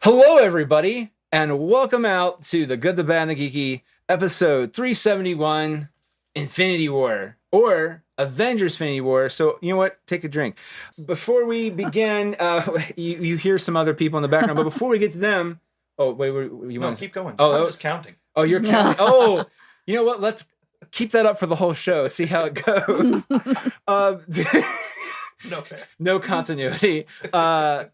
Hello, everybody, and welcome out to the Good, the Bad, and the Geeky, episode 371, Infinity War, or Avengers Infinity War. So, you know what? Take a drink. Before we begin, you hear some other people in the background, but before we get to them... Oh, wait, you want to... keep going. Oh, I'm just counting. Oh, you're counting. Oh, you know what? Let's keep that up for the whole show, see how it goes. No fair. No continuity. Do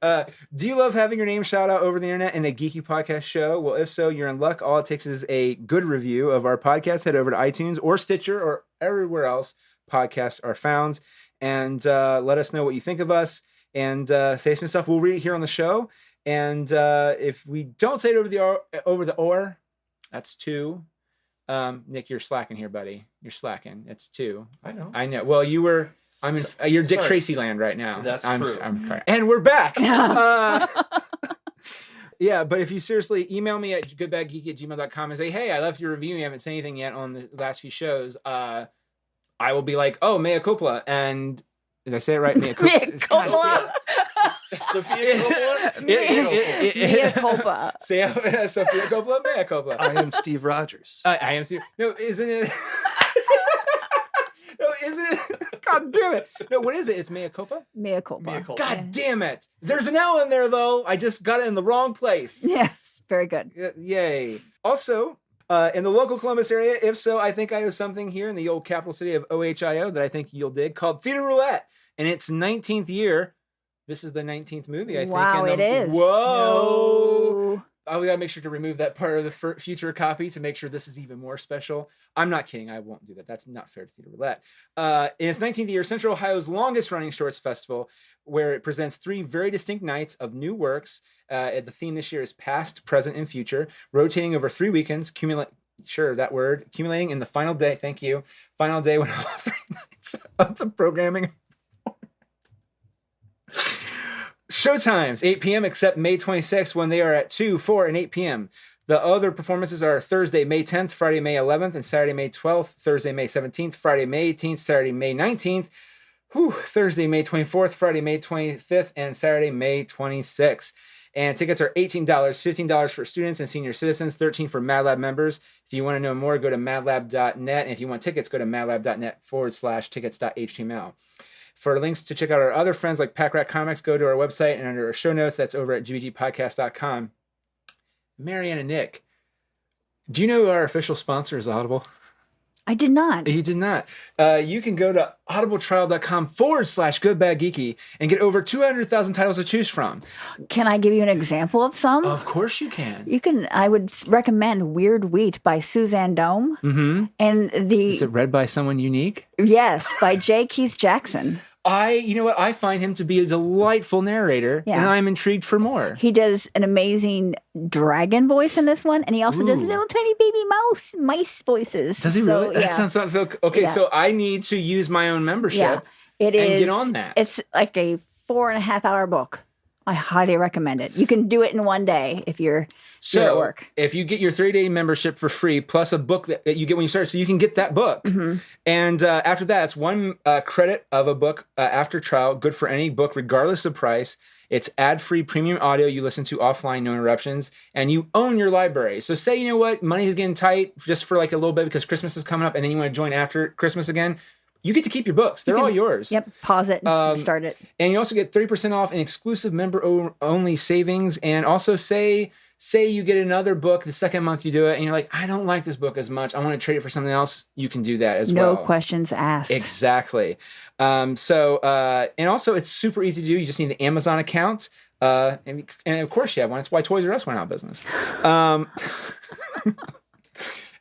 you love having your name shout out over the internet in a geeky podcast show? Well, if so, you're in luck. All it takes is a good review of our podcast. Head over to iTunes or Stitcher or everywhere else podcasts are found, and let us know what you think of us, and say some stuff. We'll read it here on the show. And if we don't say it over the or, that's two. Nick, you're slacking here, buddy. You're slacking. It's two. I know. Well, you're Dick Tracy land right now. That's true. And we're back. Yeah, but if you seriously email me at goodbadgeeky@gmail.com and say, hey, I left your review. You haven't said anything yet on the last few shows. I will be like, oh, mea culpa. And did I say it right? Mea culpa. Mea culpa. Sophia Coppola? Mea culpa. Say Sophia Coppola, mea culpa. I am Steve Rogers. I am Steve. No, isn't it? No, isn't it? God damn it. No, what is it? It's mea culpa? Mea culpa. Mea culpa. God damn it. There's an L in there, though. I just got it in the wrong place. Yes, very good. Yay. Also, in the local Columbus area, if so, I think I have something here in the old capital city of OHIO that I think you'll dig called Theater Roulette. In its 19th year, this is the 19th movie, I think. Wow, it is. Whoa. No. Oh, we got to make sure to remove that part of the future copy to make sure this is even more special. I'm not kidding. I won't do that. That's not fair to Theater Roulette. In its 19th year, Central Ohio's longest running shorts festival, where it presents 3 very distinct nights of new works. The theme this year is past, present, and future, rotating over 3 weekends, accumulating in the final day. Thank you. Final day when all 3 nights of the programming. Showtimes, 8 p.m. except May 26th when they are at 2, 4, and 8 p.m. The other performances are Thursday, May 10th, Friday, May 11th, and Saturday, May 12th, Thursday, May 17th, Friday, May 18th, Saturday, May 19th, Thursday, May 24th, Friday, May 25th, and Saturday, May 26th. And tickets are $18, $15 for students and senior citizens, $13 for Mad Lab members. If you want to know more, go to madlab.net. And if you want tickets, go to madlab.net/tickets.html. For links to check out our other friends like Pack Rat Comics, go to our website, and under our show notes, that's over at gbgpodcast.com. Marianne and Nick, do you know our official sponsor is Audible? I did not. You did not. You can go to audibletrial.com/goodbadgeeky and get over 200,000 titles to choose from. Can I give you an example of some? Of course you can. I would recommend Weird Wheat by Suzanne Dome. Mm-hmm. And Is it read by someone unique? Yes, by J. Keith Jackson. You know what? I find him to be a delightful narrator, and I'm intrigued for more. He does an amazing dragon voice in this one, and he also does little tiny baby mice voices. Does he really? That sounds so... Okay, so I need to use my own membership and get on that. It's like a 4.5-hour book. I highly recommend it. You can do it in one day if you're at work. If you get your 3-day membership for free, plus a book that you get when you start, so you can get that book. Mm-hmm. And after that, it's 1 credit of a book after trial, good for any book, regardless of price. It's ad-free premium audio you listen to offline, no interruptions, and you own your library. So say, you know what, money is getting tight just for like a little bit because Christmas is coming up, and then you want to join after Christmas again. You get to keep your books. They're all yours. Yep. Pause it and start it. And you also get 30% off in exclusive member-only savings. And also say you get another book the second month you do it, and you're like, I don't like this book as much. I want to trade it for something else. You can do that as well. No questions asked. Exactly. And also it's super easy to do. You just need an Amazon account. And of course you have one. That's why Toys R Us went out of business.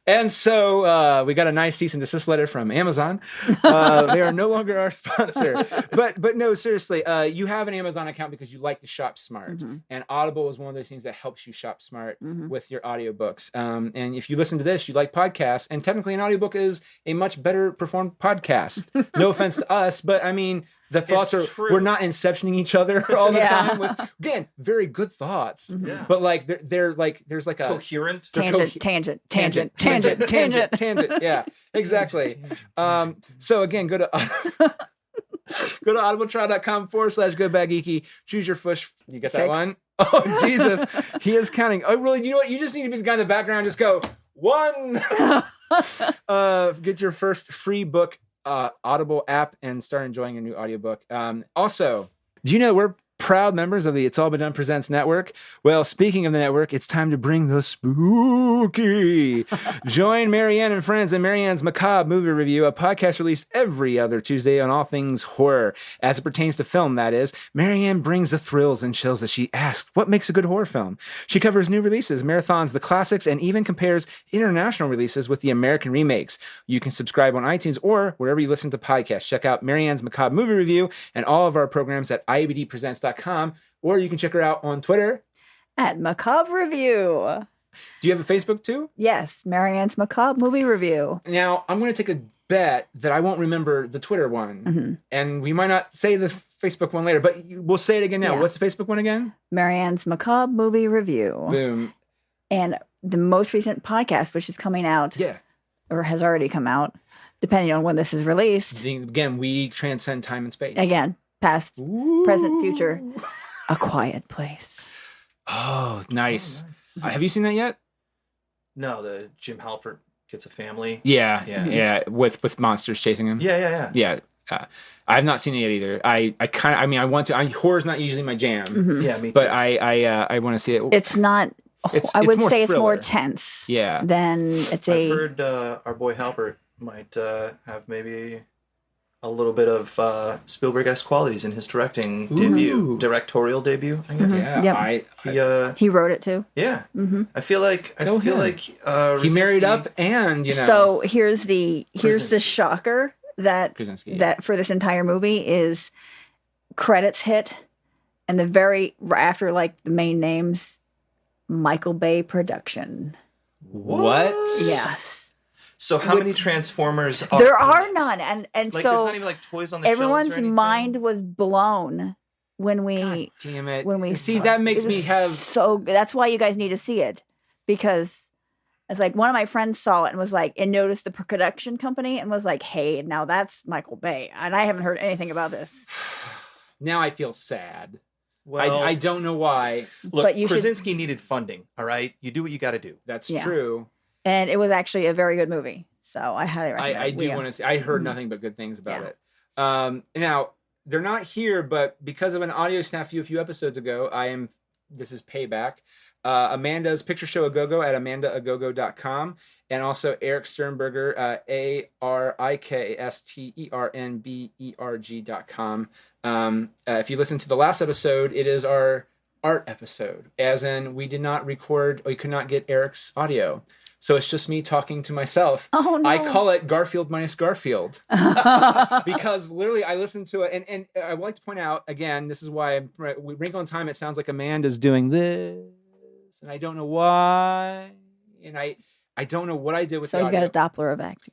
And so we got a nice cease and desist letter from Amazon. They are no longer our sponsor. But no, seriously, you have an Amazon account because you like to shop smart. Mm-hmm. And Audible is one of those things that helps you shop smart with your audiobooks. And if you listen to this, you like podcasts. And technically an audiobook is a much better performed podcast. No offense to us, but I mean... The thoughts we're not inceptioning each other all the time with, again, very good thoughts. Yeah. But like, they're like, there's like a coherent tangent. Yeah, exactly. So again, go to audibletrial.com/goodbadgeeky. Choose your fish. You get that one? Oh, Jesus. He is counting. Oh, really? You know what? You just need to be the guy in the background. Just go, 1. Get your first free book, Audible app, and start enjoying your new audiobook. Also, do you know we're proud members of the It's All Been Done Presents Network? Well, speaking of the network, it's time to bring the spooky. Join Marianne and friends in Marianne's Macabre Movie Review, a podcast released every other Tuesday on all things horror. As it pertains to film, that is, Marianne brings the thrills and chills as she asks, what makes a good horror film? She covers new releases, marathons the classics, and even compares international releases with the American remakes. You can subscribe on iTunes or wherever you listen to podcasts. Check out Marianne's Macabre Movie Review and all of our programs at IBDpresents.com. Or you can check her out on Twitter at Macabre Review. Do you have a Facebook too? Yes, Marianne's Macabre Movie Review. Now, I'm going to take a bet that I won't remember the Twitter one. And we might not say the Facebook one later, but we'll say it again now. What's the Facebook one again? Marianne's Macabre Movie Review. Boom. And the most recent podcast, which is coming out, or has already come out, depending on when this is released. Again, we transcend time and space. Again. Past, present, future. A Quiet Place. Oh, nice. Have you seen that yet? No, the Jim Halpert gets a family. Yeah. With monsters chasing him. Yeah. I have not seen it yet either. I want to. Horror's not usually my jam. Yeah, me too. But I want to see it. It's not. I would say it's more tense. Yeah. Than it's I've heard our boy Halpert might have maybe a little bit of Spielberg-esque qualities in his directorial debut. I guess. Yeah, he wrote it too. Yeah, I feel like he married up, and So here's the shocker that Krasinski. that for this entire movie is credits hit, and the very after like the main names, Michael Bay production. What? Yes. So how many Transformers are there? Are none, and like, so there's not even like toys on the everyone's shelves or anything? mind was blown when we. God damn it! When we see that makes me have so. That's why you guys need to see it, because it's like one of my friends saw it and was like, and noticed the production company and was like, "Hey, now that's Michael Bay," and I haven't heard anything about this. Now I feel sad. Well, I don't know why. Look, but Krasinski needed funding. All right, you do what you got to do. That's true. And it was actually a very good movie. So I highly recommend it. I do want to see. I heard nothing but good things about it. Now, they're not here, but because of an audio snafu a few episodes ago, this is payback. Amanda's Picture Show A Go-Go at amandaagogo.com. And also Erik Sternberger, ARIKSTERNBERG.com. If you listen to the last episode, it is our art episode. As in, we did not record, we could not get Erik's audio. So it's just me talking to myself. Oh, no. I call it Garfield minus Garfield. Because literally I listened to it. And I would like to point out, again, this is why we Wrinkle in Time, it sounds like Amanda's doing this. And I don't know why. And I don't know what I did with the audio. So you got a Doppler effect.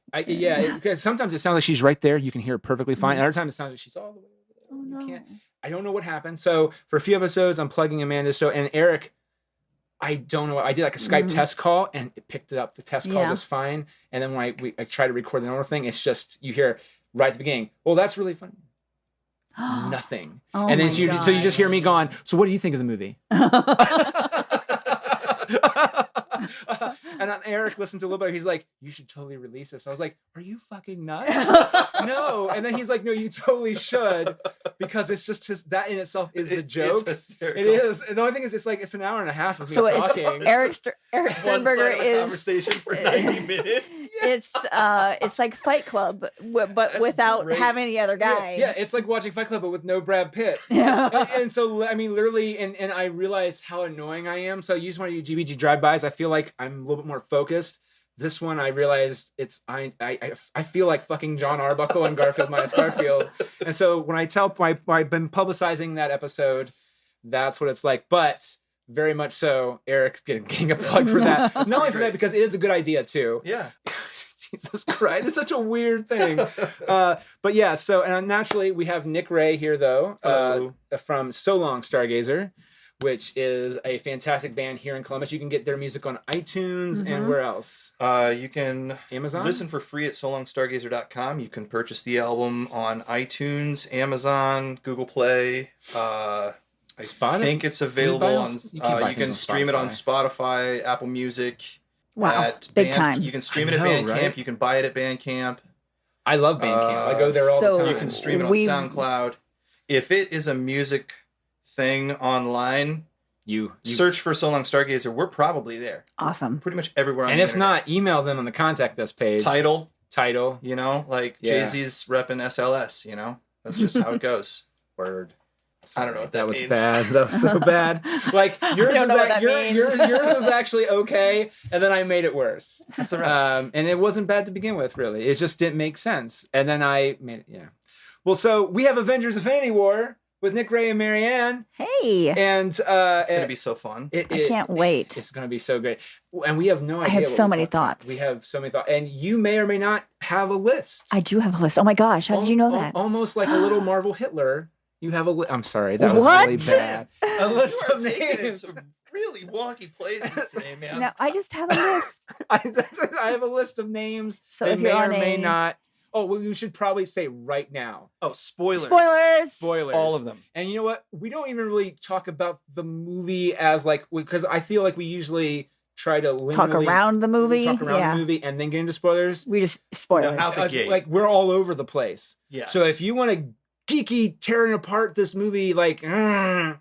Sometimes it sounds like she's right there. You can hear it perfectly fine. Other times it sounds like she's all the way over there. Oh, no. You can't. I don't know what happened. So for a few episodes, I'm plugging Amanda's show. And Erik, I don't know. I did like a Skype test call, and it picked it up the test call just fine. And then when I try to record the normal thing, it's just you hear right at the beginning. Well, that's really funny. Nothing. Oh, and then so you just hear me going. So what do you think of the movie? And Erik listened to a little bit. He's like, "You should totally release this." I was like, "Are you fucking nuts?" No. And then he's like, "No, you totally should," because it's just that in itself is the joke. It's hysterical. It is. And the only thing is, it's an hour and a half of me talking. Erik Sternberger is conversation for 90 minutes. It's like Fight Club, but without having the other guy. Yeah, it's like watching Fight Club, but with no Brad Pitt. Yeah. And so, I mean, literally, and I realized how annoying I am. So I used one of your GBG drive-bys. I feel like I'm a little bit more focused. This one, I realized I feel like fucking John Arbuckle and Garfield minus Garfield. And so when I tell I've been publicizing that episode, that's what it's like. But very much so, Erik's getting a plug for that. Not only for that, because it is a good idea too. Yeah. Jesus Christ, it's such a weird thing. But yeah, so and naturally we have Nick Wray here though, from So Long Stargazer, which is a fantastic band here in Columbus. You can get their music on iTunes and where else? You can Amazon? Listen for free at solongstargazer.com. You can purchase the album on iTunes, Amazon, Google Play, I think it's available on. You can stream it on Spotify. Spotify, Apple Music. Wow, big time. You can stream it at Bandcamp. Right? You can buy it at Bandcamp. I love Bandcamp. I go there all the time. You can stream it on SoundCloud. If it is a music thing online, you search for So Long Stargazer. We're probably there. Awesome. Pretty much everywhere on and the if internet. not, email them on the contact us page. Title. You know, like Jay-Z's repping SLS, you know? That's just how it goes. Word. I don't know what that was means. bad. That was so bad. Like yours was actually okay, and then I made it worse. That's all right. And it wasn't bad to begin with, really. It just didn't make sense. And then I made it, yeah. Well, so we have Avengers Infinity War with Nick, Ray, and Marianne. Hey. And it's going to be so fun. I can't wait. It's going to be so great. And we have no idea. I have so many thoughts. We have so many thoughts. And you may or may not have a list. I do have a list. Oh my gosh. How did you know that? Almost like a little Marvel Hitler. You have a list. I'm sorry. That was really bad. A list of names. Some really wonky places today, man. No, I just have a list. I have a list of names. So that if you're may on or may not. Oh, well, you should probably say right now. Oh, spoilers. Spoilers. All of them. And you know what? We don't even really talk about the movie as like, because I feel like we usually try to talk around the movie. The movie and then get into spoilers. We just spoilers. No, out the gate. Like we're all over the place. Yes. So if you want to geeky tearing apart this movie, like, I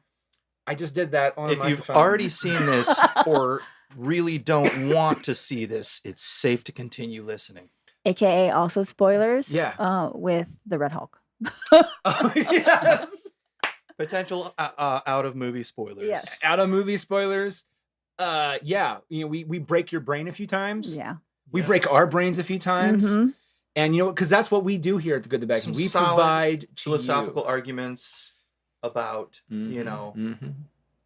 just did that on If you've already seen this or really don't want to see this, it's safe to continue listening. AKA also spoilers. Yeah. With the Red Hulk. Oh, yes. Potential out of movie spoilers. Yes. Out of movie spoilers. Yeah. You know, we break your brain a few times. Yeah. We break our brains a few times. Mm-hmm. And you know what? Because that's what we do here at the Good, the Bad. We provide philosophical arguments about, you know,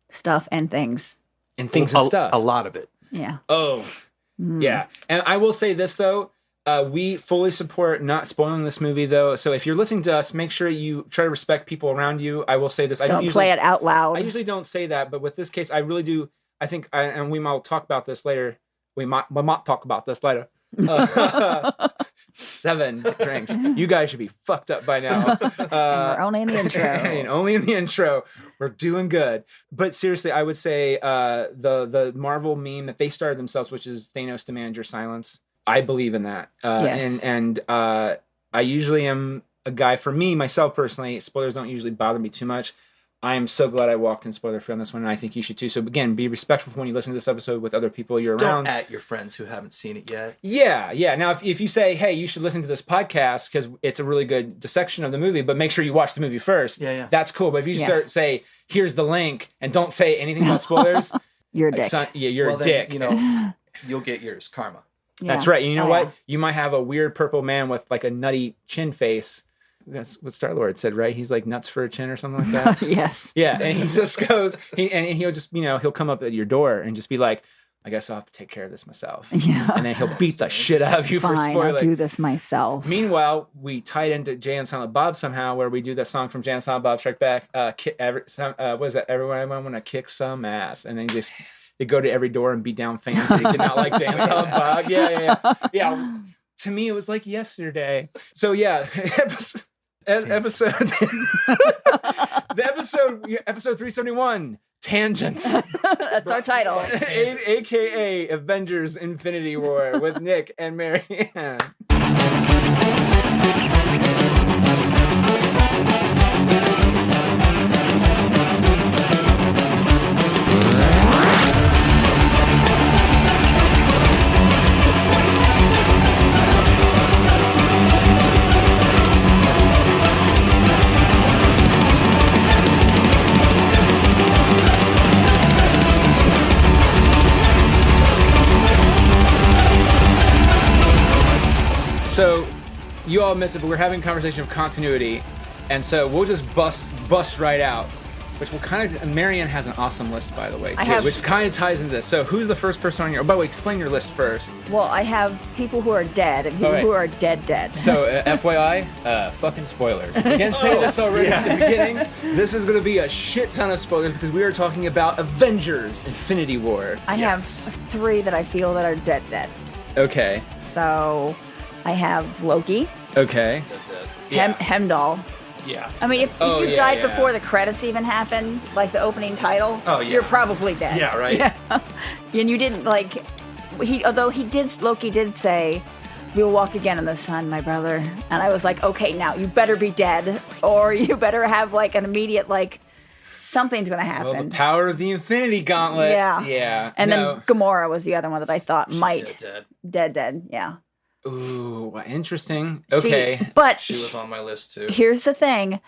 stuff and things. And things and stuff. A lot of it. Yeah. Oh, yeah. And I will say this, though. We fully support not spoiling this movie, though. So if you're listening to us, make sure you try to respect people around you. I will say this. I don't usually play it out loud. I usually don't say that. But with this case, I really do. I think, and we might talk about this later. We might talk about this later. 7 drinks. You guys should be fucked up by now. And we're only in the intro. And only in the intro. We're doing good. But seriously, I would say the Marvel meme that they started themselves, which is Thanos demand your silence. I believe in that. Yes. And I usually am a guy, for me, myself personally, spoilers don't usually bother me too much. I am so glad I walked in spoiler-free on this one, and I think you should too. So again, be respectful when you listen to this episode with other people you're around. Don't at your friends who haven't seen it yet. Yeah. Now, if you say, hey, you should listen to this podcast because it's a really good dissection of the movie, but make sure you watch the movie first. Yeah. That's cool. But if you say, here's the link, and don't say anything about spoilers, you're a dick. You're a dick. Then, you know, you'll get yours, karma. Yeah. That's right. And you know what? Yeah. You might have a weird purple man with like a nutty chin face. That's what Star-Lord said, right? He's like nuts for a chin or something like that. Yes. Yeah, and he just goes, he'll just, he'll come up at your door and just be like, I guess I'll have to take care of this myself. Yeah. And then he'll beat the shit out of you for spoiling. I'll do this myself. Meanwhile, we tied into Jay and Silent Bob somehow, where we do that song from Jay and Silent Bob Strike Back. What is that? Everyone want to kick some ass. And then they go to every door and beat down fans that did not like Jay and Silent Bob. Yeah. To me, it was like yesterday. So yeah, episode 371, Tangents. That's our title. AKA Avengers Infinity War with Nick and Marianne. So, you all missed it, but we're having a conversation of continuity, and so we'll just bust right out, which will kind of. Marianne has an awesome list, by the way, too, which kind of ties into this. So, who's the first person on your? Oh, by the way, explain your list first. Well, I have people who are dead and people who are dead. So, FYI, fucking spoilers. We didn't say this already at the beginning. This is going to be a shit ton of spoilers because we are talking about Avengers Infinity War. I have 3 that I feel that are dead. Okay. So. I have Loki. Okay. Hemdall. Yeah. I mean, if you died before the credits even happened, like the opening title, you're probably dead. Yeah, right. Yeah. And you didn't like. Loki did say, "We will walk again in the sun, my brother." And I was like, okay, now you better be dead, or you better have like an immediate like. Something's going to happen. Well, the power of the Infinity Gauntlet. Yeah. Yeah. And then Gamora was the other one that I thought might. Dead. Yeah. Ooh, interesting. Okay. See, but she was on my list too. Here's the thing.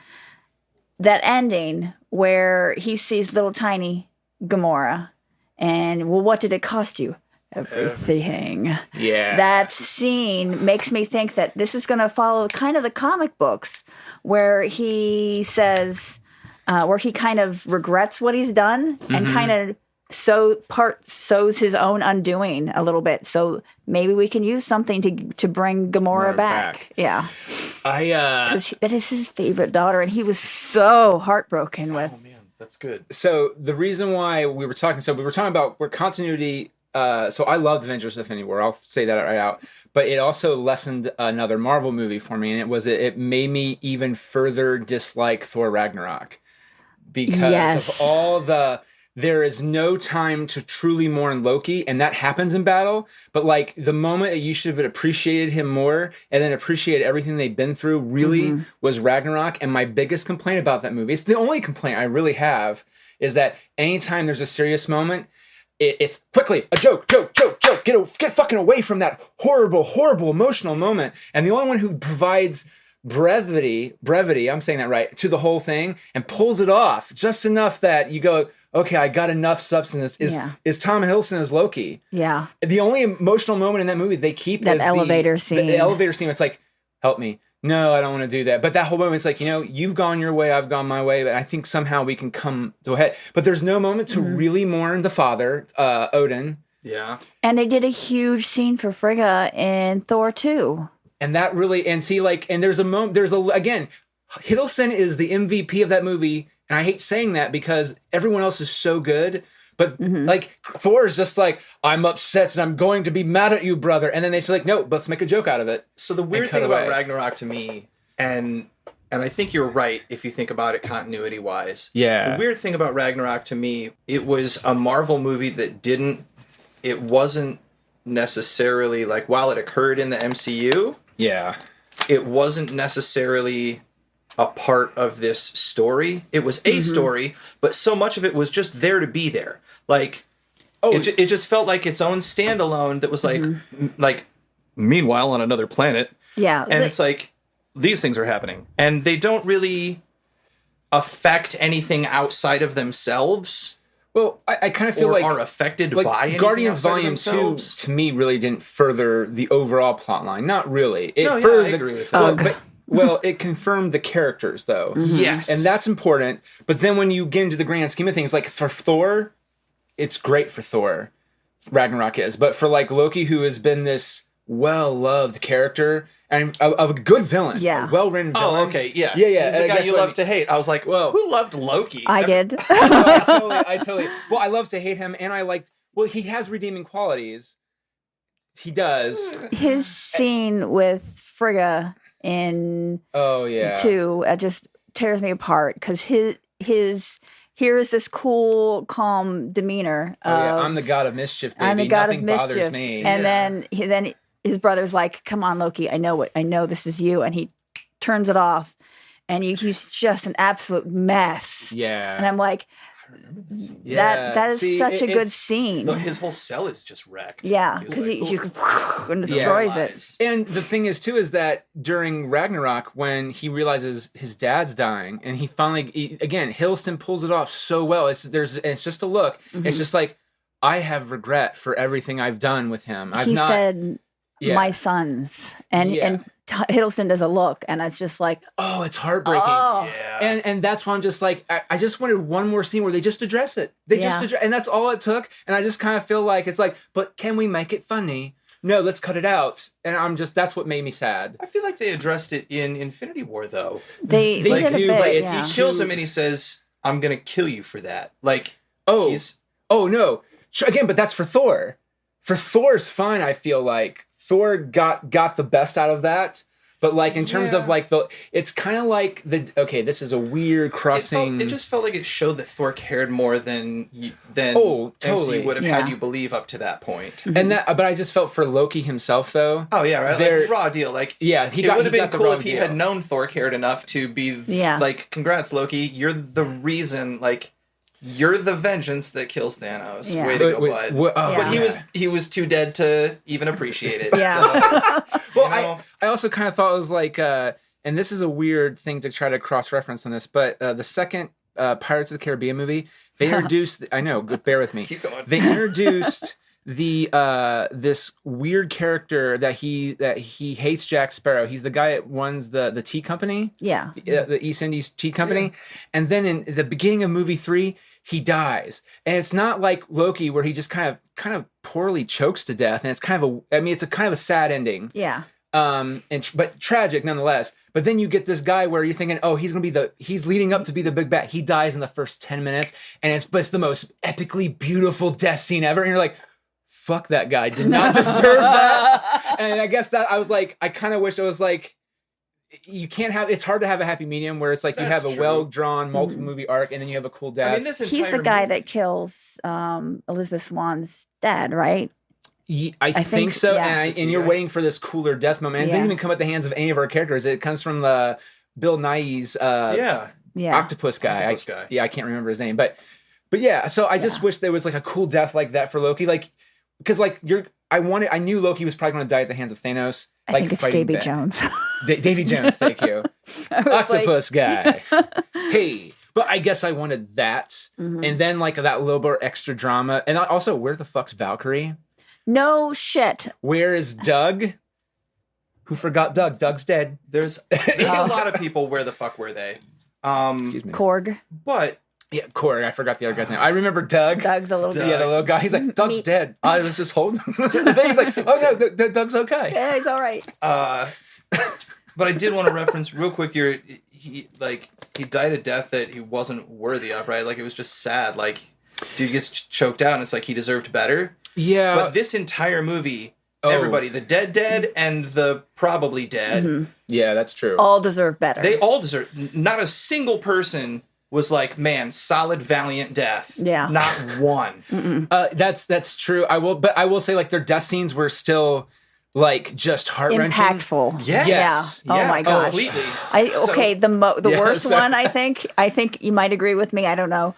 That ending where he sees little tiny Gamora and, well, what did it cost you? Everything. Yeah. That scene makes me think that this is going to follow kind of the comic books where he says... where he kind of regrets what he's done and kind of sows his own undoing a little bit. So maybe we can use something to bring Gamora back. Yeah. Because that is his favorite daughter, and he was so heartbroken with. Oh man, that's good. So the reason why we were talking about where continuity. So I loved Avengers Infinity War. I'll say that right out. But it also lessened another Marvel movie for me, and it made me even further dislike Thor Ragnarok. Because of all there is no time to truly mourn Loki, and that happens in battle. But like the moment that you should have appreciated him more and then appreciated everything they've been through really was Ragnarok. And my biggest complaint about that movie, it's the only complaint I really have, is that anytime there's a serious moment, it's quickly a joke. Get fucking away from that horrible emotional moment. And the only one who provides brevity, I'm saying that right, to the whole thing and pulls it off just enough that you go, okay, I got enough substance is Tom Hiddleston as Loki. Yeah. The only emotional moment in that movie they keep that is elevator scene. The elevator scene. It's like, help me. No, I don't want to do that. But that whole moment, it's like, you've gone your way, I've gone my way, but I think somehow we can come to a head. But there's no moment to really mourn the father, Odin. Yeah. And they did a huge scene for Frigga in Thor 2. And that really, and see, like, and again, Hiddleston is the MVP of that movie, and I hate saying that because everyone else is so good, but like, Thor is just like, I'm upset and I'm going to be mad at you, brother, and then they say like, no, let's make a joke out of it. So the weird thing about Ragnarok to me, and I think you're right if you think about it continuity-wise. Yeah. The weird thing about Ragnarok to me, it was a Marvel movie that it wasn't necessarily, like, while it occurred in the MCU... Yeah. It wasn't necessarily a part of this story. It was a story, but so much of it was just there to be there. Like, it just felt like its own standalone that was like, meanwhile on another planet. Yeah. And it's like, these things are happening. And they don't really affect anything outside of themselves. Well, I kind of feel like are affected by anything Guardians Volume 2 to me really didn't further the overall plot line. Not really. I agree with that. Well, it confirmed the characters though. Yes. And that's important. But then when you get into the grand scheme of things, like for Thor, it's great for Thor. Ragnarok is. But for like Loki, who has been this well-loved character and of a good villain. Yeah. A well-written villain. Oh, okay, yes. Yeah. He's a guy you love to hate. I was like, well, who loved Loki? I did. I totally. Well, I love to hate him, and I liked. Well, he has redeeming qualities. He does. His scene with Frigga in 2 just tears me apart because here's this cool, calm demeanor. I'm the god of mischief, baby. I'm the god Nothing of mischief. bothers me. And then his brother's like, "Come on, Loki, I know this is you," and he turns it off, and he's just an absolute mess. Yeah. And I'm like, that is such a good scene. His whole cell is just wrecked. Yeah, because he destroys it. And the thing is, too, is that during Ragnarok, when he realizes his dad's dying, and he finally, again, Hiddleston pulls it off so well. It's just a look. It's just like, I have regret for everything I've done with him. He said, my sons. And Hiddleston does a look, and it's just like, oh, it's heartbreaking. Oh. Yeah. And that's why I'm just like, I just wanted one more scene where they just address it. And that's all it took. And I just kind of feel like, it's like, but can we make it funny? No, let's cut it out. And that's what made me sad. I feel like they addressed it in Infinity War, though. They do, did a bit, but yeah. He kills him and he says, I'm going to kill you for that. Like, no. Again, but that's for Thor. For Thor's fine, I feel like. Thor got the best out of that. But like in terms of like it's kind of like this is a weird crossing. It just felt like it showed that Thor cared more than totally MCU would have had you believe up to that point. And but I just felt for Loki himself though. Oh yeah, right. Like, raw deal. Like it would have been cool if he had known Thor cared enough to be like, congrats Loki, you're the reason. Like you're the vengeance that kills Thanos. Way to go, bud. But he was too dead to even appreciate it. Yeah. So, well, I also kind of thought it was like, and this is a weird thing to try to cross-reference on this, but the second Pirates of the Caribbean movie, they introduced. I know, bear with me. Keep going. They introduced this weird character that he hates Jack Sparrow. He's the guy that runs the tea company. Yeah. The East Indies tea company. Yeah. And then in the beginning of movie 3, he dies. And it's not like Loki where he just kind of poorly chokes to death. And it's it's a kind of a sad ending. Yeah. But tragic nonetheless. But then you get this guy where you're thinking, oh, he's leading up to be the big bad. He dies in the first 10 minutes, and it's the most epically beautiful death scene ever. And you're like, fuck that guy, did not deserve that. And I guess that I was like, I kind of wish it was like, it's hard to have a happy medium where it's like you have a well-drawn multiple movie arc and then you have a cool death. I mean, he's the guy that kills Elizabeth Swann's dad, right? I think so, and you're waiting for this cooler death moment. It doesn't even come at the hands of any of our characters. It comes from the Bill Nighy's octopus guy. I can't remember his name, but yeah. So I just wish there was like a cool death like that for Loki, like because like I knew Loki was probably going to die at the hands of Thanos. I think it's Davy Jones. Davy Jones, thank you, octopus guy. Hey. But I guess I wanted that, and then like that little bit extra drama, and also where the fuck's Valkyrie? No shit. Where is Doug? Who forgot Doug? Doug's dead. There's a lot of people. Where the fuck were they? Excuse me. Korg. But yeah, Korg. I forgot the other guy's name. I remember Doug. Doug, the little guy. Yeah, the little guy. He's like, Doug's dead. I was just holding him. He's like, oh no, Doug's okay. Yeah, he's all right. But I did want to reference real quick here. He died a death that he wasn't worthy of, right? Like it was just sad. Like dude gets choked out, and it's like he deserved better. Yeah. But this entire movie, everybody, the dead, and the probably dead. Yeah, that's true. All deserve better. They all deserve. Not a single person was like, man, solid, valiant death. Yeah. Not one. That's true. I will say like their death scenes were still like just heart-wrenching. Yes. Impactful. Yeah. Oh my gosh. Completely. The worst one, I think you might agree with me. I don't know.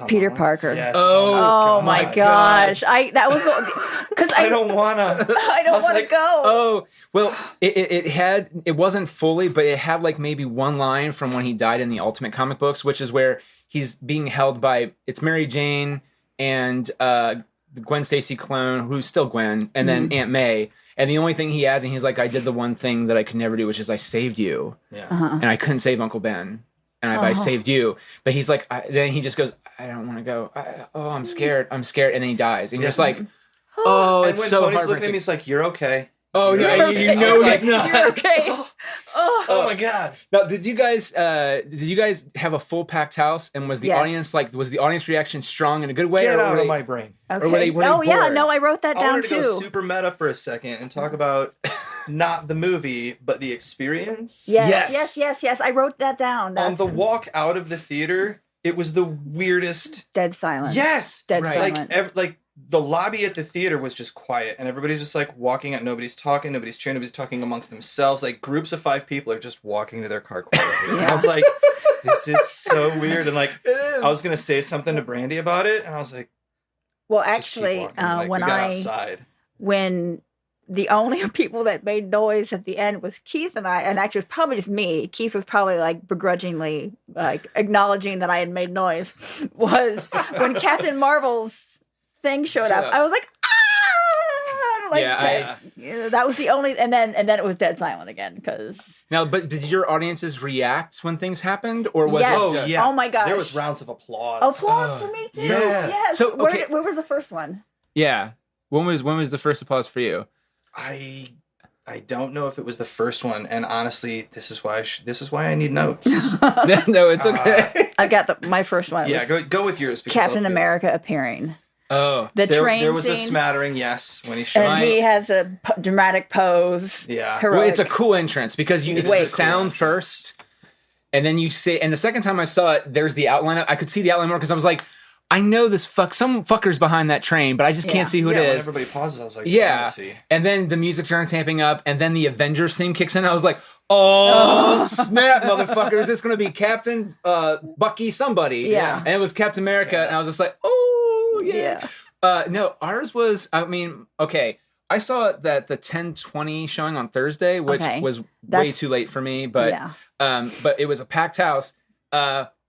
Peter Parker. Yes. Oh my gosh. I don't wanna. I don't want to go. Oh, well, it wasn't fully, but it had like maybe one line from when he died in the Ultimate comic books, which is where he's being held by, it's Mary Jane and the Gwen Stacy clone, who's still Gwen, and then Aunt May. And the only thing he adds, and he's like, I did the one thing that I could never do, which is I saved you. Yeah. And I couldn't save Uncle Ben. And I saved you. But he's like, then he just goes, I don't want to go. I'm scared. I'm scared. And then he dies. And you're just like, and it's when so Tony's heartbreaking. looking at me, he's like, you're okay. Oh, yeah, you know he's not. You're okay. Oh my god. Now, did you guys have a full packed house? And was the audience reaction strong in a good way? Get out of my brain. Okay. Or were they bored? No, I wrote that I down wanted to too. go super meta for a second and talk about not the movie, but the experience. Yes. I wrote that down. On the walk out of the theater, it was the weirdest. Dead silence. Yes. Dead silent. Like the lobby at the theater was just quiet, and everybody's just like walking out. Nobody's talking. Nobody's cheering. Nobody's talking amongst themselves. Like groups of 5 people are just walking to their car quietly. And I was like, this is so weird. And like, I was gonna say something to Brandy about it, and I was like, well, actually, when the only people that made noise at the end was Keith and I, and actually it was probably just me. Keith was probably like begrudgingly like acknowledging that I had made noise. Was when Captain Marvel's thing showed up. I was like, that was the only, and then it was dead silent again because. Now, but did your audiences react when things happened, or was it? Yeah. Oh my gosh! There was rounds of applause. Applause for me too. Yeah. Yes. So okay. Where was the first one? Yeah. When was the first applause for you? I don't know if it was the first one, and honestly, this is why I need notes. No, it's okay. I got my first one. Yeah, go with yours. Captain America appearing. Oh, The train there was a scene. smattering, yes, when he showed And up. he has a dramatic pose. Yeah. Heroic. well, it's a cool entrance because it's Way the cool sound entrance. first, and then you say. And the second time I saw it, there's the outline. I could see the outline more because I was like, I know this some fucker's behind that train, but I just can't see who it When is. everybody pauses, I was like, Yeah, see. and then the music starts tamping up, and then the Avengers theme kicks in. I was like, oh snap, motherfuckers! It's gonna be Captain Bucky somebody. Yeah. And it was Captain America, and I was just like, oh yeah. Yeah. No, ours was. I mean, okay. I saw that the 10:20 showing on Thursday, which was way too late for me, but but it was a packed house.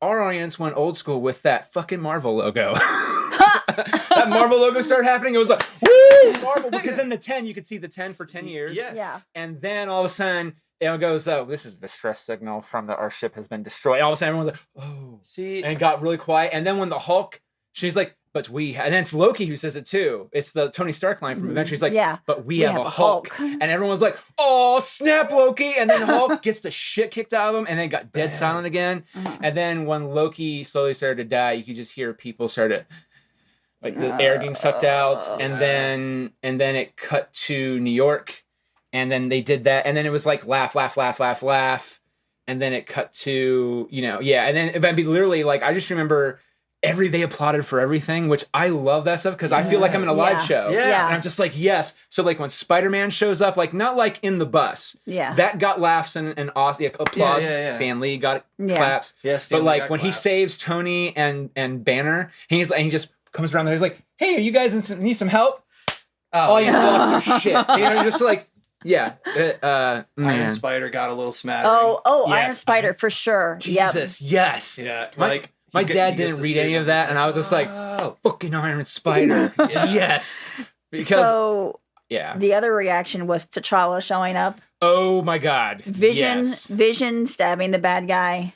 Our audience went old school with that fucking Marvel logo. That Marvel logo started happening. It was like, woo, Marvel. Because then the 10, you could see the 10 for 10 years. Yes. Yeah. And then all of a sudden, it goes, oh, this is the distress signal from our ship has been destroyed. And all of a sudden, everyone's like, oh. See, And it got really quiet. And then when the Hulk, she's like, but we, and then it's Loki who says it too. It's the Tony Stark line from Avengers. He's like, but we have a Hulk. And everyone's like, oh, snap, Loki. And then Hulk gets the shit kicked out of him and then got dead silent again. And then when Loki slowly started to die, you could just hear people start to, like the air getting sucked out. And then it cut to New York. And then they did that. And then it was like laugh, laugh, laugh, laugh, laugh. And then it cut to, And then I mean, literally, like, I just remember they applauded for everything, which I love that stuff because I feel like I'm in a live show. Yeah. And I'm just like, yes. So like when Spider-Man shows up, like not like in the bus. Yeah. That got laughs and applause. Stan Lee got claps. Yeah, Stan but Lee like got when he claps. saves Tony and Banner, and he just comes around there, he's like, hey, are you guys need some help? Audience lost their shit. Just like, Iron man. Spider got a little smattering. Oh, Yes. Iron Spider for sure. Jesus, yes. Yeah, My dad didn't read any of that, and I was just like, fucking Iron Spider. Yes. Because, the other reaction was T'Challa showing up. Oh my God. Vision stabbing the bad guy.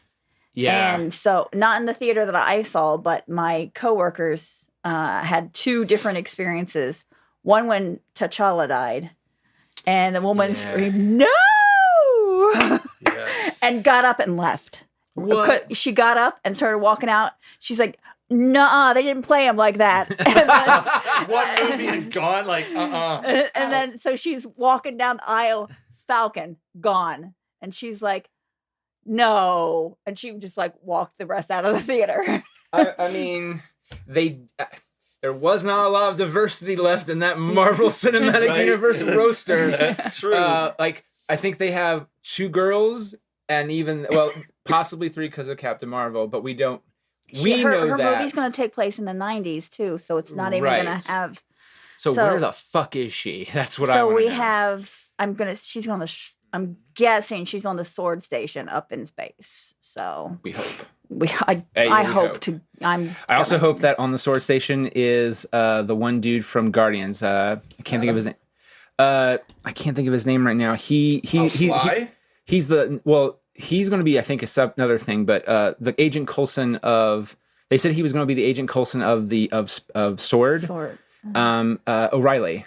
Yeah. And so, not in the theater that I saw, but my coworkers had two different experiences. One when T'Challa died, and the woman screamed, no! Yes. And got up and left. What? She got up and started walking out. She's like, "Nuh-uh, they didn't play him like that." And then, What movie had gone like, and then, so she's walking down the aisle, Falcon, gone. And she's like, no. And she just like walked the rest out of the theater. I mean, there was not a lot of diversity left in that Marvel Cinematic Universe roster. That's true. Like, I think they have 2 girls and even, possibly 3 because of Captain Marvel, but we don't. Her movie's going to take place in the 90s too, so it's not even going to have. So where the fuck is she? That's what I want to know. So we have. I'm guessing she's on the Sword Station up in space. So we hope. I hope. I also hope that on the Sword Station is the one dude from Guardians. I can't think of his name. I can't think of his name right now. He's going to be, I think, another thing, but the Agent Coulson of. They said he was going to be the Agent Coulson of Sword. O'Reilly.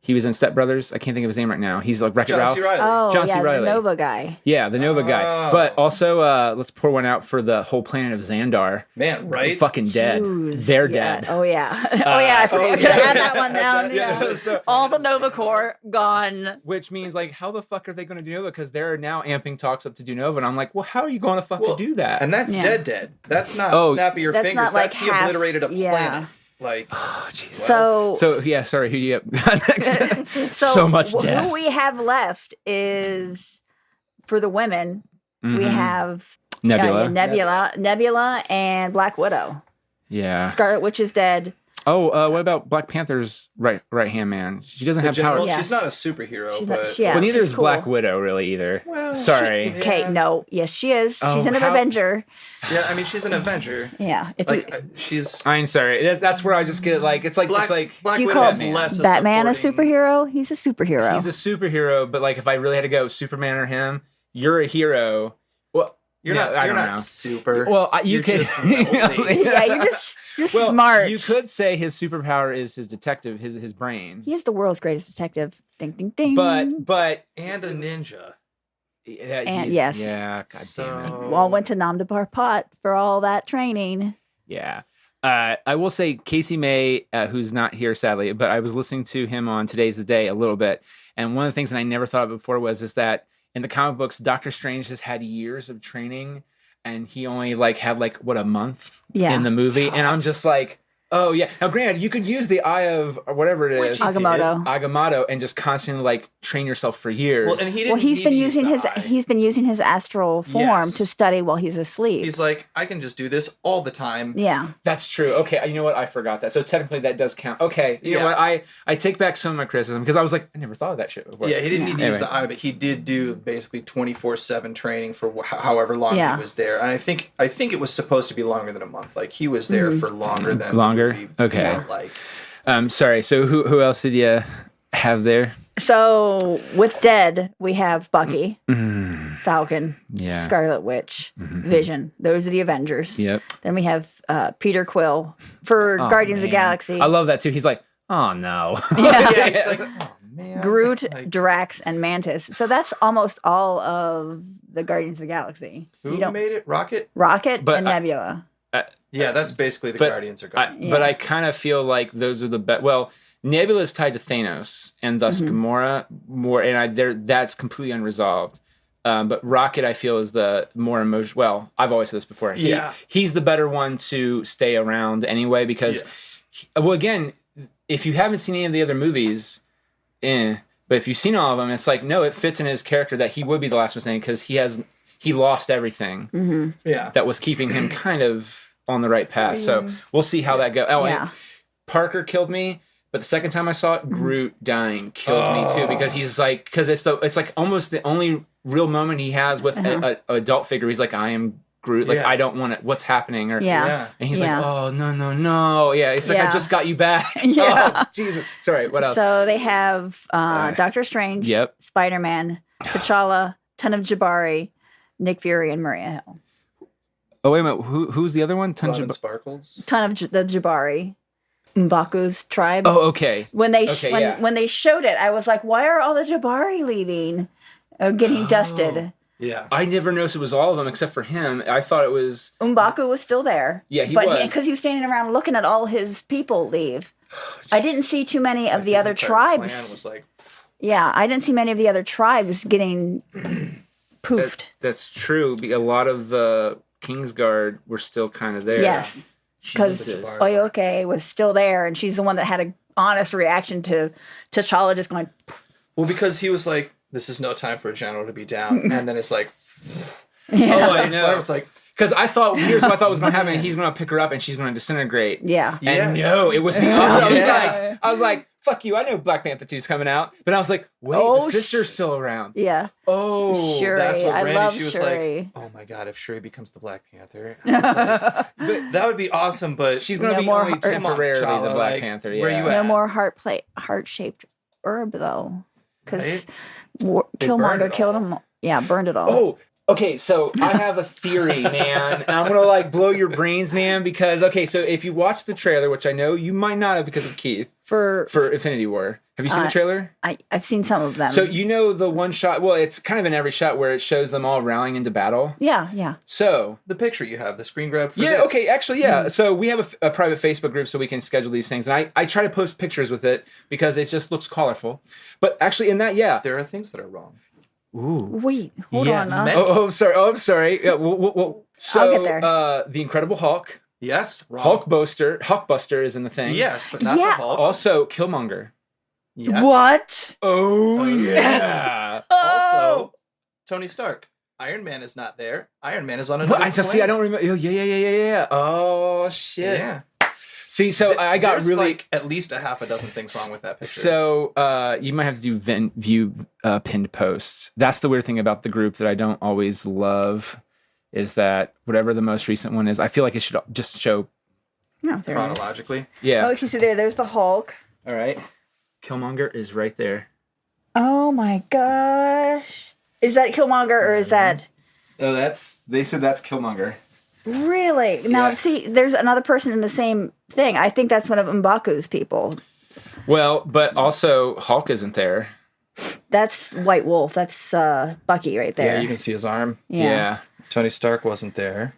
He was in Step Brothers. I can't think of his name right now. He's like Wreck-It Ralph. John C. Reilly. The Nova guy. Yeah, the Nova guy. But also, let's pour one out for the whole planet of Xandar. Man, right? Fucking dead. They're dead. Oh, yeah. I forgot to add that one down. So, all the Nova Corps gone. Which means, like, how the fuck are they going to do Nova? Because they're now amping talks up to do Nova. And I'm like, well, how are you going to fucking do that? And that's dead. That's not snap of your fingers. Not like that's the obliterated a planet. Like, oh, jeez. So yeah, sorry, who do you have next? So much death. Who we have left is, for the women, we have Nebula and Black Widow. Yeah. Scarlet Witch is dead. Oh, what about Black Panther's right hand man? She doesn't have power. Yeah. She's not a superhero, but well, neither is cool. Black Widow really either. Well, sorry. Yes, she is. She's an Avenger. Yeah, I mean, she's an Avenger. Yeah, she's. I'm sorry. That's where I just get like it's like Black you Widow call is less Batman a superhero? He's a superhero. He's a superhero, but like if I really had to go Superman or him, you're a hero. Well, you're not super. Well, you could. You're smart. You could say his superpower is his detective, his brain. He is the world's greatest detective. Ding, ding, ding. But and a ninja. Yes. Yeah. God damn it. Well, went to Nam de Bar Pot for all that training. Yeah. I will say Casey May, who's not here sadly, but I was listening to him on Today's the Day a little bit, and one of the things that I never thought of before is that in the comic books, Doctor Strange has had years of training, and he only had a month in the movie, and I'm just like. Oh, yeah. Now, granted, you could use the Eye of whatever it is. Agamotto, and just constantly, train yourself for years. Well, and he's been using his astral form to study while he's asleep. He's like, I can just do this all the time. Yeah. That's true. Okay, you know what? I forgot that. So technically, that does count. Okay, you know what? I take back some of my criticism, because I was like, I never thought of that shit before. Yeah, he didn't need to use the Eye, but he did do basically 24/7 training for however long he was there. And I think it was supposed to be longer than a month. Like, he was there for longer than... Okay. Sorry. So who else did you have there? So with Dead, we have Bucky, Falcon, Scarlet Witch, Vision. Those are the Avengers. Yep. Then we have Peter Quill for Guardians of the Galaxy. I love that too. He's like, oh no. It's like, oh man. Groot, Drax, and Mantis. So that's almost all of the Guardians of the Galaxy. Who made it? Rocket and Nebula. That's basically the Guardians are gone. But I kind of feel like those are the best. Well, Nebula is tied to Thanos, and thus Gamora more, and that's completely unresolved. But Rocket, I feel, is the more emotional. Well, I've always said this before. He's the better one to stay around anyway, because, again, if you haven't seen any of the other movies, but if you've seen all of them, it's like, no, it fits in his character that he would be the last one standing, because he lost everything that was keeping him kind of on the right path. So we'll see how that goes. And Parker killed me, but the second time I saw it, Groot dying killed me too, because it's like almost the only real moment he has with an adult figure. He's like, I am Groot. Like, I don't want it. What's happening? And he's like, oh, no. Yeah. It's like, I just got you back. Oh, Jesus. Sorry. What else? So they have Doctor Strange, Spider-Man, T'Challa, Ton of Jabari, Nick Fury, and Maria Hill. Oh, wait a minute. Who's the other one? Sparkles? Ton of the Jabari. M'Baku's tribe. Oh, okay. When they showed it, I was like, why are all the Jabari leaving? Getting dusted. Yeah. I never noticed it was all of them except for him. I thought it was... M'Baku was still there. Yeah, he was. Because he was standing around looking at all his people leave. I didn't see too many of the other tribes. Was like... Yeah, I didn't see many of the other tribes getting poofed. That's true. A lot of the Kingsguard were still kind of there. Yes. Because Oyoke was still there, and she's the one that had an honest reaction to T'Challa just going... Well, because he was like, this is no time for a general to be down. And then it's like... Oh, I know. I was like... Because here's what I thought was going to happen. He's going to pick her up, and she's going to disintegrate. Yeah. And no, it was the opposite. I was like, fuck you. I know Black Panther 2 is coming out. But I was like, wait, the sister's still around. Yeah. Oh. Shuri. That's what I love she was Shuri. like, oh my God, if Shuri becomes the Black Panther. But that would be awesome, but... She's going to be only temporarily the Black Panther. Yeah. Where you at? No more heart-shaped herb, though. Because Killmonger killed him. Yeah, burned it all. Oh, okay, so I have a theory, man. And I'm going to blow your brains, man, because, so if you watch the trailer, which I know you might not have because of Keith, for Infinity War. Have you seen the trailer? I've seen some of them. So you know the one shot, well, it's kind of in every shot where it shows them all rallying into battle? Yeah. So... The picture you have, the screen grab for this. Yeah, okay, actually, yeah. So we have a private Facebook group so we can schedule these things. And I try to post pictures with it because it just looks colorful. But actually in that, there are things that are wrong. Ooh. Wait, hold on. I'm sorry. Yeah, so, I'll get there. The Incredible Hulk. Yes. Wrong. Hulkbuster is in the thing. Yes, but not the Hulk. Also, Killmonger. Yes. What? Oh, yeah. Also, Tony Stark. Iron Man is not there. Iron Man is on another planet. See, I don't remember. Yeah. Oh, shit. Yeah. See, so I got really... at least a half a dozen things wrong with that picture. So you might have to do view pinned posts. That's the weird thing about the group that I don't always love, is that whatever the most recent one is, I feel like it should just show... chronologically. Yeah. Oh, there's the Hulk. All right. Killmonger is right there. Oh my gosh. Is that Killmonger or is that... Oh, they said that's Killmonger. Really? Now, see, there's another person in the same thing. I think that's one of M'Baku's people. Well, but also Hulk isn't there. That's White Wolf. That's Bucky right there. Yeah, you can see his arm. Yeah. Tony Stark wasn't there.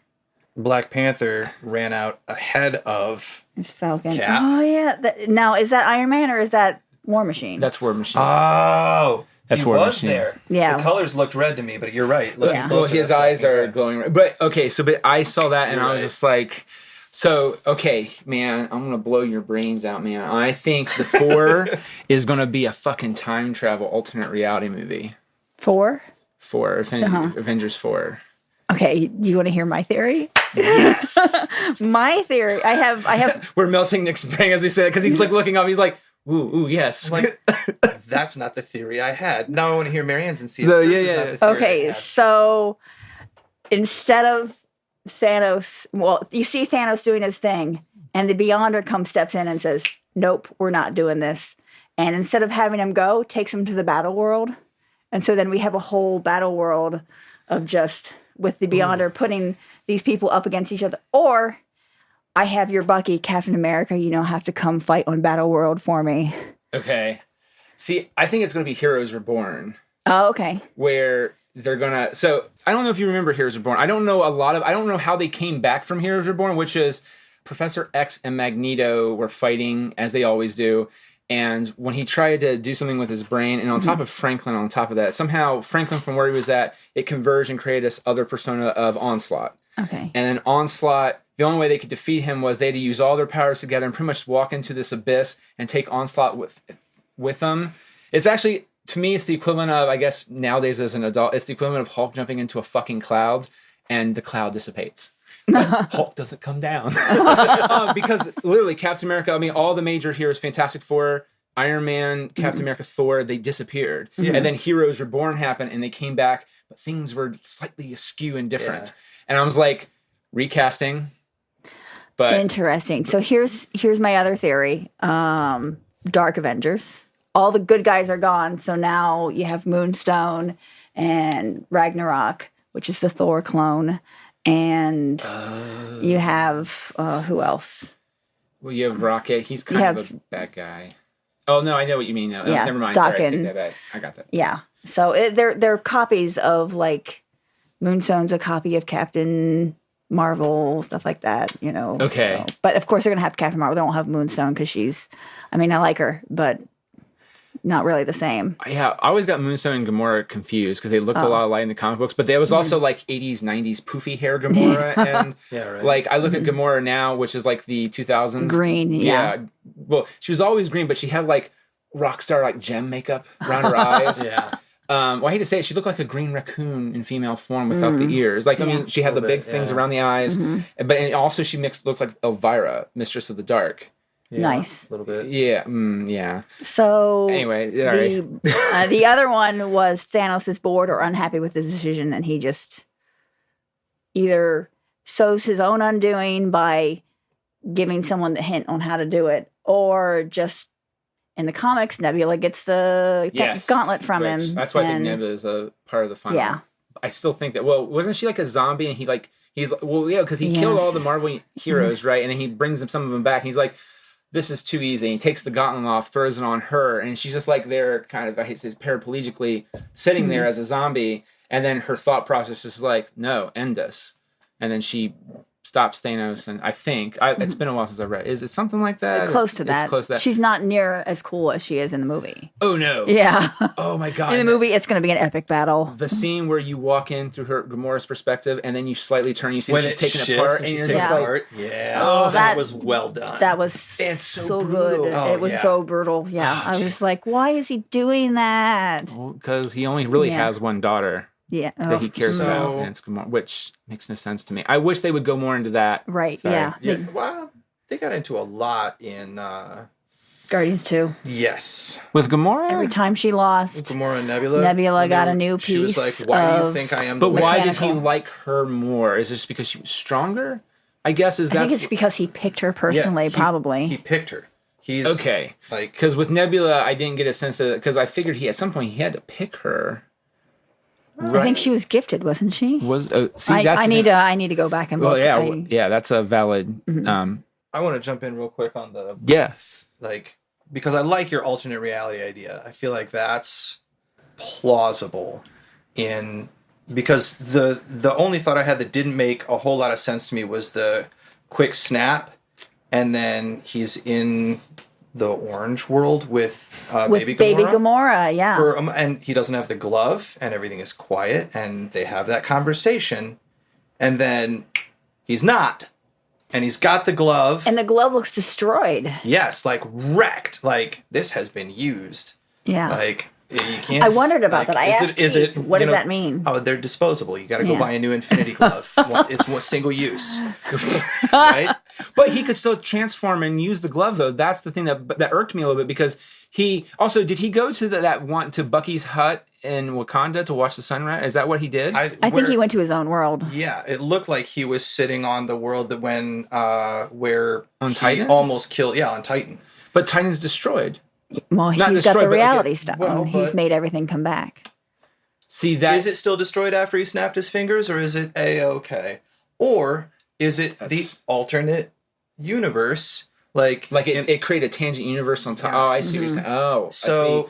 Black Panther ran out ahead of Falcon. Cap. Oh yeah. Now is that Iron Man or is that War Machine? That's War Machine. Oh, That's he War was Machine. there. Yeah. The colors looked red to me, but you're right. Yeah. Well, his eyes are glowing red. But okay, but I saw that and I was just like, so okay, man, I'm gonna blow your brains out, man. I think the 4 is gonna be a fucking time travel alternate reality movie. 4? 4, Avengers 4. Okay, do you want to hear my theory? Yes. My theory. I have. We're melting Nick's brain as we say it because he's like looking up. He's like, ooh, yes. Like, that's not the theory I had. Now I want to hear Marianne's and see if No, this yeah, is yeah, not yeah. the theory I Okay, had. so instead of Thanos, well, you see Thanos doing his thing, and the Beyonder steps in and says, "Nope, we're not doing this." And instead of having him go, takes him to the battle world, and so then we have a whole battle world of just with the Beyonder putting these people up against each other, or I have your Bucky, Captain America. You don't have to come fight on Battle World for me. Okay. See, I think it's going to be Heroes Reborn. Oh, okay. Where they're going to... So, I don't know if you remember Heroes Reborn. I don't know how they came back from Heroes Reborn, which is Professor X and Magneto were fighting, as they always do. And when he tried to do something with his brain, and on top of Franklin, on top of that, somehow Franklin, from where he was at, it converged and created this other persona of Onslaught. Okay. And then Onslaught, the only way they could defeat him was they had to use all their powers together and pretty much walk into this abyss and take Onslaught with them. It's actually, to me, it's the equivalent of, I guess, nowadays as an adult, it's the equivalent of Hulk jumping into a fucking cloud and the cloud dissipates. But Hulk doesn't come down. Because literally, Captain America, I mean, all the major heroes, Fantastic Four, Iron Man, Captain America, Thor, they disappeared. Yeah. And then Heroes Reborn happened and they came back, but things were slightly askew and different. Yeah. And I was like, recasting. But interesting. So here's my other theory. Dark Avengers. All the good guys are gone, so now you have Moonstone and Ragnarok, which is the Thor clone, and you have who else? Well, you have Rocket. He's kind of a bad guy. Oh no, I know what you mean now. Yeah, never mind. Doc Sorry, I take that back. I got that. Yeah. So they're copies of, like, Moonstone's a copy of Captain Marvel, stuff like that, you know. Okay. So, but of course they're gonna have Captain Marvel. They won't have Moonstone because she's, I mean, I like her, but not really the same. Yeah, I always got Moonstone and Gamora confused because they looked a lot alike in the comic books, but there was also like 80s, 90s poofy hair Gamora, and like I look at Gamora now, which is like the 2000s. Green, yeah. Well, she was always green, but she had like rock star like gem makeup around her eyes. Yeah. Well, I hate to say it, she looked like a green raccoon in female form without the ears. Like, I mean, she had the big things around the eyes, but and also she looked like Elvira, Mistress of the Dark. Yeah, nice. A little bit. Yeah, yeah. So anyway, the other one was Thanos is bored or unhappy with his decision, and he just either sows his own undoing by giving someone the hint on how to do it, or just in the comics, Nebula gets the gauntlet from him. That's why I think Nebula is a part of the final. Yeah. I still think that. Well, wasn't she like a zombie? And he's because he killed all the Marvel heroes, right? And then he brings them, some of them back. And he's like, this is too easy. And he takes the gauntlet off, throws it on her, and she's just like there, kind of, I hate to say, paraplegically sitting there as a zombie. And then her thought process is like, no, end this. And then she stops Thanos, and I think it's been a while since I read. Is it something like that? Close to that. It's close to that. She's not near as cool as she is in the movie. Oh no! Yeah. Oh my god! In the movie, it's going to be an epic battle. The scene where you walk in through her Gamora's perspective, and then you slightly turn, you see when she's taken apart, and you're just like, that was well done. That was so good. Oh, it was so brutal. Yeah, I was like, why is he doing that? Because he only really has one daughter. Yeah, that he cares about, and it's Gamora, which makes no sense to me. I wish they would go more into that. Right? Sorry. Yeah. Well, they got into a lot in Guardians 2. Yes, with Gamora. Every time she lost, with Gamora and Nebula got a new piece. She was like, "Why do you think I am?" But why did he like her more? Is it just because she was stronger? I guess I think it's because he picked her personally. Probably he picked her. He's okay. Like, because with Nebula, I didn't get a sense of, because I figured at some point he had to pick her. Right. I think she was gifted, wasn't she? I need to go back and look. Well, yeah, that's a valid. I want to jump in real quick on the because I like your alternate reality idea. I feel like that's plausible in because the only thought I had that didn't make a whole lot of sense to me was the quick snap, and then he's in the orange world with baby Gamora, yeah. And he doesn't have the glove, and everything is quiet, and they have that conversation, and then he's not, and he's got the glove, and the glove looks destroyed. Yes, like wrecked. Like this has been used. Yeah, like. You can't, I wondered about that. I asked Keith, what does that mean? Oh, they're disposable. You got to go buy a new Infinity Glove. It's one single use, right? But he could still transform and use the glove, though. That's the thing that irked me a little bit, because he also did he go to to Bucky's hut in Wakanda to watch the sunrise? Is that what he did? I think he went to his own world. Yeah, it looked like he was sitting on the world that where on Titan almost killed. Yeah, on Titan. But Titan's destroyed. Well, he's got the reality stuff. He's made everything come back. See that? Is it still destroyed after he snapped his fingers, or is it A-okay? Or is it the alternate universe? Like it created a tangent universe on top. Oh, I see what you're saying. Oh, so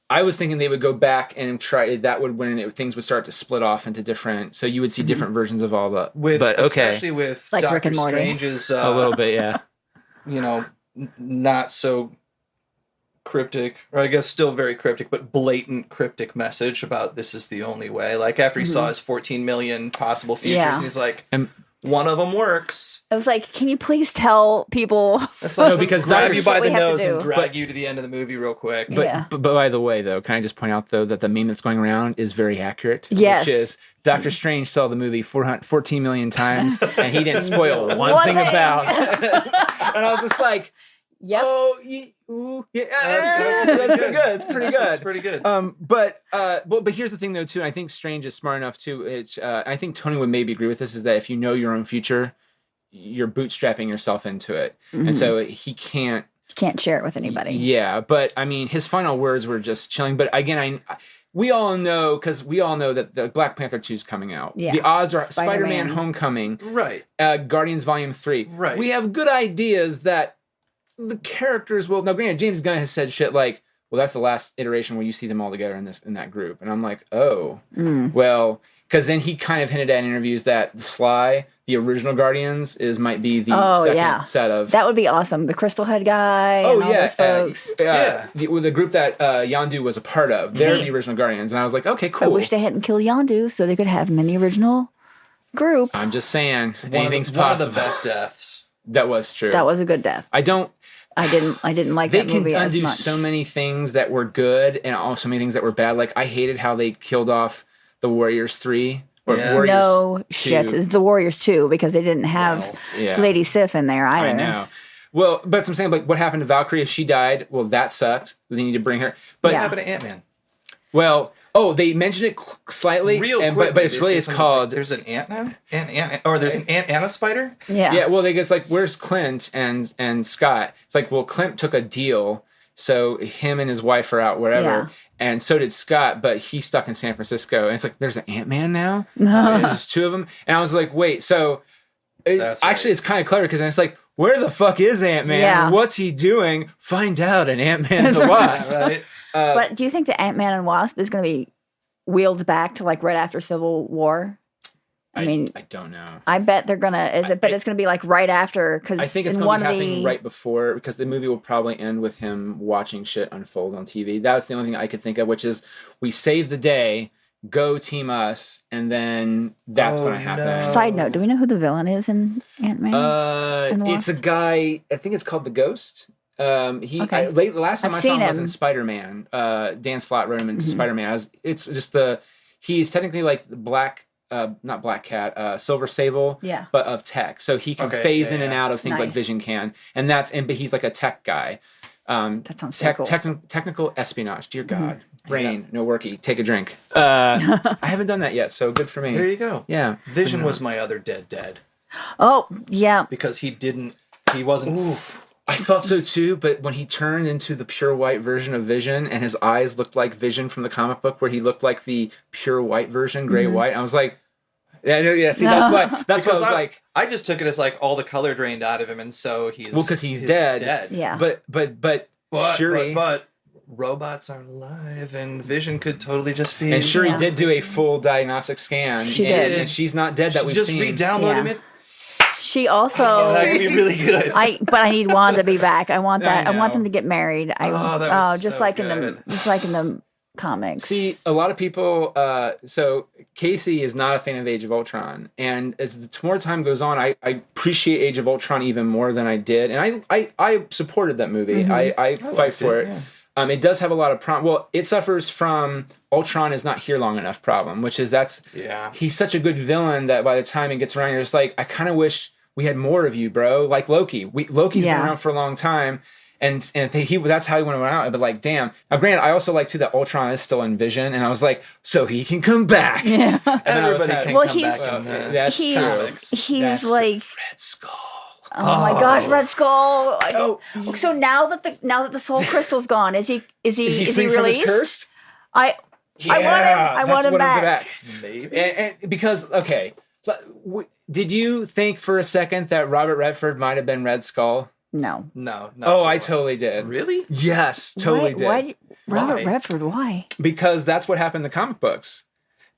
I was thinking they would go back and try. That would things would start to split off into different. So you would see different versions of all the. Especially with like Doctor Rick and Morty. Strange's a little bit, yeah. Not so cryptic, or I guess still very cryptic, but blatant cryptic message about this is the only way. Like after he saw his 14 million possible futures, and he's like, one of them works. I was like, can you please tell people? That's like, because grab you by the nose and drag you to the end of the movie real quick. But by the way, though, can I just point out, though, that the meme that's going around is very accurate? Yes. Which is Doctor Strange saw the movie 14 million times, and he didn't spoil one thing about it. And I was just like, yep. Oh, that's pretty good. It's pretty good. It's pretty good. But here's the thing, though, too. And I think Strange is smart enough too. I think Tony would maybe agree with this: is that if you know your own future, you're bootstrapping yourself into it, and so he can't share it with anybody. Yeah, but I mean, his final words were just chilling. But again, we all know that the Black Panther 2 is coming out. Yeah. The odds are Spider-Man Homecoming, right? Guardians Volume 3, right? We have good ideas that the characters will. Now, granted, James Gunn has said shit like, "Well, that's the last iteration where you see them all together in that group," and I'm like, "Oh, well," because then he kind of hinted at in interviews that the original Guardians, might be the second set of. That would be awesome. The Crystal Head guy. And all those folks. The group that Yondu was a part of. They're the original Guardians, and I was like, "Okay, cool." I wish they hadn't killed Yondu so they could have him in the original group. I'm just saying, anything's possible. One of the best deaths. That was true. That was a good death. I didn't like that movie as much. They can undo so many things that were good and also many things that were bad. Like, I hated how they killed off the Warriors 3. Or Warriors no 2. Shit. It's the Warriors 2 because they didn't have Lady Sif in there either. I know. Well, but I'm saying, like, what happened to Valkyrie if she died? Well, that sucks. They need to bring her. But what happened to Ant-Man? Well, they mentioned it slightly, but it's called. There's an Ant-Man, there's an Ant-Anna spider. Yeah. Yeah. Well, they guess like, where's Clint and Scott? It's like, well, Clint took a deal, so him and his wife are out wherever, and so did Scott, but he's stuck in San Francisco. And it's like, there's an Ant-Man now. There's two of them, and I was like, wait, so it's kind of clever because it's like, where the fuck is Ant-Man? Yeah. What's he doing? Find out in Ant-Man and the Wasp. Right. But do you think the Ant-Man and Wasp is going to be wheeled back to like right after Civil War? I mean, I don't know. I bet they're gonna. But it's gonna be like right after because I think it's gonna be happening right before because the movie will probably end with him watching shit unfold on TV. That's the only thing I could think of, which is we save the day, go team us, and then that's gonna happen. No. Side note: do we know who the villain is in Ant-Man? It's a guy. I think it's called the Ghost. The last time I saw him was in Spider-Man. Dan Slott wrote him into Spider-Man. It's just he's technically like the black. Not Black Cat, Silver Sable, but of tech. So he can phase in and out of things like Vision can, but he's like a tech guy. That sounds so cool. Technical espionage. Dear God, brain, no worky. Take a drink. I haven't done that yet, so good for me. There you go. Yeah, Vision was my other dead. Oh yeah, because he wasn't. Oof. I thought so too, but when he turned into the pure white version of Vision and his eyes looked like Vision from the comic book where he looked like the pure white version, gray white, I was like, that's why I was like... I just took it as like all the color drained out of him and so he's... Well, because he's dead. Yeah. But Shuri... But robots aren't alive, and Vision could totally just be. And Shuri did do a full diagnostic scan. She did. And she's not dead that we've just seen. re-downloaded it. She also. That would be really good. But I need Wanda to be back. I want that. I want them to get married. That was just so like good. in the comics. See, a lot of people. So Casey is not a fan of Age of Ultron, and as the more time goes on, I appreciate Age of Ultron even more than I did, and I supported that movie. I fight for it. Yeah. It does have a lot of it suffers from Ultron is not here long enough problem, which is he's such a good villain that by the time it gets around, you're just like, I kind of wish we had more of you, bro. Like Loki. Loki's been around for a long time, and that's how he went out. But like, damn. Now, granted, I also like too that Ultron is still in Vision, and I was like, so he can come back. Yeah, and everybody can come back. That's true. He's like Red Skull. Oh my gosh, Red Skull! So now that the soul crystal's gone, is he free released? From his curse? I want him back. Maybe. And because did you think for a second that Robert Redford might have been Red Skull? No. Oh, I totally did. Really? Yes, totally did. Why? Robert Redford? Why? Because that's what happened in the comic books.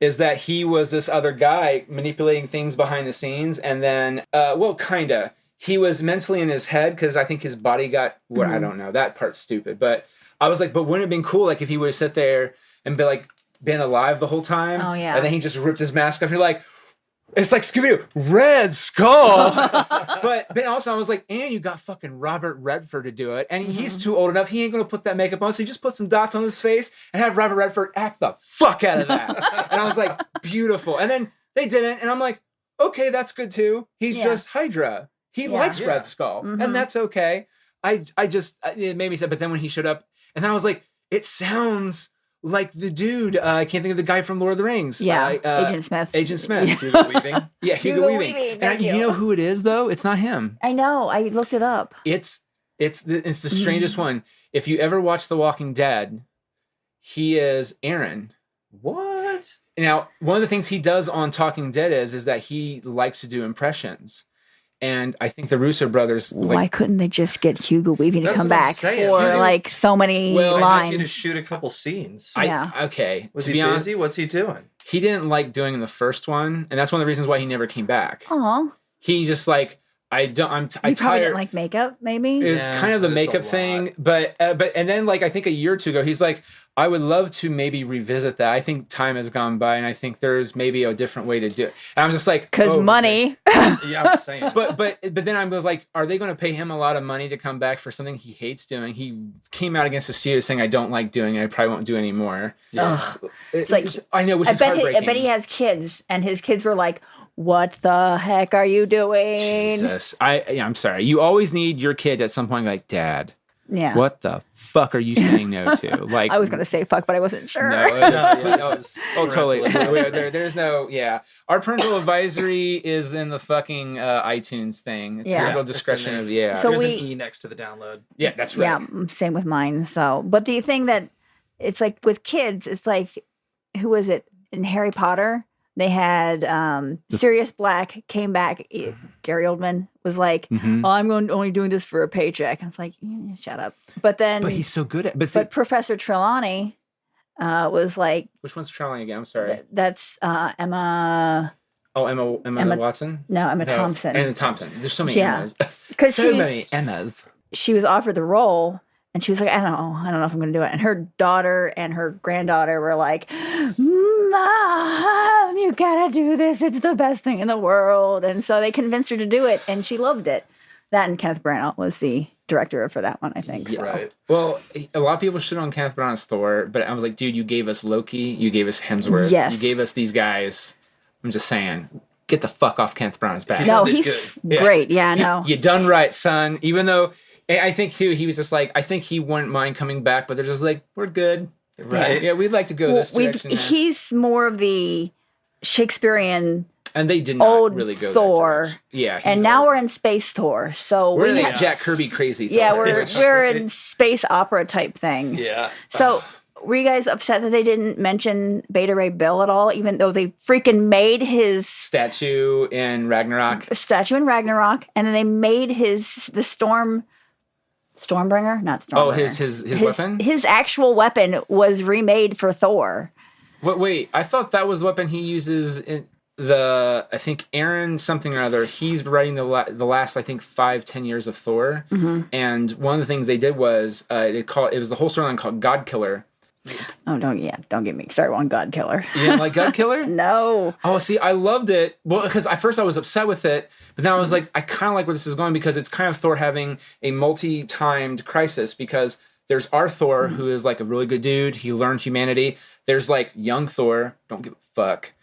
Is that he was this other guy manipulating things behind the scenes, and then, kinda. He was mentally in his head because I think his body got. I don't know. That part's stupid. But I was like, but wouldn't it have been cool like if he would have sat there and been alive the whole time? Oh yeah. And then he just ripped his mask off. You're like, it's like Scooby-Doo, Red Skull. but also I was like, and you got fucking Robert Redford to do it, and he's too old enough. He ain't gonna put that makeup on, so you just put some dots on his face and have Robert Redford act the fuck out of that. And I was like, beautiful. And then they didn't, and I'm like, okay, that's good too. He's just Hydra. He likes Red Skull, and that's okay. It made me sad, but then when he showed up, and I was like, it sounds like the dude. I can't think of the guy from Lord of the Rings. Yeah, Agent Smith. Yeah. Hugo Weaving. Yeah, Hugo Weaving. And you know who it is, though? It's not him. I know. I looked it up. It's the strangest one. If you ever watch The Walking Dead, he is Aaron. What? Now, one of the things he does on Talking Dead is that he likes to do impressions. And I think the Russo brothers. Why couldn't they just get Hugo Weaving to come back for so many lines? He to shoot a couple scenes. Okay. Was he busy? What's he doing? He didn't like doing the first one, and that's one of the reasons why he never came back. Aw. He just I probably didn't like makeup, maybe. It's kind of the makeup thing, but and then I think a year or two ago, he's like, I would love to maybe revisit that. I think time has gone by, and I think there's maybe a different way to do it. And I was just like, because money. Yeah, I'm saying. But then I was like, are they going to pay him a lot of money to come back for something he hates doing? He came out against the studio saying, I don't like doing it. I probably won't do it anymore. Yeah. It's like, I know, which is heartbreaking. I bet he has kids, and his kids were like, what the heck are you doing? Jesus. I'm sorry. You always need your kid at some point like, Dad. Yeah. What the fuck are you saying no to? Like, I was going to say fuck, but I wasn't sure. No, totally. There's no, Our parental advisory is in the fucking iTunes thing. Yeah. Parental discretion of, So there's an E next to the download. Yeah, that's right. Yeah, same with mine. So, but the thing that it's like with kids, it's like, who was it in Harry Potter? They had Sirius Black came back. Gary Oldman was like, I'm only doing this for a paycheck. I was like, shut up. But he's so good at But Professor Trelawney was like, which one's Trelawney again? I'm sorry. That's Emma. Oh, Emma Watson? No, Emma Thompson. Emma Thompson. There's so many Emmas. Because so many Emmas. She was offered the role. And she was like, I don't know if I'm going to do it. And her daughter and her granddaughter were like, Mom, you got to do this. It's the best thing in the world. And so they convinced her to do it, and she loved it. That and Kenneth Branagh was the director for that one, I think. Yeah, so. right. Well, a lot of people shit on Kenneth Branagh's Thor, but I was like, dude, you gave us Loki, you gave us Hemsworth, yes. You gave us these guys. I'm just saying, get the fuck off Kenneth Branagh's back. No, he's great. Yeah, no. You done right, son. Even though... I think, too, he was just like, I think he wouldn't mind coming back, but they're just like, we're good. Right. Yeah, we'd like to go this direction. He's more of the Shakespearean and they did not old really go Thor. That yeah. And now we're in Space Thor. So we're in Jack Kirby crazy Thor. Yeah, we're in space opera type thing. Yeah. So were you guys upset that they didn't mention Beta Ray Bill at all, even though they freaking made his statue in Ragnarok? And then they made the Storm Stormbringer, not Stormbringer. Oh, his weapon. His actual weapon was remade for Thor. Wait, I thought that was the weapon he uses in I think Aaron something or other. He's writing the last I think 5-10 years of Thor, and one of the things they did was it was the whole storyline called God Killer. Oh, don't get me started on God Killer. You didn't like God Killer? No. Oh, see, I loved it. Well, because at first I was upset with it, but then I was like, I kind of like where this is going because it's kind of Thor having a multi-timed crisis because there's our Thor who is like a really good dude. He learned humanity. There's like young Thor, don't give a fuck.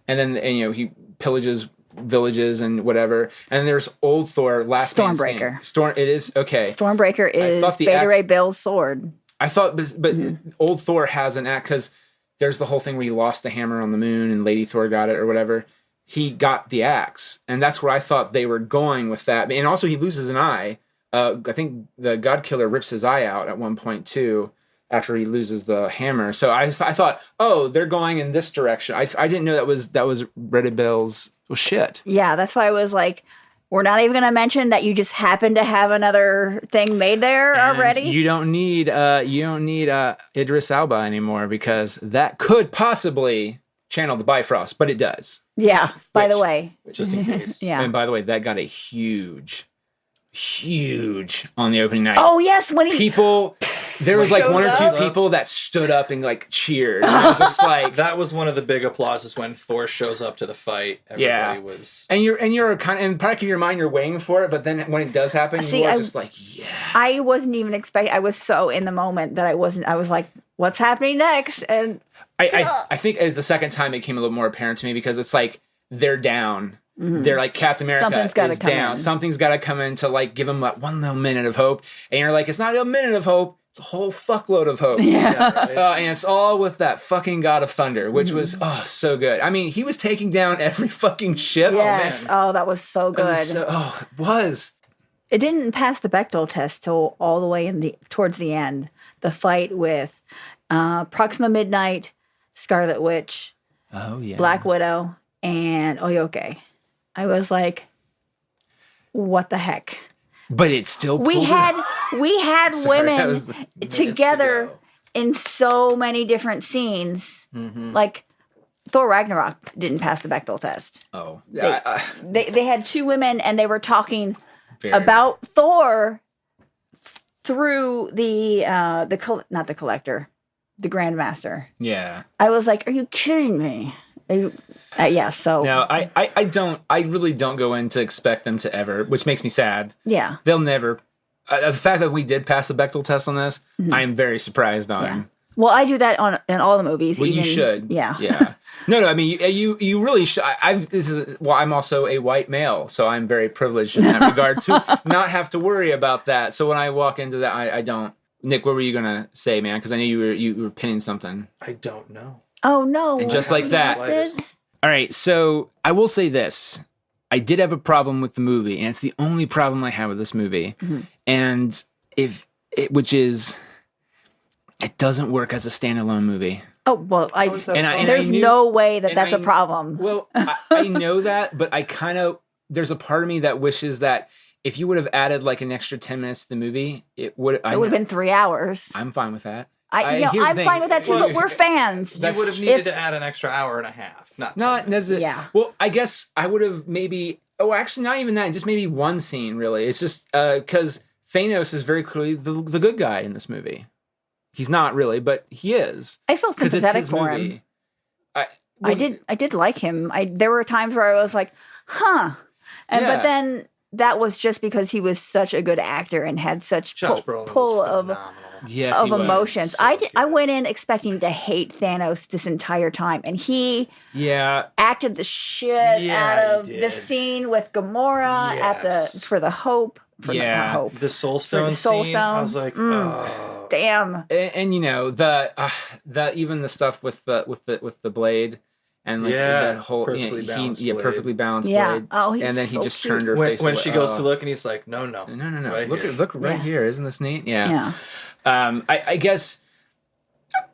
And then he pillages villages and whatever. And then there's old Thor, last man standing. Stormbreaker. It is okay. Stormbreaker is Beta Ray Bill's sword. I thought, but old Thor has an act because there's the whole thing where he lost the hammer on the moon and Lady Thor got it or whatever. He got the axe, and that's where I thought they were going with that. And also, he loses an eye. I think the God Killer rips his eye out at one point too, after he loses the hammer. So I thought, oh, they're going in this direction. I didn't know that was Red Bill's shit. Yeah, that's why I was like, we're not even going to mention that you just happen to have another thing made there already. You don't need Idris Elba anymore because that could possibly channel the Bifrost, but it does. Yeah. By the way, just in case. Yeah. And by the way, that got a huge on the opening night. Oh yes, when there was like one or two people that stood up and like cheered. And it was just like that was one of the big applauses when Thor shows up to the fight. Everybody was, and you're kind of in the back of your mind you're waiting for it, but then when it does happen, you're just like, yeah. I wasn't even expecting. I was so in the moment that I wasn't. I was like, what's happening next? And I think it's the second time it became a little more apparent to me because it's like they're down. Mm-hmm. They're like Captain America is down. Something's got to come in to like give them like one little minute of hope. And you're like, it's not a minute of hope. It's a whole fuckload of hope. Yeah. Right? And it's all with that fucking God of Thunder, which was so good. I mean, he was taking down every fucking ship. Yes. Oh, man. Oh, that was so good. It was. It didn't pass the Bechdel test till all the way towards the end. The fight with Proxima Midnight, Scarlet Witch, Black Widow, and Oyoke. I was like, what the heck? But it's still we had women together in so many different scenes. Mm-hmm. Like Thor Ragnarok didn't pass the Bechdel test. Oh, they had two women and they were talking about Thor through not the Collector, the Grandmaster. Yeah, I was like, are you kidding me? Yeah, so no, I really don't go in to expect them to ever, which makes me sad. Yeah, they'll never. The fact that we did pass the Bechdel test on this, I am very surprised on. Yeah. Well, I do that in all the movies. Well, you should. Yeah. No. I mean, you really should. I'm also a white male, so I'm very privileged in that regard to not have to worry about that. So when I walk into that, I don't. Nick, what were you gonna say, man? Because I know you were pinning something. I don't know. Oh no! And just like that. All right, so I will say this. I did have a problem with the movie, and it's the only problem I have with this movie. Mm-hmm. And which is, it doesn't work as a standalone movie. Oh, well, there's no way that's a problem. Well, I know that, but there's a part of me that wishes that if you would have added like an extra 10 minutes to the movie, it would have been 3 hours. I'm fine with that. I'm fine with that too, but we're fans. You would have needed to add an extra hour and a half. Not necessarily. Yeah. Well, I guess I would have maybe. Oh, actually, not even that. Just maybe one scene. Really, it's just because Thanos is very clearly the good guy in this movie. He's not really, but he is. I felt sympathetic for him. I did like him. There were times where I was like, huh, but then that was just because he was such a good actor and had such pull of emotions. So I went in expecting to hate Thanos this entire time, and he acted the shit out of the scene with Gamora for the Hope. The Soul Stone scene. I was like, oh. Damn. And you know the even the stuff with the blade. And like the whole perfectly balanced blade. Oh, and then he just cute. turned her face when she goes to look, and he's like, no. Right look right here. Isn't this neat? Yeah. I guess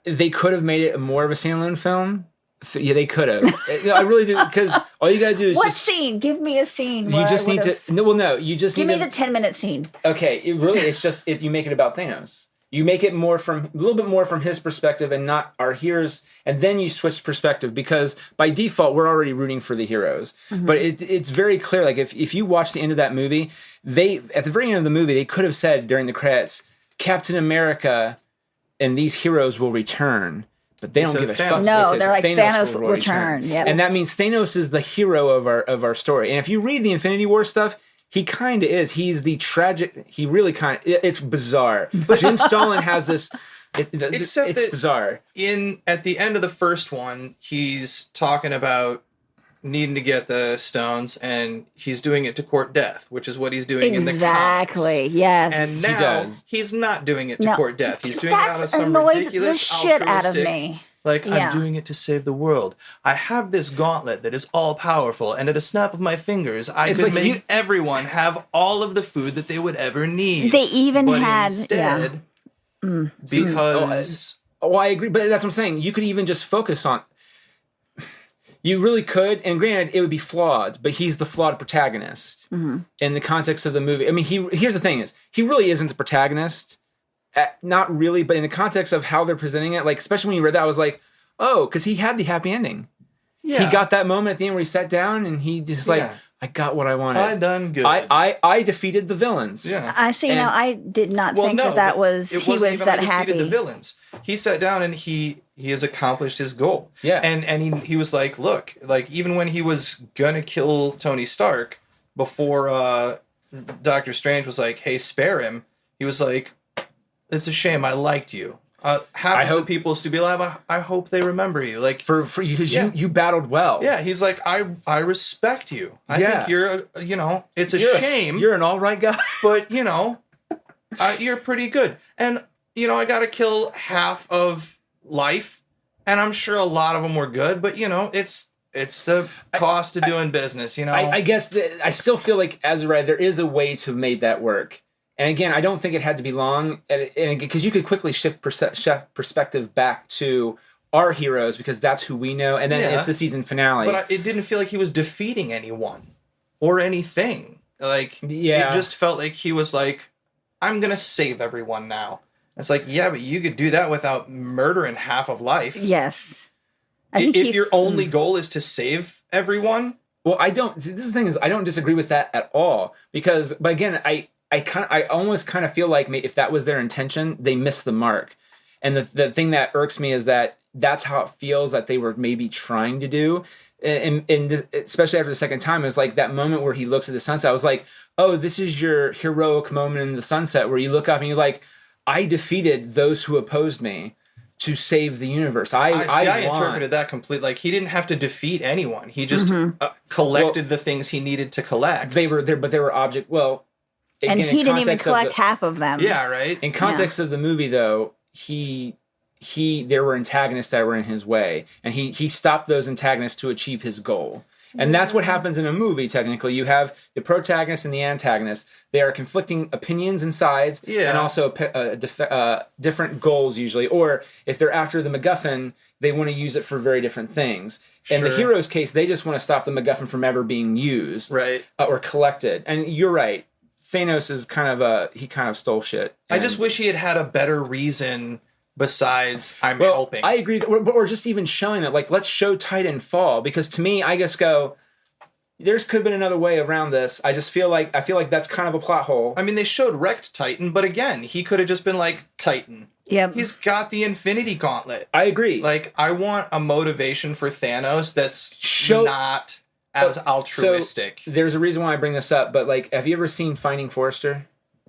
they could have made it more of a standalone film. Yeah, they could have. I really do, because All you gotta do is What scene? Give me a scene. You just need to. No, well, no. You just give need me the 10-minute scene. Okay, it's just you make it about Thanos. You make it a little bit more from his perspective and not our heroes, and then you switch perspective because by default we're already rooting for the heroes. But it's very clear. Like if you watch the end of that movie, at the very end of the movie they could have said during the credits, Captain America and these heroes will return. But they don't give a fuck. No, they're like Thanos will return. Yep. And that means Thanos is the hero of our story. And if you read the Infinity War stuff, he kind of is. He's the tragic. He really kind of. It's bizarre. Jim Stalin has this. It's bizarre. At the end of the first one, he's talking about needing to get the stones, and he's doing it to court death, which is what he's doing in the comics. Exactly. Yes. And now he's not doing it to court death. He's doing it out of some ridiculous shit out of me. Like, I'm doing it to save the world. I have this gauntlet that is all-powerful, and at a snap of my fingers, I could make everyone have all of the food that they would ever need. They even had... instead, because... Oh, I agree, but that's what I'm saying. You could even just focus on... You really could, and granted, it would be flawed, but he's the flawed protagonist in the context of the movie. I mean, here's the thing is, he really isn't the protagonist. Not really, but in the context of how they're presenting it, like, especially when you read that, I was like, oh, because he had the happy ending. Yeah. He got that moment at the end where he sat down and he just I got what I wanted. I done good. I defeated the villains. Yeah. I see. And, I did not think that was he was that happy. The villains. He sat down and he has accomplished his goal. Yeah. And he was like, look, like even when he was gonna kill Tony Stark before Doctor Strange was like, hey, spare him. He was like, it's a shame. I liked you. I hope people to be alive. I hope they remember you. Like for you because you battled well. Yeah, he's like I respect you. I think you're it's a shame. You're an all right guy, but you're pretty good. And I got to kill half of life, and I'm sure a lot of them were good. But it's the cost of doing business. I guess I still feel like as a writer, there is a way to make that work. And again, I don't think it had to be long, and because you could quickly shift perspective back to our heroes because that's who we know, and then it's the season finale. But it didn't feel like he was defeating anyone or anything. Like, it just felt like he was like, "I'm gonna save everyone now." It's like, yeah, but you could do that without murdering half of life. Yes. If your only goal is to save everyone, well, I don't. This is the thing is, I don't disagree with that at all because, but again, I almost kind of feel like if that was their intention, they missed the mark. And the thing that irks me is that that's how it feels that they were maybe trying to do. And especially after the second time, it's like that moment where he looks at the sunset. I was like, oh, this is your heroic moment in the sunset where you look up and you're like, I defeated those who opposed me to save the universe. I interpreted that completely. Like, he didn't have to defeat anyone. He just collected the things he needed to collect. They were there, but they were object. Well, and again, he didn't even collect half of them. Yeah, right. In context of the movie, though, there were antagonists that were in his way, and he stopped those antagonists to achieve his goal. And that's what happens in a movie, technically. You have the protagonist and the antagonist. They are conflicting opinions and sides, and also different goals, usually. Or if they're after the MacGuffin, they want to use it for very different things. Sure. In the hero's case, they just want to stop the MacGuffin from ever being used or collected. And you're right. Thanos is he kind of stole shit. I just wish he had a better reason besides helping. I agree. Or just even showing that, like, let's show Titan fall. Because to me, I just go, there could have been another way around this. I feel like that's kind of a plot hole. I mean, they showed wrecked Titan, but again, he could have just been like, Titan. Yep. He's got the Infinity Gauntlet. I agree. Like, I want a motivation for Thanos that's not as altruistic. So, there's a reason why I bring this up, but like, have you ever seen Finding Forrester?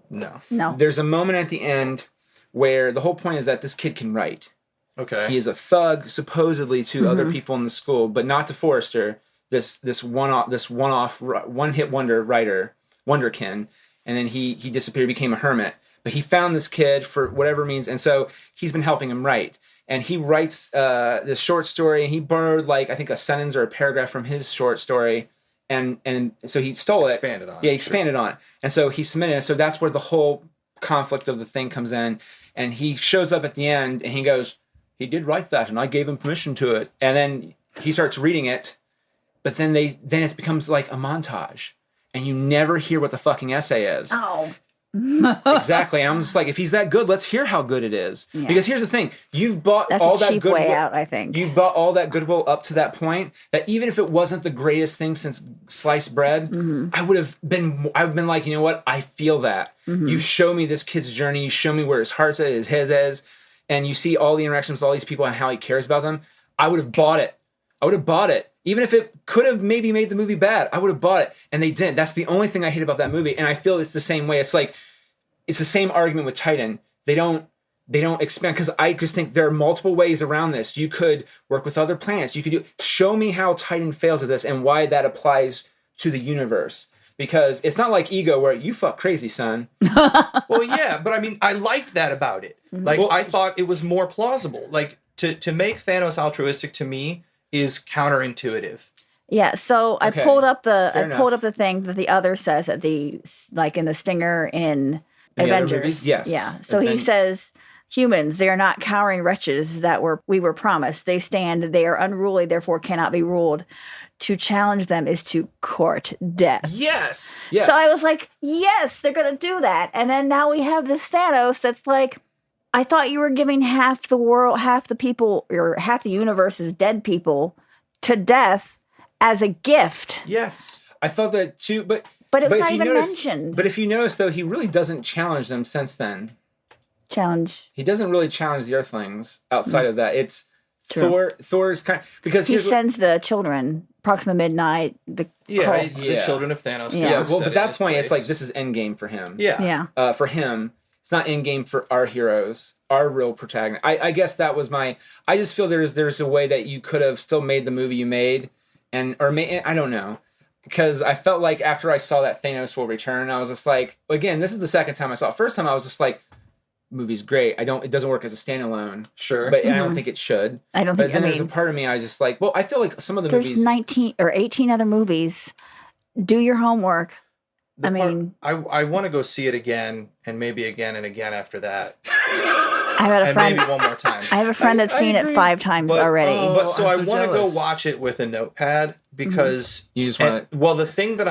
No. There's a moment at the end where the whole point is that this kid can write. Okay. He is a thug, supposedly, to other people in the school, but not to Forrester. This one-hit wonder writer, Wonderkin, and then he disappeared, became a hermit. But he found this kid for whatever means, and so he's been helping him write. And he writes this short story, and he borrowed, like, I think a sentence or a paragraph from his short story, and so he stole it. Expanded on it. Yeah, expanded on it. And so he submitted it. So that's where the whole conflict of the thing comes in. And he shows up at the end, and he goes, he did write that, and I gave him permission to it. And then he starts reading it, but then it becomes like a montage, and you never hear what the fucking essay is. Oh. Exactly. And I'm just like, if he's that good, let's hear how good it is. Yeah. Because here's the thing: you've bought That's all a that cheap goodwill. Way out, I think. You've bought all that goodwill up to that point. That even if it wasn't the greatest thing since sliced bread, I've been like, you know what? I feel that. You show me this kid's journey. You show me where his heart's at, his head is, and you see all the interactions with all these people and how he cares about them. I would have bought it. Even if it could have maybe made the movie bad, I would have bought it. And they didn't. That's the only thing I hate about that movie. And I feel it's the same way. It's like, it's the same argument with Titan. They don't expand, because I just think there are multiple ways around this. You could work with other planets. You could show me how Titan fails at this and why that applies to the universe. Because it's not like Ego where you fuck crazy, son. Well, yeah, but I mean, I liked that about it. Like, I thought it was more plausible. Like, to make Thanos altruistic to me is counterintuitive. Yeah, so I pulled up the thing that the other says at the, like, in the stinger in Avengers. Yes. Yeah. So he says, humans, they are not cowering wretches that we were promised. They are unruly, therefore cannot be ruled. To challenge them is to court death. Yes. Yeah. So I was like, yes, they're going to do that. And then now we have this Thanos that's like, I thought you were giving half the world, half the people, or half the universe's dead people to death as a gift. Yes. I thought that too, but it's not even mentioned. But if you notice, though, he really doesn't challenge them since then. He doesn't really challenge the Earthlings outside of that. It's true. Thor's kind of, because he sends the children, Proxima Midnight, the children of Thanos. Yeah, well, at that point, it's like, this is endgame for him. Yeah. For him, it's not endgame for our heroes, our real protagonist. I guess that was I just feel there's a way that you could have still made the movie you made, I don't know. Because I felt like after I saw that Thanos will return, I was just like, again, this is the second time I saw it. First time I was just like, movie's great. It doesn't work as a standalone. Sure. But I don't think it should. But then there's a part of me I was just like, well, I feel like some of the movies. There's 19 or 18 other movies. Do your homework. I want to go see it again, and maybe again and again after that. I had a friend, maybe one more time. I have a friend that's seen it 5 times already. So I want to go watch it with a notepad because you just want. Well, the thing that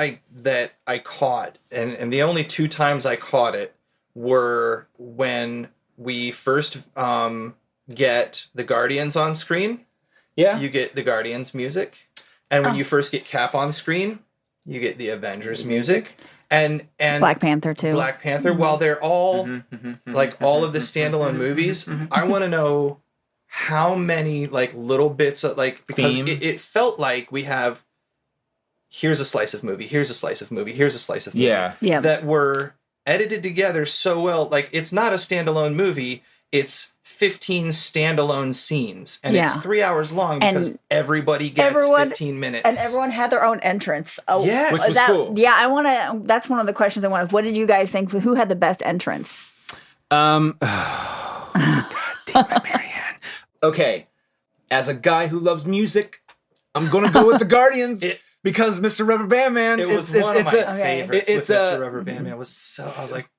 I caught, and the only 2 times I caught it were when we first get the Guardians on screen. Yeah, you get the Guardians music, and when you first get Cap on screen, you get the Avengers music. And Black Panther too. Black Panther, while they're all like all of the standalone movies, I want to know how many like little bits of like, because it felt like we have, here's a slice of movie, here's a slice of movie, here's a slice of movie. Yeah. That were edited together so well. Like, it's not a standalone movie, it's 15 standalone scenes, and it's 3 hours long because everybody gets 15 minutes, and everyone had their own entrance. Oh, yeah, which was cool. Yeah, I want to. That's one of the questions I wanted. What did you guys think? Who had the best entrance? God damn it, Marianne. Okay, as a guy who loves music, I'm gonna go with the Guardians. Because Mr. Rubber Band Man, it was one of my favorites. Mr. Rubber Band Man was so. I was like,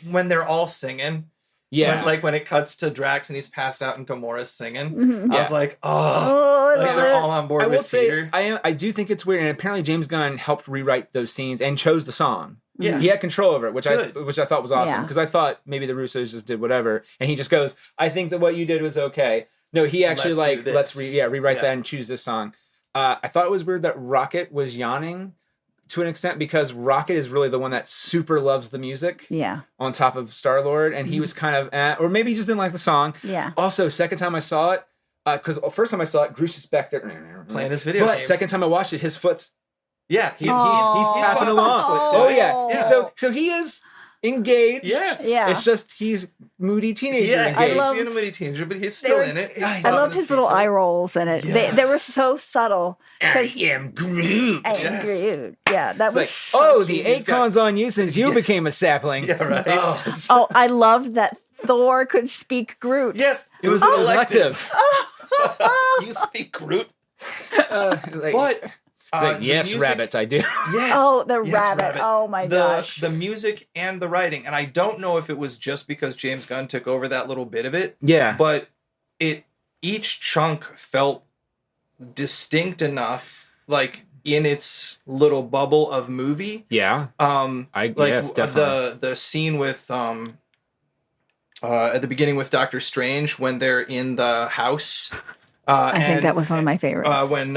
when they're all singing. Yeah, when it cuts to Drax and he's passed out and Gamora's singing, I was like, they're all on board. I will say, I do think it's weird, and apparently James Gunn helped rewrite those scenes and chose the song. Yeah, he had control over it, which I thought was awesome, because I thought maybe the Russos just did whatever, and he just goes, "I think that what you did was okay." No, he actually let's rewrite that and choose this song. I thought it was weird that Rocket was yawning to an extent, because Rocket is really the one that super loves the music. Yeah. On top of Star-Lord, and he was kind of, or maybe he just didn't like the song. Yeah. Also, second time I saw it, because first time I saw it, Grush is back there playing his video games. Second time I watched it, his foot's he's tapping along. Oh yeah. So he is engaged. Yes. Yeah. It's just he's moody teenager. Yeah, engaged. he's a moody teenager, but he's still in it. I love his little eye rolls in it. Yes. They were so subtle. I am Groot. Groot. Yeah, that was like, so the acorn's on you since you became a sapling. Yeah, right. I loved that Thor could speak Groot. Yes, it was an elective. You speak Groot. But it's like, yes, music, rabbits, I do. Yes. Oh, the rabbit. Oh my gosh. The music and the writing. And I don't know if it was just because James Gunn took over that little bit of it. Yeah. But each chunk felt distinct enough, like in its little bubble of movie. Yeah. Yes, definitely. the scene with at the beginning with Doctor Strange when they're in the house. I think that was one of my favorites. When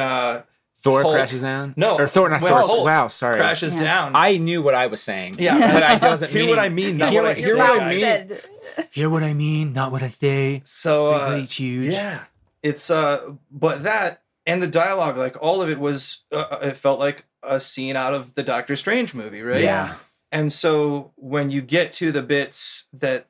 Thor Hulk, crashes down? No. Or Thor, not when Thor. Hulk Wow, sorry. crashes down. I knew what I was saying. Yeah. But I wasn't Hear what I mean, not what I say. Hear what I mean. Said. Hear what I mean, not what I say. So, Big huge. yeah. It's, but that, and the dialogue, like, all of it was, it felt like a scene out of the Doctor Strange movie, right? Yeah. And so when you get to the bits that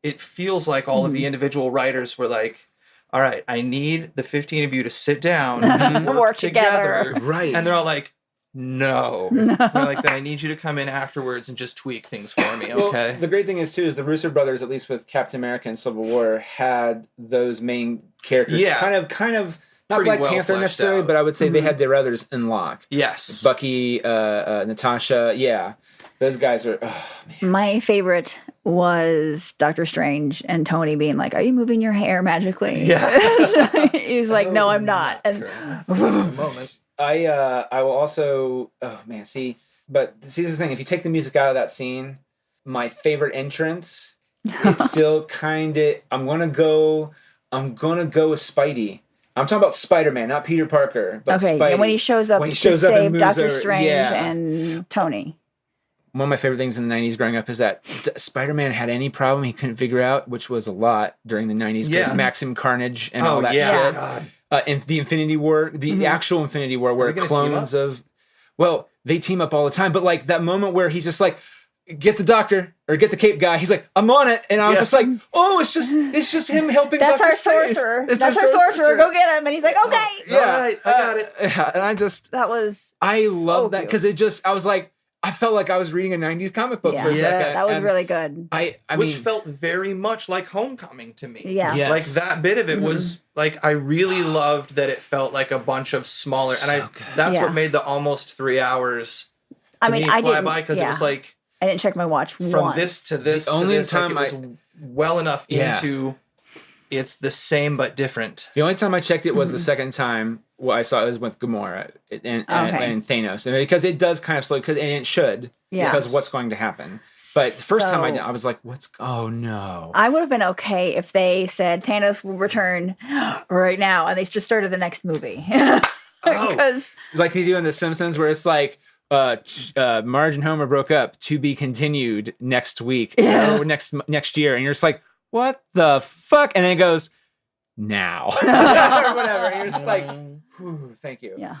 it feels like all of the individual writers were like, all right, I need the 15 of you to sit down and work together. Right. And they're all like, no. They're like, then I need you to come in afterwards and just tweak things for me, okay? Well, the great thing is, too, is the Russo brothers, at least with Captain America and Civil War, had those main characters kind of not pretty Black well Panther fleshed necessarily, out. but I would say they had their others in lock. Yes. Bucky, Natasha, yeah. Those guys are, oh, man. My favorite was Doctor Strange and Tony being like, "Are you moving your hair magically?" Yeah. He's like, "No, I'm not." And moment. I will also, oh man, see, this is the thing. If you take the music out of that scene, my favorite entrance, it's still kind of. I'm gonna go with Spidey. I'm talking about Spider-Man, not Peter Parker. But okay, Spidey. and when he shows up to save Doctor Strange and Tony. One of my favorite things in the 90s growing up is that Spider-Man had any problem he couldn't figure out, which was a lot during the 90s. Yeah. Maximum Carnage and all that shit. God. And the Infinity War, the actual Infinity War, where clones of... Well, they team up all the time, but like that moment where he's just like, get the doctor or get the cape guy. He's like, I'm on it. And I was just like, oh, it's just him helping That's Dr. our Strange. sorcerer. That's our sorcerer. Go get him. And he's like, okay. Yeah, all right, I got it. Yeah, and I love that because I was like, I felt like I was reading a 90s comic book for a second. That was really good. Which felt very much like Homecoming to me. Yeah. Yes. Like that bit of it was like, I really loved that it felt like a bunch of smaller, and that's what made the almost 3 hours to me fly by, because it was like, I didn't check my watch from this to this the only to this, time like it was well enough into it's the same but different. The only time I checked it was the second time I saw it was with Gamora and Thanos, and because it does kind of slow, and it should because of what's going to happen. But the first time I was like, oh no. I would have been okay if they said Thanos will return right now and they just started the next movie. Because like they do in The Simpsons, where it's like, Marge and Homer broke up, to be continued next week or next year, and you're just like, what the fuck? And then it goes, now. Or whatever. And you're just like, thank you. Yeah.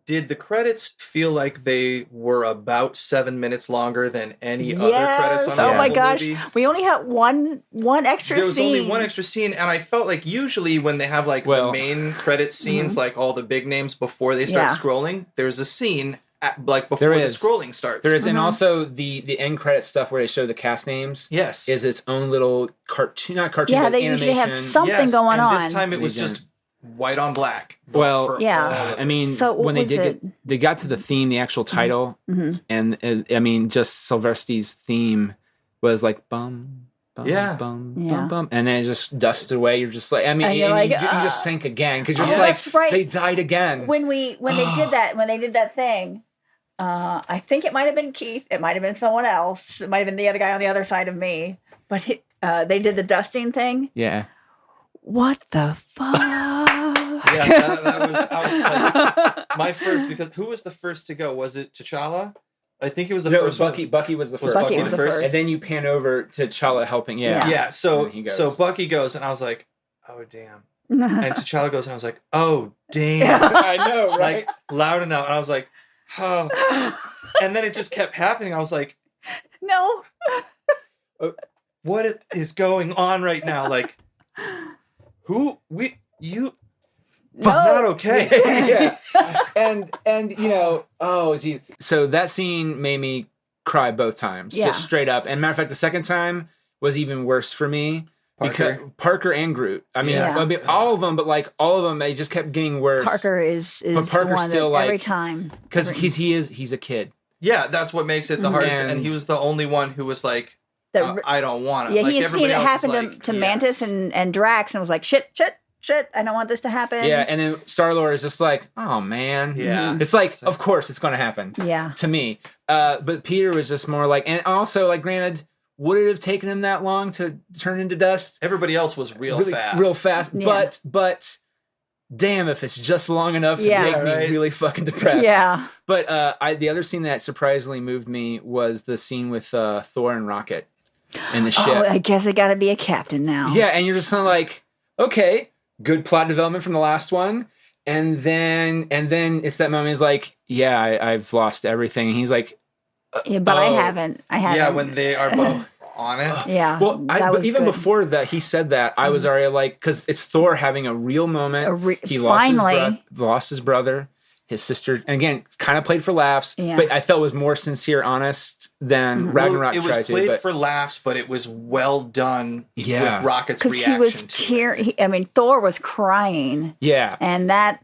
Did the credits feel like they were about 7 minutes longer than any other credits on the my gosh. movie? We only had one extra scene. There was only one extra scene, and I felt like usually when they have like the main credit scenes, like all the big names before they start scrolling, there's a scene before the scrolling starts. There is, and also the end credit stuff where they show the cast names. Yes, is its own little cartoon, not cartoon. Yeah, but they animation. usually have something going on. This time it was just white on black. Well, I mean, so when they got to the theme, the actual title, and I mean, just Sylvester's theme was like bum. Bum, bum, bum, and then it just dusted away. You're just like, I mean, and you just sank again because you're just like, they died again. When they did that thing, I think it might have been Keith. It might have been someone else. It might have been the other guy on the other side of me. But they did the dusting thing. Yeah. What the fuck? I was like, my first, because who was the first to go? Was it T'Challa? I think it was the first. Bucky was the first. Bucky was the first. And then you pan over to T'Challa helping. Yeah. So Bucky goes, and I was like, oh damn. And T'Challa goes, and I was like, oh damn. I know, right? Like loud enough, and I was like, oh. And then it just kept happening. I was like, no. What is going on right now? Like, it's not okay. Yeah. And you know, oh geez. So that scene made me cry both times, just straight up. And matter of fact, the second time was even worse for me because Parker and Groot. I mean, all of them, but like all of them, they just kept getting worse. Parker is but Parker's the one still that like every time because he's a kid. Yeah, that's what makes it the hardest. And he was the only one who was like, I don't want it. Yeah, like, he had seen it happen to Mantis and Drax, and was like, shit. shit, I don't want this to happen. Yeah, and then Star-Lord is just like, oh man. Yeah. It's like, of course it's going to happen. Yeah. To me. But Peter was just more like, and also, like, granted, would it have taken him that long to turn into dust? Everybody else was real fast. Yeah. But damn if it's just long enough to Yeah. make me really fucking depressed. Yeah. But the other scene that surprisingly moved me was the scene with Thor and Rocket in the ship. Oh, I guess I got to be a captain now. Yeah, and you're just kind of like, okay, good plot development from the last one. And then it's that moment. He's like, yeah, I've lost everything. And he's like, Yeah, but I haven't. Yeah, when they are both on it. Yeah. well, but even good. before that, he said that, I was already like, because it's Thor having a real moment. He lost his brother, his sister, and again, it's kind of played for laughs. Yeah. But I felt it was more sincere, honest than Ragnarok It tried was to. played for laughs, but it was well done with Rocket's because reaction. he was to tearing. I mean, Thor was crying. Yeah. And that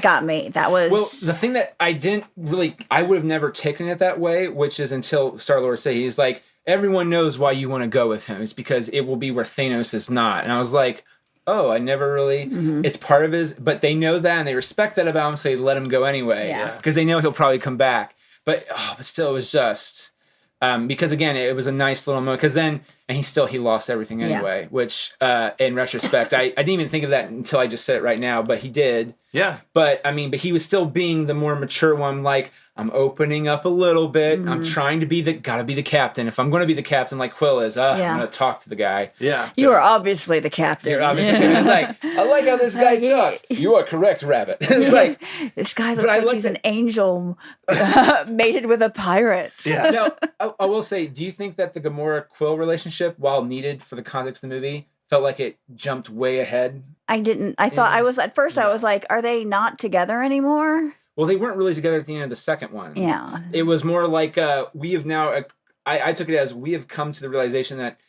got me. That was Well, the thing that I would have never taken it that way, which is until Star-Lord said, he's like, everyone knows why you want to go with him. It's because it will be where Thanos is not. And I was like, oh, I never really, it's part of his, but they know that and they respect that about him, so they let him go anyway. Yeah. Because they know he'll probably come back. But still, it was just, because again, it was a nice little moment. Because then, and he lost everything anyway, which in retrospect, I didn't even think of that until I just said it right now, but he did. Yeah. But he was still being the more mature one, like, I'm opening up a little bit. I'm trying to gotta be the captain. If I'm going to be the captain like Quill is, I'm going to talk to the guy. Yeah. you are obviously the captain. You're obviously It's like, I like how this guy talks. You are correct, Rabbit. It's like, this guy looks like he's an angel mated with a pirate. Yeah. Now, I will say, do you think that the Gamora-Quill relationship, while needed for the context of the movie, felt like it jumped way ahead? I didn't. I thought I was like, are they not together anymore? Well, they weren't really together at the end of the second one. Yeah. It was more like we have now. I took it as we have come to the realization that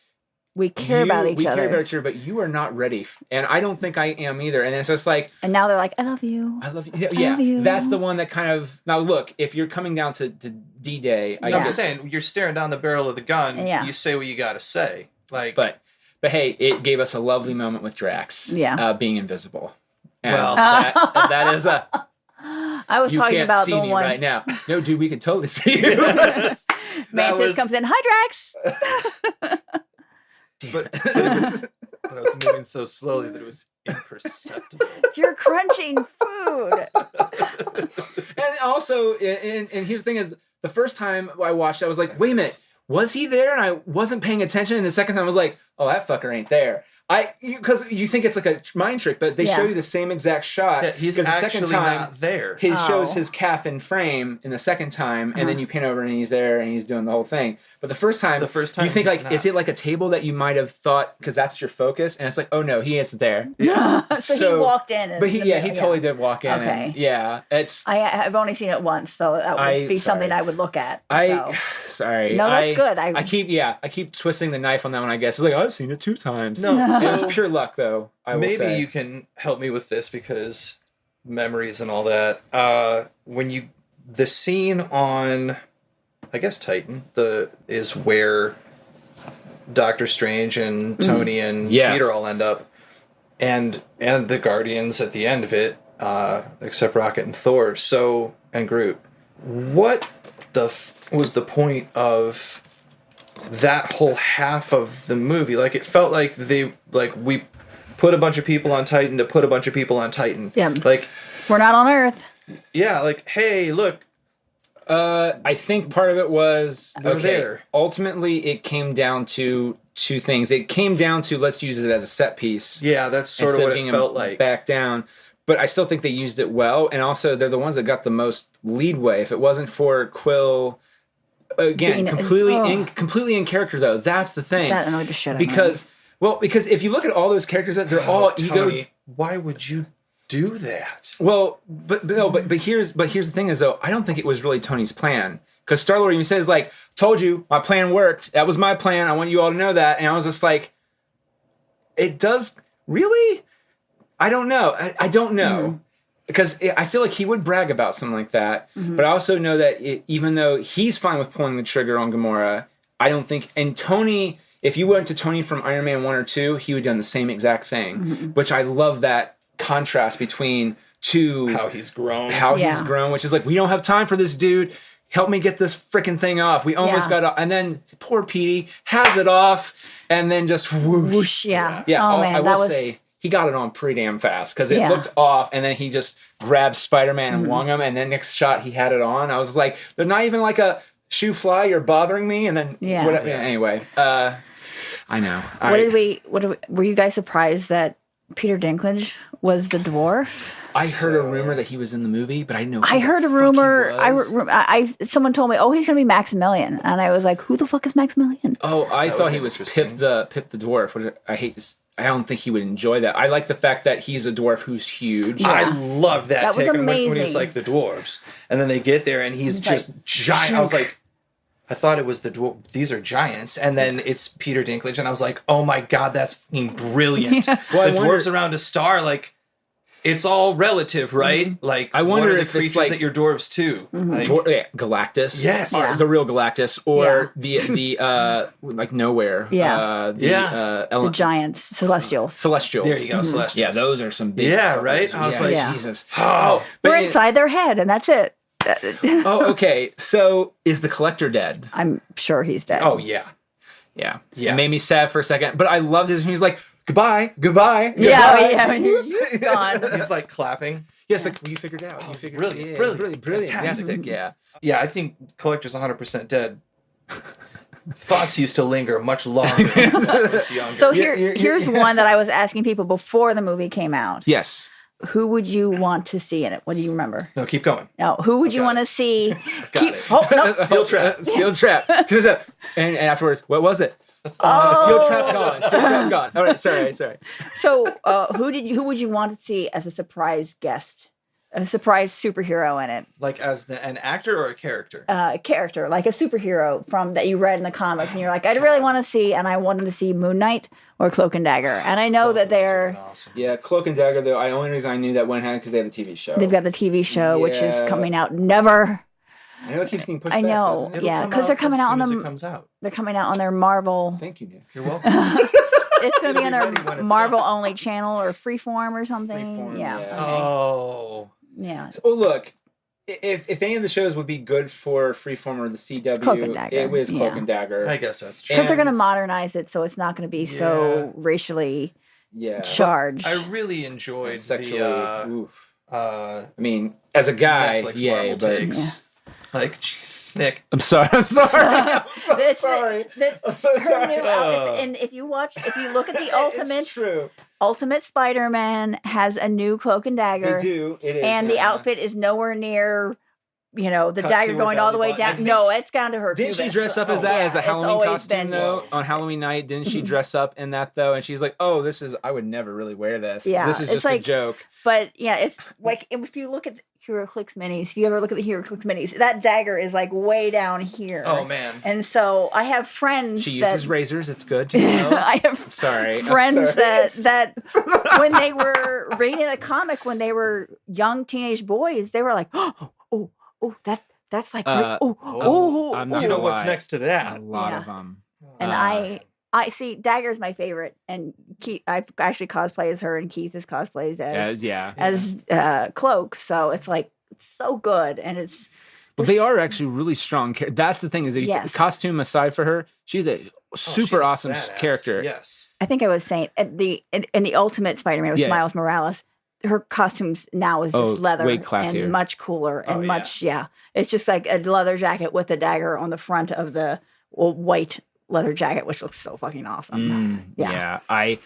we care about each other. We care about each other, but you are not ready, and I don't think I am either. And it's just like, and now they're like, I love you. I love you. Yeah, love you. That's the one that kind of. Now look, if you're coming down to D-Day, I'm just saying, you're staring down the barrel of the gun. Yeah. You say what you got to say. Like, but hey, it gave us a lovely moment with Drax. Yeah. Being invisible. And Well, that is a. I was You talking can't about see the me one right now. No, dude, we can totally see you. Mantis comes in. Hi, Drax. but it was moving so slowly that it was imperceptible. You're crunching food. And also, and here's the thing is, the first time I watched it, I was like, wait a minute, was he there? And I wasn't paying attention. And the second time I was like, oh, that fucker ain't there. Because you think it's like a mind trick, but they show you the same exact shot. Yeah, he's because actually not there. Shows his calf in frame in the second time, and then you pan over and he's there and he's doing the whole thing. But the first time you think like, is it like a table that you might have thought because that's your focus? And it's like, oh no, he isn't there. So he walked in. But he totally did walk in. Okay. And, yeah, it's. I've only seen it once, so that would be something I would look at. Sorry. No, that's good. I keep twisting the knife on that one. I guess it's like I've seen it 2 times. No, it was pure luck though. Maybe you can help me with this because memories and all that. The scene on, I guess Titan, is where Doctor Strange and Tony and Peter all end up, and the Guardians at the end of it, except Rocket and Thor. And Groot. What was the point of that whole half of the movie? Like, it felt like we put a bunch of people on Titan to put a bunch of people on Titan. Yeah. Like, we're not on Earth. Yeah, like, hey, look. I think part of it was there. Ultimately, it came down to 2 things. It came down to let's use it as a set piece. Yeah, that's sort of what it felt like. Back down. But I still think they used it well, and also they're the ones that got the most leadway. If it wasn't for Quill, again, completely in character though. That's the thing. That annoyed the shit out of me. Because if you look at all those characters, they're all Tony, ego. Why would you do that? Well, but here's the thing is though, I don't think it was really Tony's plan. Because Star-Lord even says like, "Told you, my plan worked. That was my plan. I want you all to know that." And I was just like, "It does really." I don't know. I don't know. Because I feel like he would brag about something like that. But I also know that even though he's fine with pulling the trigger on Gamora, I don't think... And Tony if you went to Tony from Iron Man 1 or 2, he would have done the same exact thing, which I love that contrast between how he's grown. He's grown, which is like, we don't have time for this dude. Help me get this freaking thing off. We almost got off. And then poor Petey has it off and then just whoosh. Yeah. Yeah. Oh, man, I will say he got it on pretty damn fast because it looked off and then he just grabbed Spider-Man and wung him. And then next shot he had it on. I was like, they're not even like a shoe fly. You're bothering me. And then whatever. Anyway, I know. Were you guys surprised that Peter Dinklage was the dwarf? I heard a rumor that he was in the movie, but I know. I heard a rumor. Someone told me, "Oh, he's going to be Maximilian," and I was like, "Who the fuck is Maximilian?" Oh, I thought he was Pip the dwarf. I don't think he would enjoy that. I like the fact that he's a dwarf who's huge. Yeah. I loved that take was amazing. when he was like the dwarves, and then they get there and he's just like, giant. I was like, I thought it was the dwarf. These are giants, and then it's Peter Dinklage, and I was like, oh my god, that's fucking brilliant. Well, the dwarves around a star, like. It's all relative, right? Like, I wonder what are the if creatures it's like that you're dwarves too. Like, Galactus, yes, the real Galactus, or the like Nowhere, the giants, Celestials. There you go, Celestials. Yeah, those are some big. Right. I was like, Jesus. We're inside their head, and that's it. Okay. So is the Collector dead? I'm sure he's dead. Oh yeah. It made me sad for a second, but I loved his. He's like. Goodbye. Yeah, you're gone. He's like clapping. Yes, like you figured it out. You figured Brilliant. Fantastic. Yeah, I think Collector's 100% dead. Thoughts used to linger much longer when I was younger. So here's one that I was asking people before the movie came out. Yes. Who would you want to see in it? What do you remember? No, keep going. No, who would you want to see? Steel trap. Steel trap. And afterwards, what was it? Steel trap gone. All right, sorry. So, who would you want to see as a surprise guest, a surprise superhero in it? Like as an actor or a character? A character, like a superhero from that you read in the comic, and you're like, I'd really want to see, and I wanted to see Moon Knight or Cloak and Dagger, and I know that they're awesome. Yeah, Cloak and Dagger. Though, the only reason I knew that one had because they have the TV show. They've got the TV show, which is coming out never. I know it keeps getting pushed back. I know, because they're coming out on them. Comes out. They're coming out on their Marvel. Thank you, Nick. You're welcome. It's going to be on their Marvel only channel or Freeform or something. Freeform, yeah. Okay. Oh. Yeah. So, look, if any of the shows would be good for Freeform or the CW, Cloak and Dagger. It was Cloak and Dagger. I guess that's true. Because they're going to modernize it, so it's not going to be so racially charged. I really enjoyed sexually. I mean, as a guy, Netflix Marvel takes. Yeah. Like, Jesus, Nick. I'm sorry. I'm so sorry. I'm so sorry. And if you look at the Ultimate Spider-Man has a new Cloak and Dagger. They do. It is. And the outfit is nowhere near, the dagger going all the way down. No, it's down to her. Didn't she dress up as a Halloween costume though? On Halloween night, didn't she dress up in that though? And she's like, "Oh, I would never really wear this. Yeah, this is just a joke." But yeah, it's like if you look at HeroClix minis, if you ever look at the HeroClix minis, that dagger is like way down here. Oh man! And so I have friends. She uses razors. It's good to know. I have friends that when they were reading the comic when they were young teenage boys, they were like, oh, that's like, I'm not you know gonna what's lie. next to that? A lot of them. And I see Dagger's my favorite, and Keith. I actually cosplay as her, and Keith is cosplays as Cloak. So it's like it's so good, and it's. But they are actually really strong. That's the thing is, costume aside for her, she's a super awesome character. Yes, I think I was saying in the Ultimate Spider-Man with Miles Morales, her costumes now is just leather way classier. and much cooler and much It's just like a leather jacket with a dagger on the front of the white leather jacket, which looks so fucking awesome. I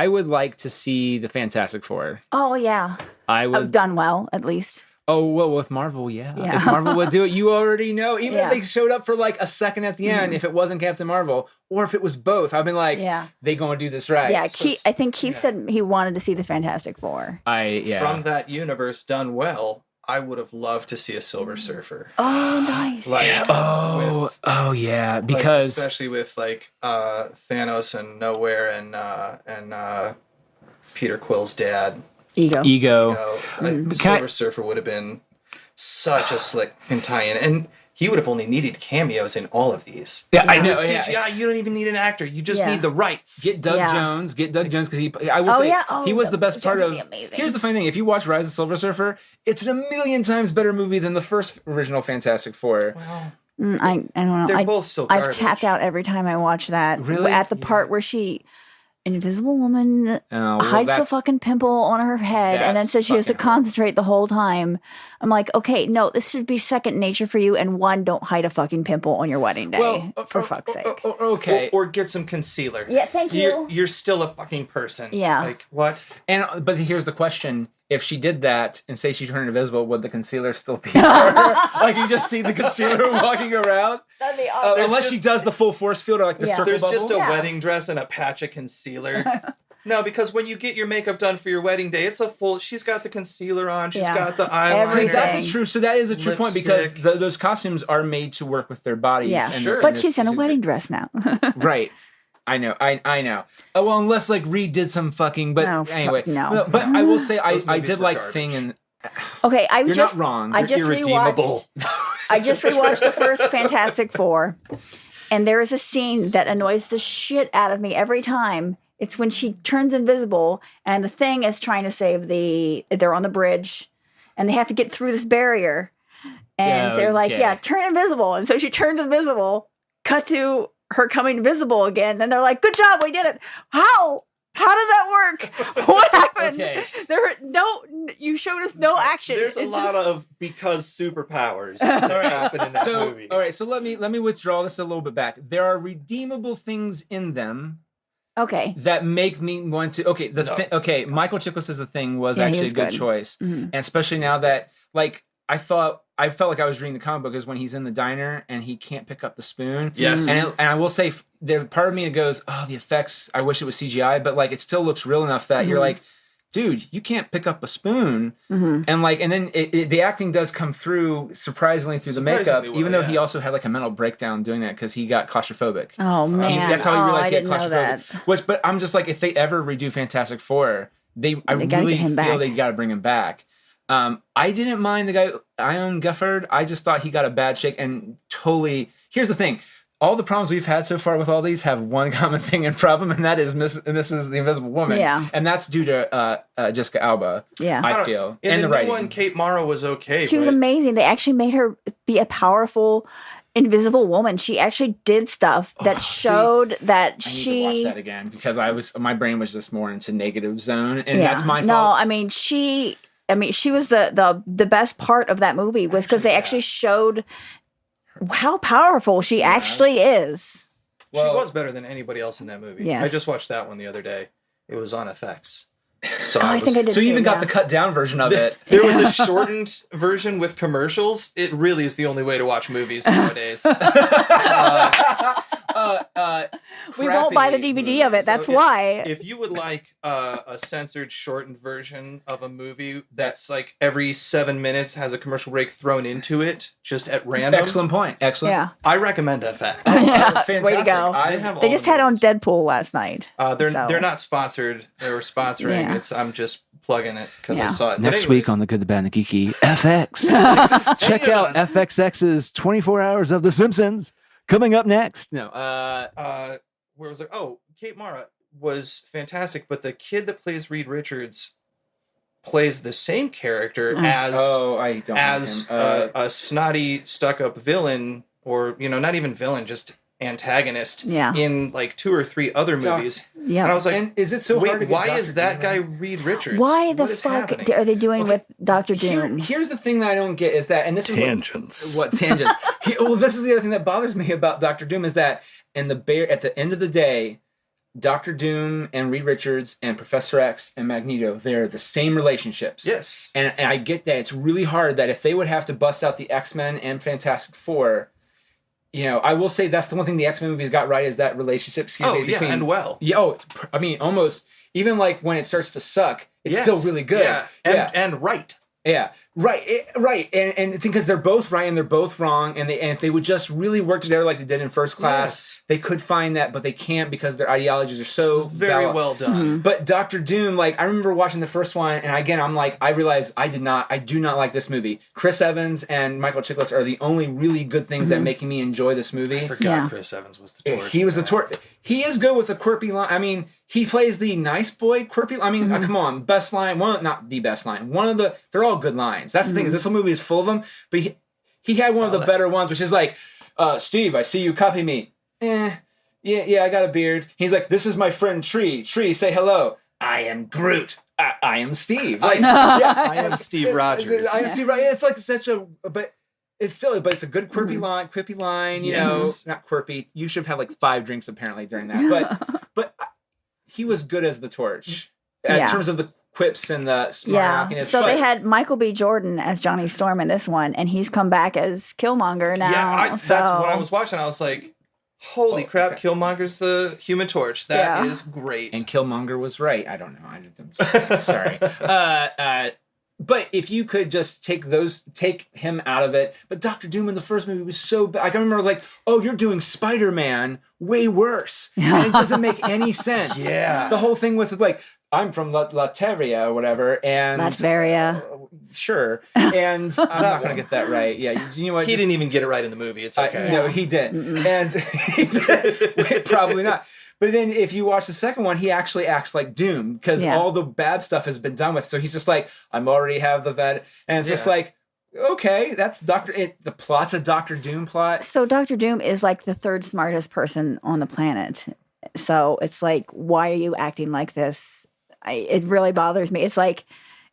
would like to see the Fantastic Four. Oh yeah, I would have done well at least. Oh well, with Marvel, if Marvel would do it, you already know. Even if they showed up for like a second at the end, if it wasn't Captain Marvel, or if it was both, I've been like, they gonna do this right. Yeah, I think Keith said he wanted to see the Fantastic Four. From that universe done well. I would have loved to see a Silver Surfer. Oh, nice. Because especially with like Thanos and Nowhere and Peter Quill's dad. Ego. Silver Surfer would have been such a slick tie-in, and he would have only needed cameos in all of these. Yeah, I know. With CGI, you don't even need an actor. You just need the rights. Get Doug Jones. Get Doug Jones because I will say he was the best part of. Here's the funny thing: if you watch Rise of the Silver Surfer, it's a million times better movie than the first original Fantastic Four. Well, I don't know. They're both so garbage. I've tapped out every time I watch that. Really? At the part where an invisible woman hides the fucking pimple on her head and then says she has to concentrate the whole time. I'm like, okay, no, this should be second nature for you. And one, don't hide a fucking pimple on your wedding day. For fuck's sake. Okay. Or get some concealer. Yeah, thank you. You're still a fucking person. Yeah. Like, what? But here's the question. If she did that and say she turned invisible, would the concealer still be there? Like you just see the concealer walking around? That'd be awesome. Unless she does the full force field or like the circle There's bubble. just a wedding dress and a patch of concealer. No, because when you get your makeup done for your wedding day, it's a full... She's got the concealer on. She's got the eyeliner. Everything. That's true. So that is a true point because those costumes are made to work with their bodies. Yeah, and but she's in a wedding dress now. Right. I know. I know. Oh, well, unless like Reed did some fucking... But anyway. No. But I will say I did like Thing and... Okay, You're not wrong. I just rewatched the first Fantastic Four, and there is a scene that annoys the shit out of me every time. It's when she turns invisible, and the Thing is trying to save they're on the bridge, and they have to get through this barrier, and they're like, turn invisible. And so she turns invisible, cut to her coming visible again, and they're like, good job, we did it. How? How did that work? What happened? Okay. You showed us no action. There's a lot of because superpowers that happen in that movie. All right, so let me withdraw this a little bit back. There are redeemable things in them. Okay. That make me want to. Okay, Michael Chiklis as the Thing was actually a good choice, and especially now that I felt like I was reading the comic book is when he's in the diner and he can't pick up the spoon. Yes. And I will say, there part of me that goes, oh, the effects, I wish it was CGI, but like it still looks real enough that you're like, dude, you can't pick up a spoon. And then the acting does come through surprisingly through the makeup, even though he also had like a mental breakdown doing that because he got claustrophobic. Oh, man. That's how he realized he had claustrophobic. But I'm just like, if they ever redo Fantastic Four, I really feel they got to bring him back. I didn't mind the guy, Ian Gifford. I just thought he got a bad shake and totally... Here's the thing. All the problems we've had so far with all these have one common thing and problem, and that is Mrs. the Invisible Woman. Yeah. And that's due to Jessica Alba, I feel. In and the writing. new one, Kate Mara was okay. She was amazing. They actually made her be a powerful... invisible woman. She actually did stuff that showed that she... I need to watch that again because my brain was just more into negative zone, and that's my fault. No, I mean, she was the best part of that movie was because they actually showed how powerful she actually is. Well, she was better than anybody else in that movie. Yes. I just watched that one the other day. It was on FX. So I think I did. So you even got the cut down version of it. There was a shortened version with commercials. It really is the only way to watch movies nowadays. We won't buy the DVD of it. That's why. If you would like a censored, shortened version of a movie that's like every 7 minutes has a commercial break thrown into it, just at random. Excellent point. Excellent. Yeah. I recommend FX. Fantastic. Way to go. They just had on Deadpool last night. They're not sponsored. They were sponsoring. I'm just plugging it because I saw it. Next week on The Good, the Bad, and the Geeky, FX. Check out FXX's 24 Hours of The Simpsons. Coming up next. No. Where was it? Oh, Kate Mara was fantastic, but the kid that plays Reed Richards plays the same character as a snotty, stuck-up villain, or not even villain, just antagonist in like 2 or 3 other movies. Yeah. And I was like, and is it so hard to get why Dr. is that Doom guy in? Reed Richards? Why the What is fuck happening? are they doing with Dr. Doom? Here's the thing that I don't get is that, and this Tangents. is what tangents. Well, this is the other thing that bothers me about Dr. Doom is that at the end of the day, Dr. Doom and Reed Richards and Professor X and Magneto, they're the same relationships. Yes. And I get that. It's really hard that if they would have to bust out the X-Men and Fantastic Four, I will say that's the one thing the X-Men movies got right is that relationship. And well. Yeah, almost. Even like when it starts to suck, it's still really good. Yeah, and right. Yeah, right, and because they're both right and they're both wrong, and if they would just really work together like they did in First Class, they could find that, but they can't because their ideologies are so very well done. But Doctor Doom, like I remember watching the first one, and again I'm like I realized I do not like this movie. Chris Evans and Michael Chiklis are the only really good things that making me enjoy this movie. I forgot Chris Evans was the torch. He was the torch. He is good with a quirky line. I mean, he plays the nice boy quirky. I mean, come on, best line. Not the best line. They're all good lines. That's the thing. Is this whole movie is full of them. But he had one of the better ones, which is like, Steve, I see you copy me. Yeah, I got a beard. He's like, this is my friend Tree. Tree, say hello. I am Groot. I am Steve. Like, I am Steve Rogers. I am Steve Rogers. It's like such a, but it's a good quippy line, you know, not quirky. You should have had like 5 drinks apparently during that, but he was good as the torch in terms of the quips and the smart Yeah. So they had Michael B. Jordan as Johnny Storm in this one, and he's come back as Killmonger now. Yeah, that's what I was watching. I was like, holy crap, Killmonger's the Human Torch. That is great. And Killmonger was right. I don't know. I'm sorry. But if you could just take him out of it. But Doctor Doom in the first movie was so bad. I can remember like, oh, you're doing Spider-Man way worse. And it doesn't make any sense. Yeah. The whole thing with like, I'm from Latveria or whatever. And Latveria. Sure. And I'm not going to get that right. Yeah. You know what? He didn't even get it right in the movie. It's okay. No, he didn't. And he did. Probably not. But then if you watch the second one, he actually acts like Doom because all the bad stuff has been done with. So he's just like, I'm already have the bad. And it's just like, okay, that's the plot's a Doctor Doom plot. So Doctor Doom is like the 3rd smartest person on the planet. So it's like, why are you acting like this? It really bothers me. It's like,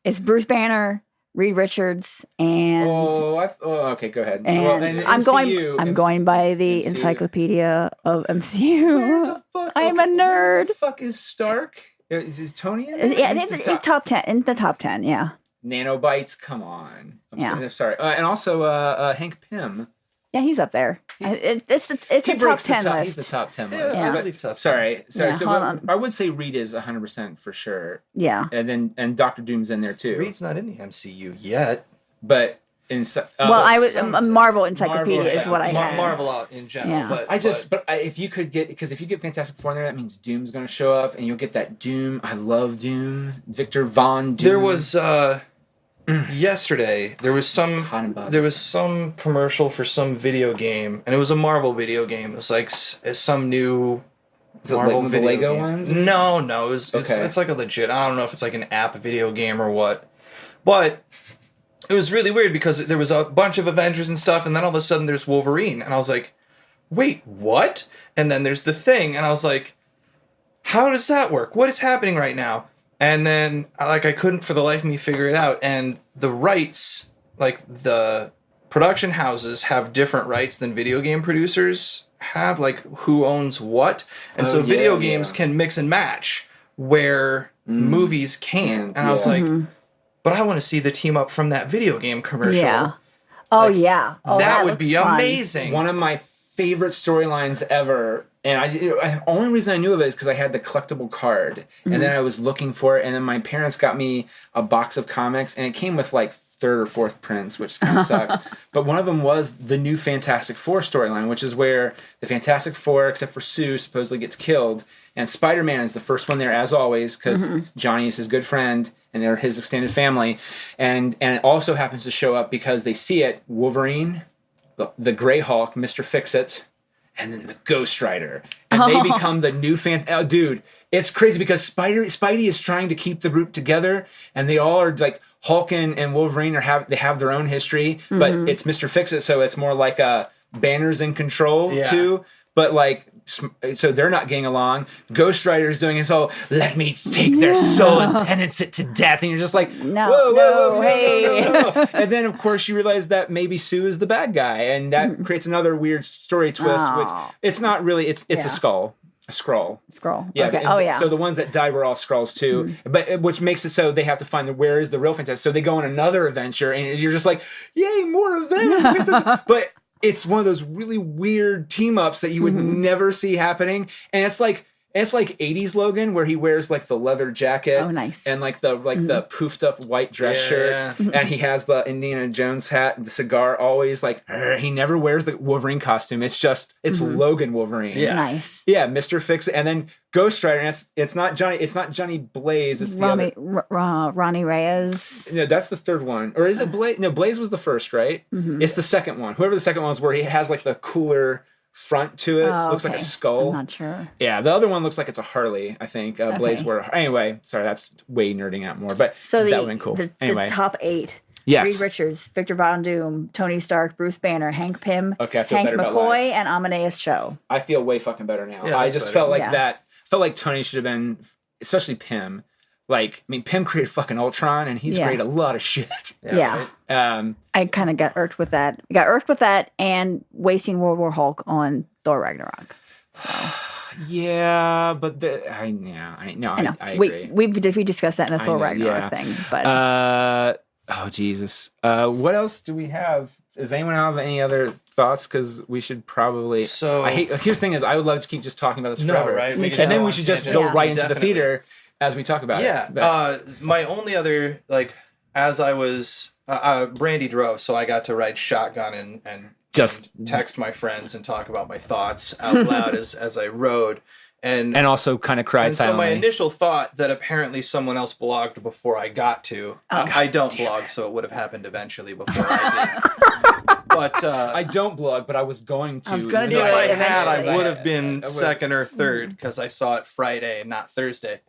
it's Bruce Banner, Reed Richards, and okay, go ahead. And I'm going by the MCU. Encyclopedia of MCU. I'm a nerd. Who the fuck is Stark? Is Tony in it? Yeah, in the top 10. In the top 10, yeah. Nanobites, come on. I'm sorry. And also Hank Pym. Yeah, he's up there. It's a top 10 list. He's the top 10 list. Yeah. I believe top 10. Sorry. Yeah, so I would say Reed is 100% for sure. Yeah. And Doctor Doom's in there too. Reed's not in the MCU yet. But I was Marvel Encyclopedia is what I had. Marvel in general. Yeah. If you get Fantastic Four in there, that means Doom's going to show up, and you'll get that Doom. I love Doom. Victor Von Doom. There was yesterday. There was some commercial for some video game, and it was a Marvel video game. It was like some new Marvel like video Lego game. ones. No, it's like a legit. I don't know if it's like an app video game or what, but. It was really weird because there was a bunch of Avengers and stuff, and then all of a sudden there's Wolverine, and I was like, wait, what? And then there's the Thing, and I was like, how does that work? What is happening right now? And then, I couldn't for the life of me figure it out, and the rights, like, the production houses have different rights than video game producers have, like, who owns what, and so video games can mix and match, where movies can't, and I was like... But I want to see the team up from that video game commercial. Yeah. Oh, yeah. Oh, that would be amazing. One of my favorite storylines ever. And the only reason I knew of it is because I had the collectible card. And then I was looking for it. And then my parents got me a box of comics. And it came with like 3rd or 4th prints, which kind of sucks. But one of them was the new Fantastic Four storyline, which is where the Fantastic Four, except for Sue, supposedly gets killed. And Spider-Man is the first one there, as always, because Johnny is his good friend. And they're his extended family, and it also happens to show up because they see it. Wolverine, the Grey Hulk, Mr. Fix-It, and then the Ghost Rider, and they become the new dude. It's crazy because Spidey is trying to keep the group together, and they all are like Hulk and Wolverine have their own history, but it's Mr. Fix-It, so it's more like Banner's in control too. But like, so they're not getting along. Ghost Rider's doing his whole, let me take their soul and penance it to death. And you're just like, whoa, hey. No. And then, of course, you realize that maybe Sue is the bad guy. And that creates another weird story twist, which it's not really, it's a skull. A Skrull. Yeah. Okay. Oh, yeah. So the ones that died were all Skrulls too, but which makes it so they have to find where is the real Fantastic. So they go on another adventure, and you're just like, yay, more of them. But it's one of those really weird team ups that you would never see happening, and it's like It's like 80s Logan, where he wears like the leather jacket. Oh, nice. And like the the poofed up white dress shirt. And he has the Indiana Jones hat and the cigar always like, he never wears the Wolverine costume. It's just, it's Logan Wolverine. Yeah. Nice. Yeah, Mr. Fix It. And then Ghost Rider, and it's not Johnny Blaze. It's the other. Ronnie Reyes. No, that's the third one. Or is it Blaze? No, Blaze was the first, right? It's the second one. Whoever the second one was, where he has like the cooler front to it. Looks like a skull. I'm not sure. Yeah, the other one looks like it's a Harley, I think. Blaze were. Anyway, sorry, that's way nerding out more. But so that would have been cool. Anyway. The top 8. Yes. Reed Richards, Victor Von Doom, Tony Stark, Bruce Banner, Hank Pym, Okay, I feel Hank better about McCoy, life. and Amadeus Cho. I feel way fucking better now. Yeah, I that's just better. felt like that. Felt like Tony should have been, especially Pym. Like, I mean, Pym created fucking Ultron, and he's created a lot of shit. Yeah. Right? I kind of got irked with that. Got irked with that and wasting World War Hulk on Thor Ragnarok. So. Yeah, but I agree. We discussed that in the Thor Ragnarok thing. But oh Jesus, what else do we have? Does anyone have any other thoughts? Because we should probably. So here's the thing: is I would love to keep just talking about this forever, right? And then we should just go right into the theater as we talk about it. Yeah. My only other as I was Brandy drove, so I got to ride shotgun and just text my friends and talk about my thoughts out loud as I rode. And also kind of cried silently. So my initial thought that apparently someone else blogged before I got to. I don't blog, so it would have happened eventually before I did. But I don't blog, but I was going to. I was going to do if it I had, eventually. I would have been second or third because I saw it Friday and not Thursday.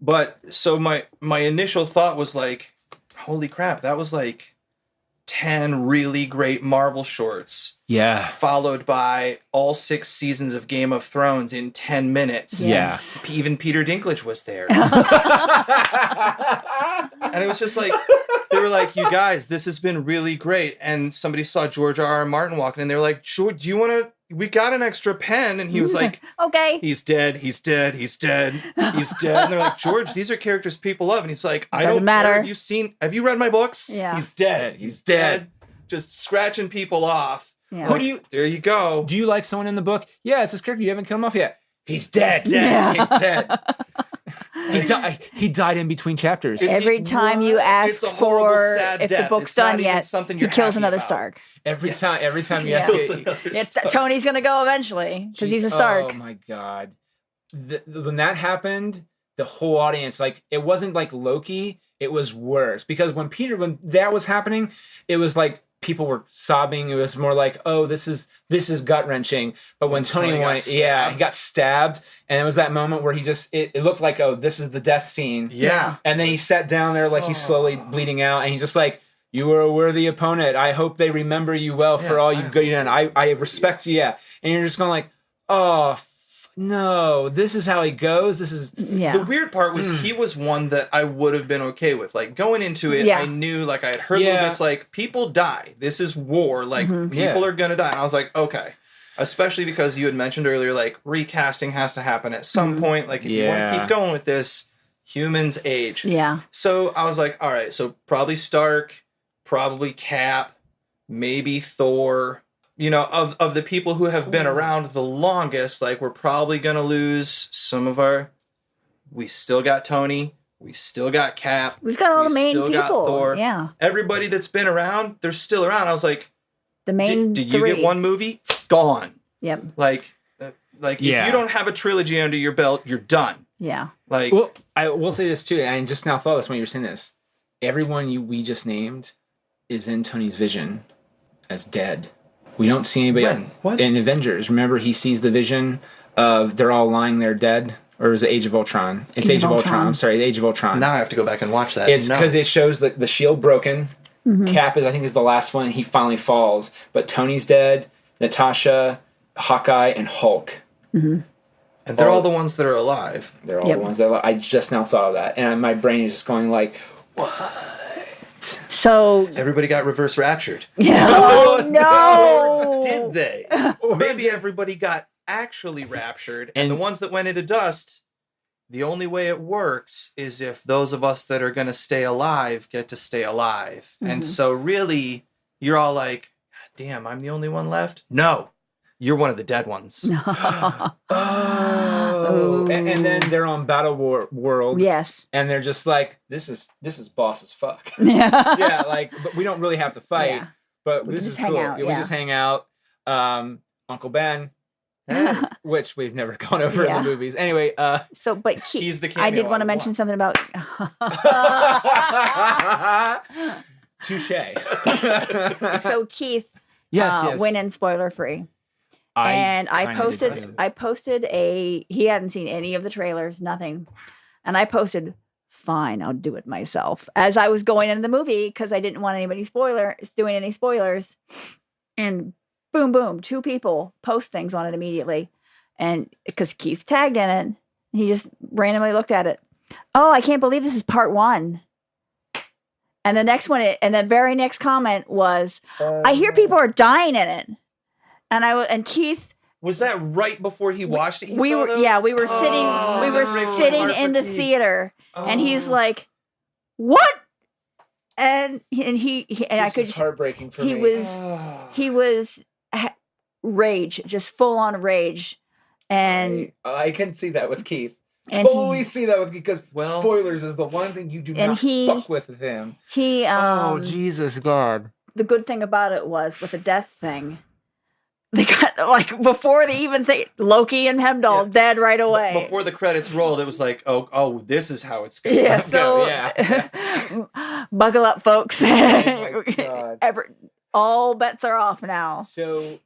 But so my initial thought was like, holy crap, that was like 10 really great Marvel shorts. Yeah. Followed by all 6 seasons of Game of Thrones in 10 minutes. Yes. Yeah. Even Peter Dinklage was there. And it was just like, they were like, you guys, this has been really great. And somebody saw George R.R. Martin walking in. They were like, do you want to, we got an extra pen. And he was like, okay. He's dead. He's dead. He's dead. He's dead. And they're like, George, these are characters people love. And he's like, I don't matter. care. Have you read my books? Yeah. He's dead. He's dead. Just scratching people off. Yeah. Like, there you go. Do you like someone in the book? Yeah, it's this character. You haven't killed him off yet. He's dead. Yeah. He's dead. He died in between chapters. Every time you ask It's a horrible, for sad if death. the book's It's not done even yet, something he you're kills happy another about. Stark. Every time you Yeah. ask Tony's going to go eventually because he's a Stark. Oh my god. When that happened, the whole audience, like, it wasn't like Loki, it was worse. Because when that was happening, it was like people were sobbing. It was more like, oh, this is gut wrenching. But when Tony went, he got stabbed, and it was that moment where he just it looked like, oh, this is the death scene. Yeah. And then he sat down there like he's slowly bleeding out, and he's just like, you were a worthy opponent. I hope they remember you well for all you've done. I respect you. Yeah. And you're just going like, oh, no, this is how he goes. This is The weird part was he was one that I would have been okay with. Like, going into it, I knew, like, I had heard little bits like, people die. This is war. Like, people are gonna die. And I was like, okay. Especially because you had mentioned earlier, like, recasting has to happen at some point. Like, if you want to keep going with this, humans age. Yeah. So I was like, all right, so probably Stark, probably Cap, maybe Thor. You know, of the people who have been around the longest, like, we're probably going to lose some of our... We still got Tony. We still got Cap. We've got all the main still got people. Thor. Yeah. Everybody that's been around, they're still around. I was like, The main did 3. you get one movie? Gone. Yep. Like if you don't have a trilogy under your belt, you're done. Yeah. Like, well, I will say this too, and I just now thought this when you were saying this. Everyone we just named is in Tony's vision as dead. We don't see anybody in Avengers. Remember, he sees the vision of they're all lying there dead. Or is it Age of Ultron? It's Age of Ultron. I'm sorry, Age of Ultron. now I have to go back and watch that. It's because it shows the shield broken. Cap I think is the last one. He finally falls. But Tony's dead, Natasha, Hawkeye, and Hulk. And they're all the ones that are alive. They're all the ones that are alive. I just now thought of that. And my brain is just going like, what? So Everybody got reverse raptured. yeah. Oh no! Did they? Maybe everybody got actually raptured, and the ones that went into dust, the only way it works is if those of us that are going to stay alive get to stay alive. And so really, you're all like, damn, I'm the only one left? No. you're one of the dead ones. Oh, and then they're on Battle World. Yes. And they're just like, this is boss as fuck. Yeah. Yeah, like, but we don't really have to fight. Yeah. But We this can is just hang cool. out, Yeah, we yeah. just hang out. Uncle Ben, which we've never gone over in Yeah. the movies. Anyway, So, but He's the I did cameo want to I mention want. something about. touche. So Keith yes. went in spoiler free. And I posted he hadn't seen any of the trailers, nothing. And I posted, fine, I'll do it myself. As I was going into the movie, because I didn't want anybody doing any spoilers. And boom, boom, 2 people post things on it immediately. And because Keith tagged in it, he just randomly looked at it. Oh, I can't believe this is part 1. And the next one, and the very next comment was, I hear people are dying in it. And Keith, Was that right before he watched it? we were sitting in the theater, and he's like, "What?" And he and I could just heartbreaking for he me. he was rage, just full on rage, and I can see that with Keith. And totally see that with because Well- spoilers is the one thing you do And not fuck with him. he Jesus God! the good thing about it was with the death thing. They got, like, before they even think, Loki and Heimdall dead right away. Before the credits rolled, it was like, oh, this is how it's going to Yeah, go. so buckle up, folks. Oh my God. All bets are off now. So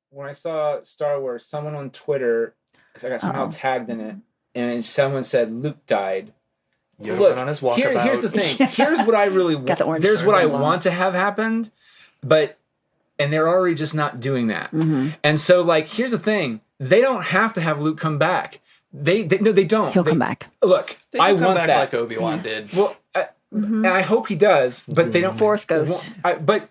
when I saw Star Wars, someone on Twitter, I got somehow tagged in it, and someone said Luke died. Yoda Look, went on his walkabout. here's the thing. Here's what I really want. Got the orange There's shirt what I on. want to have happened, and they're already just not doing that. Mm-hmm. And so, like, here's the thing: they don't have to have Luke come back. They don't. He'll come back. Look, They I can come want back that. like Obi-Wan did. Well, and I hope he does, but they don't. Force Ghost. But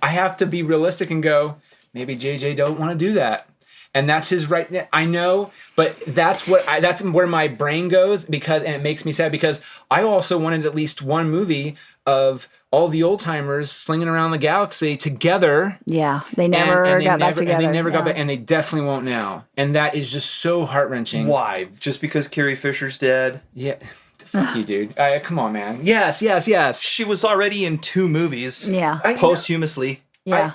I have to be realistic and go, maybe JJ don't want to do that. And that's his right. I know, but that's where my brain goes and it makes me sad because I also wanted at least one movie of all the old timers slinging around the galaxy together. Yeah, they never got back together. And they never got back, and they definitely won't now. And that is just so heart-wrenching. Why? Just because Carrie Fisher's dead? Yeah. Fuck you, dude. Come on, man. Yes. She was already in 2 movies. Yeah. Posthumously. Yeah.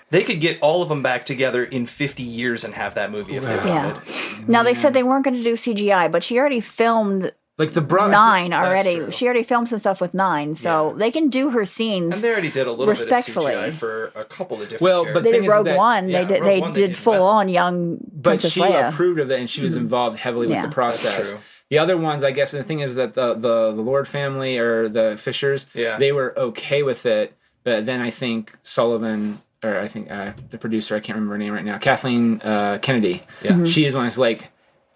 They could get all of them back together in 50 years and have that movie if they wanted. Yeah. Now, they said they weren't going to do CGI, but she already filmed Like the 9 already. true. She already filmed some stuff with 9, so they can do her scenes. And they already did a little bit of Respectfully. CGI for a couple of different Well, but They thing did is Rogue that- One. yeah, they Rogue One they did did full on young But Princess she Leia. approved of it, and she was involved heavily Yeah. with the process. That's true. The other ones, I guess, and the thing is that the Lord family or the Fishers, they were okay with it. But then I think Sullivan, or I think the producer, I can't remember her name right now, Kathleen Kennedy. Yeah. Mm-hmm. She is one that's like,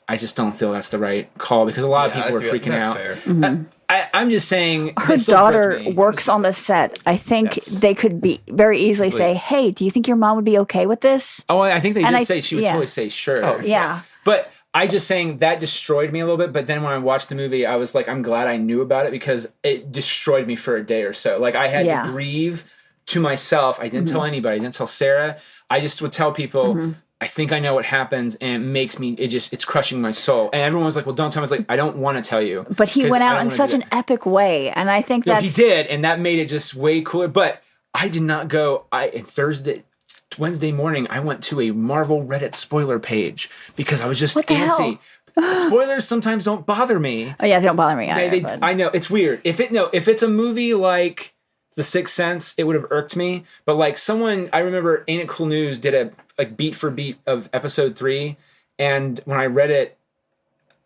I just don't feel that's the right call because a lot of people were freaking that's out. Fair. I'm just saying, Her it still broke daughter me. works on the set. I think they could be very easily say, "Hey, do you think your mom would be okay with this?" Oh, I think they And did I- say she would yeah. totally say sure. Oh, Yeah. But I just saying that destroyed me a little bit. But then when I watched the movie, I was like, I'm glad I knew about it because it destroyed me for a day or so. Like I had Yeah. to grieve to myself. I didn't tell anybody. I didn't tell Sarah. I just would tell people, I think I know what happens, and it makes me, it's crushing my soul. And everyone was like, well, don't tell me. I was like, I don't want to tell you. But he 'Cause went I out don't in wanna such do an that. epic way, and I think No, that's he did, and that made it just way cooler. But I did not go. Wednesday morning, I went to a Marvel Reddit spoiler page because I was just What the antsy. Spoilers sometimes don't bother me. Oh yeah, they don't bother me either. but- I know it's weird. If it's a movie like The Sixth Sense, it would have irked me. But like I remember Ain't It Cool News did a like beat for beat of episode 3, and when I read it,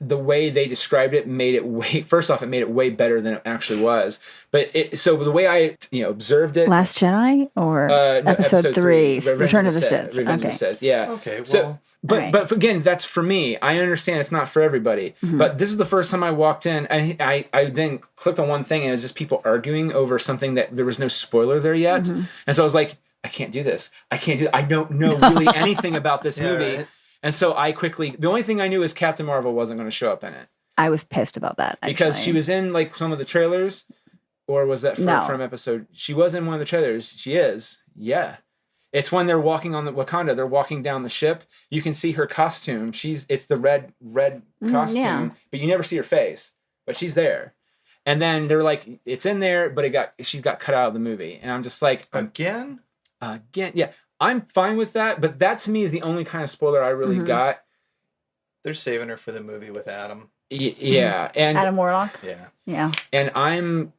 the way they described it made it way better than it actually was. But so the way I observed it. Last Jedi or No, episode 3, Revenge Return of the Sith. Revenge of the Sith. Yeah. Okay, So, well- but Alright. but again, that's for me. I understand it's not for everybody. But this is the first time I walked in, and I then clicked on one thing, and it was just people arguing over something that there was no spoiler there yet. And so I was like, I can't do this. I can't do. I don't know really anything about this movie. right. And so the only thing I knew is Captain Marvel wasn't going to show up in it I was pissed about that because actually. she was in like some of the trailers, or was that No. from episode? She was in one of the trailers. She is, yeah. It's when they're walking on the Wakanda. They're walking down the ship. You can see her costume. It's the red costume, but you never see her face. But she's there. And then they're like, it's in there, but she got cut out of the movie. And I'm just like, again, yeah. I'm fine with that, but that to me is the only kind of spoiler I really got. They're saving her for the movie with Adam. Yeah, and Adam Warlock. Yeah. And I'm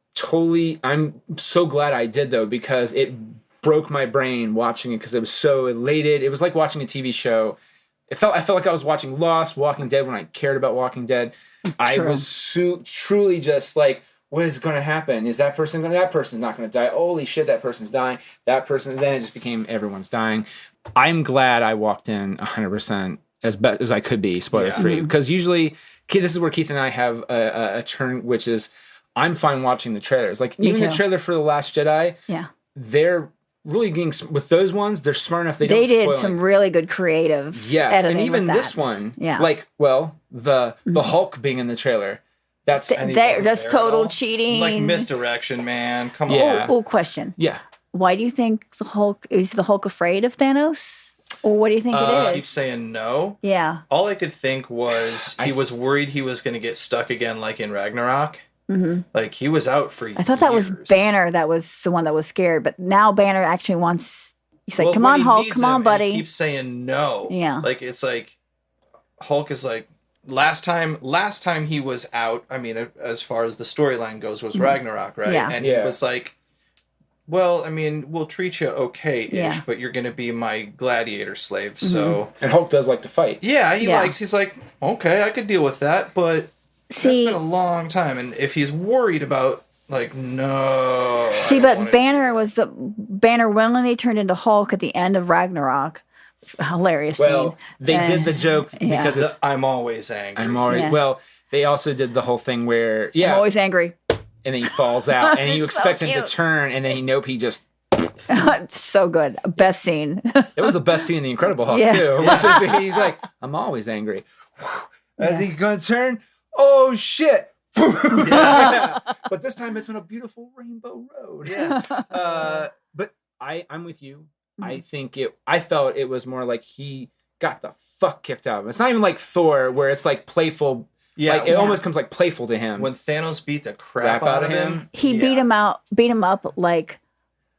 so glad I did though, because it broke my brain watching it because it was so elated. It was like watching a TV show. I felt like I was watching Lost, Walking Dead when I cared about Walking Dead. I was truly just like, what is going to happen? Is that person's not going to die? Holy shit, that person's dying. That person, then it just became everyone's dying. I'm glad I walked in 100% as best as I could be spoiler free, because usually this is where Keith and I have a turn, which is I'm fine watching the trailers. Like even the trailer for The Last Jedi, they're really getting with those ones. They're smart enough. They did some really good creative editing, and even with this one, like the Hulk being in the trailer. That's total cheating. Like misdirection, man. Come on. Yeah. Oh, question. Yeah. Why do you think the Hulk afraid of Thanos? Or what do you think it is? I keep saying no. Yeah. All I could think was he was worried he was going to get stuck again like in Ragnarok. Like he was out for years. I thought that was Banner that was the one that was scared, but now Banner actually wants. He's like, "Come on, Hulk! Come on, buddy!" He keeps saying no. Yeah. Like it's like Hulk is like last time he was out. I mean, as far as the storyline goes, was Ragnarok, right? Yeah. And he was like, "Well, I mean, we'll treat you okay-ish, but you're going to be my gladiator slave." So, and Hulk does like to fight. Yeah, he's like, okay, I could deal with that, but that's been a long time. And if he's worried about, like, no. But Banner willingly turned into Hulk at the end of Ragnarok. Hilarious scene. They did the joke because it's, I'm always angry. Well, they also did the whole thing where, I'm always angry. And then he falls out, and you expect him to turn, and then he just... So good. Best scene. It was the best scene in The Incredible Hulk, too. He's like, I'm always angry. Is he going to turn? Oh, shit. But this time it's on a beautiful rainbow road. But I'm with you. I felt it was more like he got the fuck kicked out of him. It's not even like Thor, where it's like playful. Yeah, like, it almost comes like playful to him. When Thanos beat the crap out of him, he beat him up like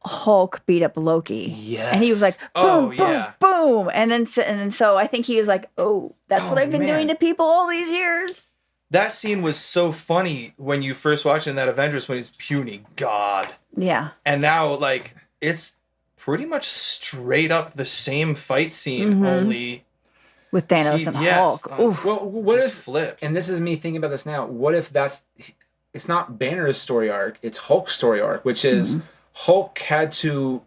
Hulk beat up Loki. Yes. And he was like, boom, boom, boom. And then so I think he was like, oh, that's what I've been doing to people all these years. That scene was so funny when you first watched it in that Avengers when he's puny God. Yeah. And now, like, it's pretty much straight up the same fight scene, only... with Thanos and Hulk. Well, what if flipped? And this is me thinking about this now. What if it's not Banner's story arc, it's Hulk's story arc, which is Hulk had to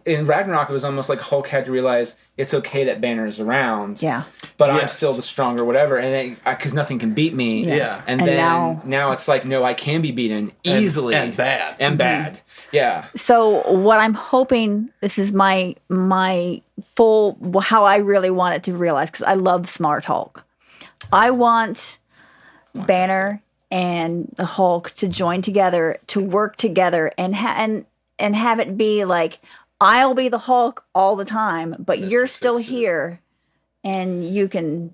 in Ragnarok it was almost like Hulk had to realize it's okay that Banner is around. Yeah. But I'm still the stronger whatever, and then because nothing can beat me. Yeah. And then now it's like no, I can be beaten easily and bad. Yeah. So what I'm hoping, this is my full, how I really want it to realize, because I love Smart Hulk. I want Banner and the Hulk to join together, to work together, and have it be like, I'll be the Hulk all the time, but you're still here, and you can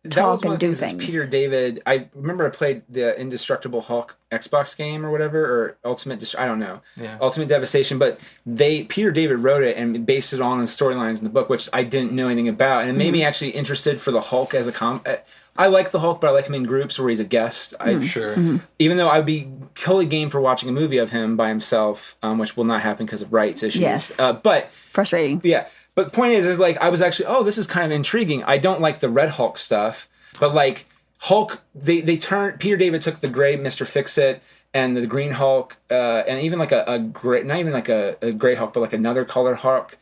that was one and of do the things. things. Peter David, I remember I played the Indestructible Hulk Xbox game or whatever, or I don't know, Ultimate Devastation. But Peter David wrote it and based it on the storylines in the book, which I didn't know anything about, and it made me actually interested for the Hulk as a I like the Hulk, but I like him in groups where he's a guest. Even though I'd be totally game for watching a movie of him by himself, which will not happen because of rights issues. Yes. But frustrating. Yeah. But the point is like, I was actually, this is kind of intriguing. I don't like the Red Hulk stuff, but like Hulk, Peter David took the gray Mr. Fix-It and the Green Hulk, and even like a gray, not even like a gray Hulk, but like another color Hulk.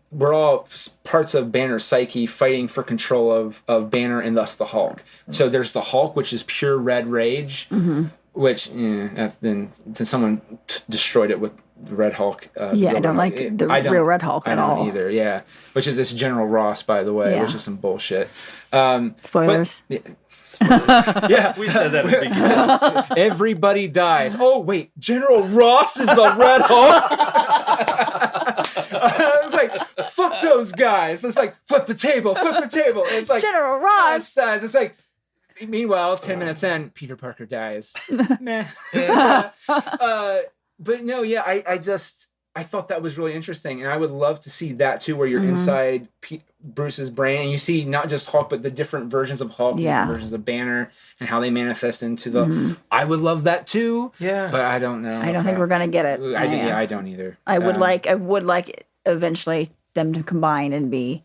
We're all parts of Banner's psyche fighting for control of Banner and thus the Hulk. So there's the Hulk, which is pure red rage, which then someone destroyed it with the Red Hulk. I don't like the real Red Hulk at all. I don't either, yeah. Which is this General Ross, by the way, which is some bullshit. Spoilers. Yeah, we said that at the beginning. Everybody dies. Oh, wait, General Ross is the Red Hulk? I was like, fuck those guys. It's like, flip the table. It's like, General Ross dies. It's like, meanwhile, 10 minutes in, Peter Parker dies. Meh. But no, yeah, I thought that was really interesting, and I would love to see that too, where you're inside Bruce's brain, and you see not just Hulk, but the different versions of Hulk, different versions of Banner, and how they manifest into the. I would love that too. Yeah, but I don't know. I don't think we're gonna get it. I don't either. I would like eventually them to combine and be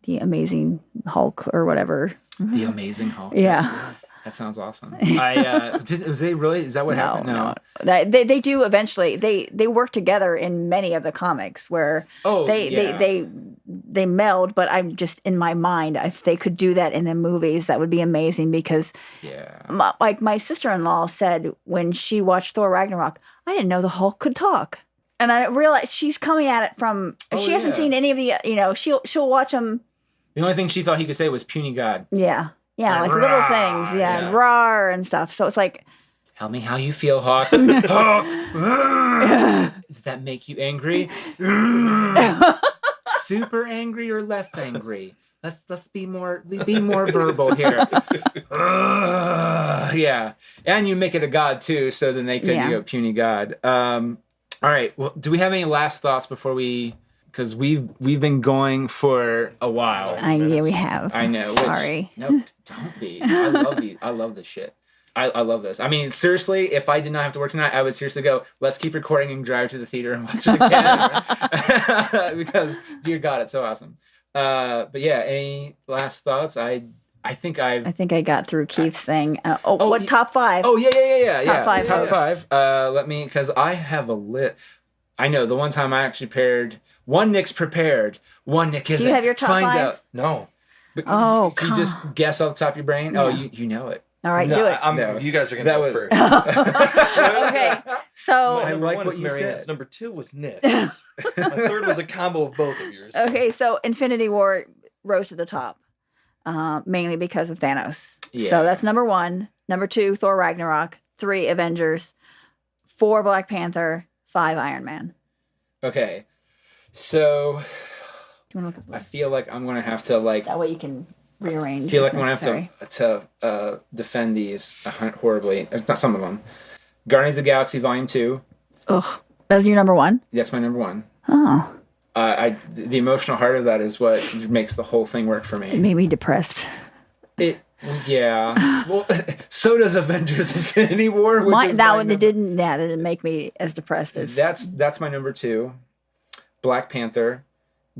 the Amazing Hulk or whatever. The Amazing Hulk. Yeah. That sounds awesome. Was they really? Is that what happened? No. They do eventually. They work together in many of the comics where they meld. But I'm just in my mind, if they could do that in the movies, that would be amazing. Because my sister-in-law said when she watched Thor Ragnarok, I didn't know the Hulk could talk, and I realized she's coming at it from. She hasn't seen any of the. She'll watch them. The only thing she thought he could say was "puny god." Yeah. Yeah, like little things, and roar and stuff. So it's like, tell me how you feel, Hawk. Hawk, does that make you angry? Super angry or less angry? Let's be more verbal here. Yeah, and you make it a god too, so then they could go puny god. All right. Well, do we have any last thoughts before we? Because we've been going for a while. Yeah, we have. I know. Sorry. No, don't be. I love this shit. I love this. I mean, seriously, if I did not have to work tonight, I would seriously go, let's keep recording and drive to the theater and watch it again. Because, dear God, it's so awesome. But yeah, any last thoughts? I think I got through Keith's thing. What top 5? Oh, yeah. Top 5. Let me, because I have a lit. I know the one time I actually paired. One Nick's prepared. One Nick isn't. Do you have your top 5? Out. No. But can you just guess off the top of your brain? Yeah. Oh, you know it. All right, do it. You guys are going to go first. Okay, so... My number 1 is Marianne's. Number 2 was Nick's. My 3rd was a combo of both of yours. Okay, so Infinity War rose to the top. Mainly because of Thanos. Yeah. So that's number 1. Number 2, Thor Ragnarok. 3, Avengers. 4, Black Panther. 5, Iron Man. Okay. So I feel like I'm going to have to that way you can rearrange. I feel like I'm going to have to defend these horribly. Not some of them. Guardians of the Galaxy Volume 2. Ugh. That's your number 1? That's my number 1. Oh. The emotional heart of that is what makes the whole thing work for me. It made me depressed. Yeah. Well, so does Avengers Infinity War. That didn't make me as depressed as... That's my number 2. Black Panther,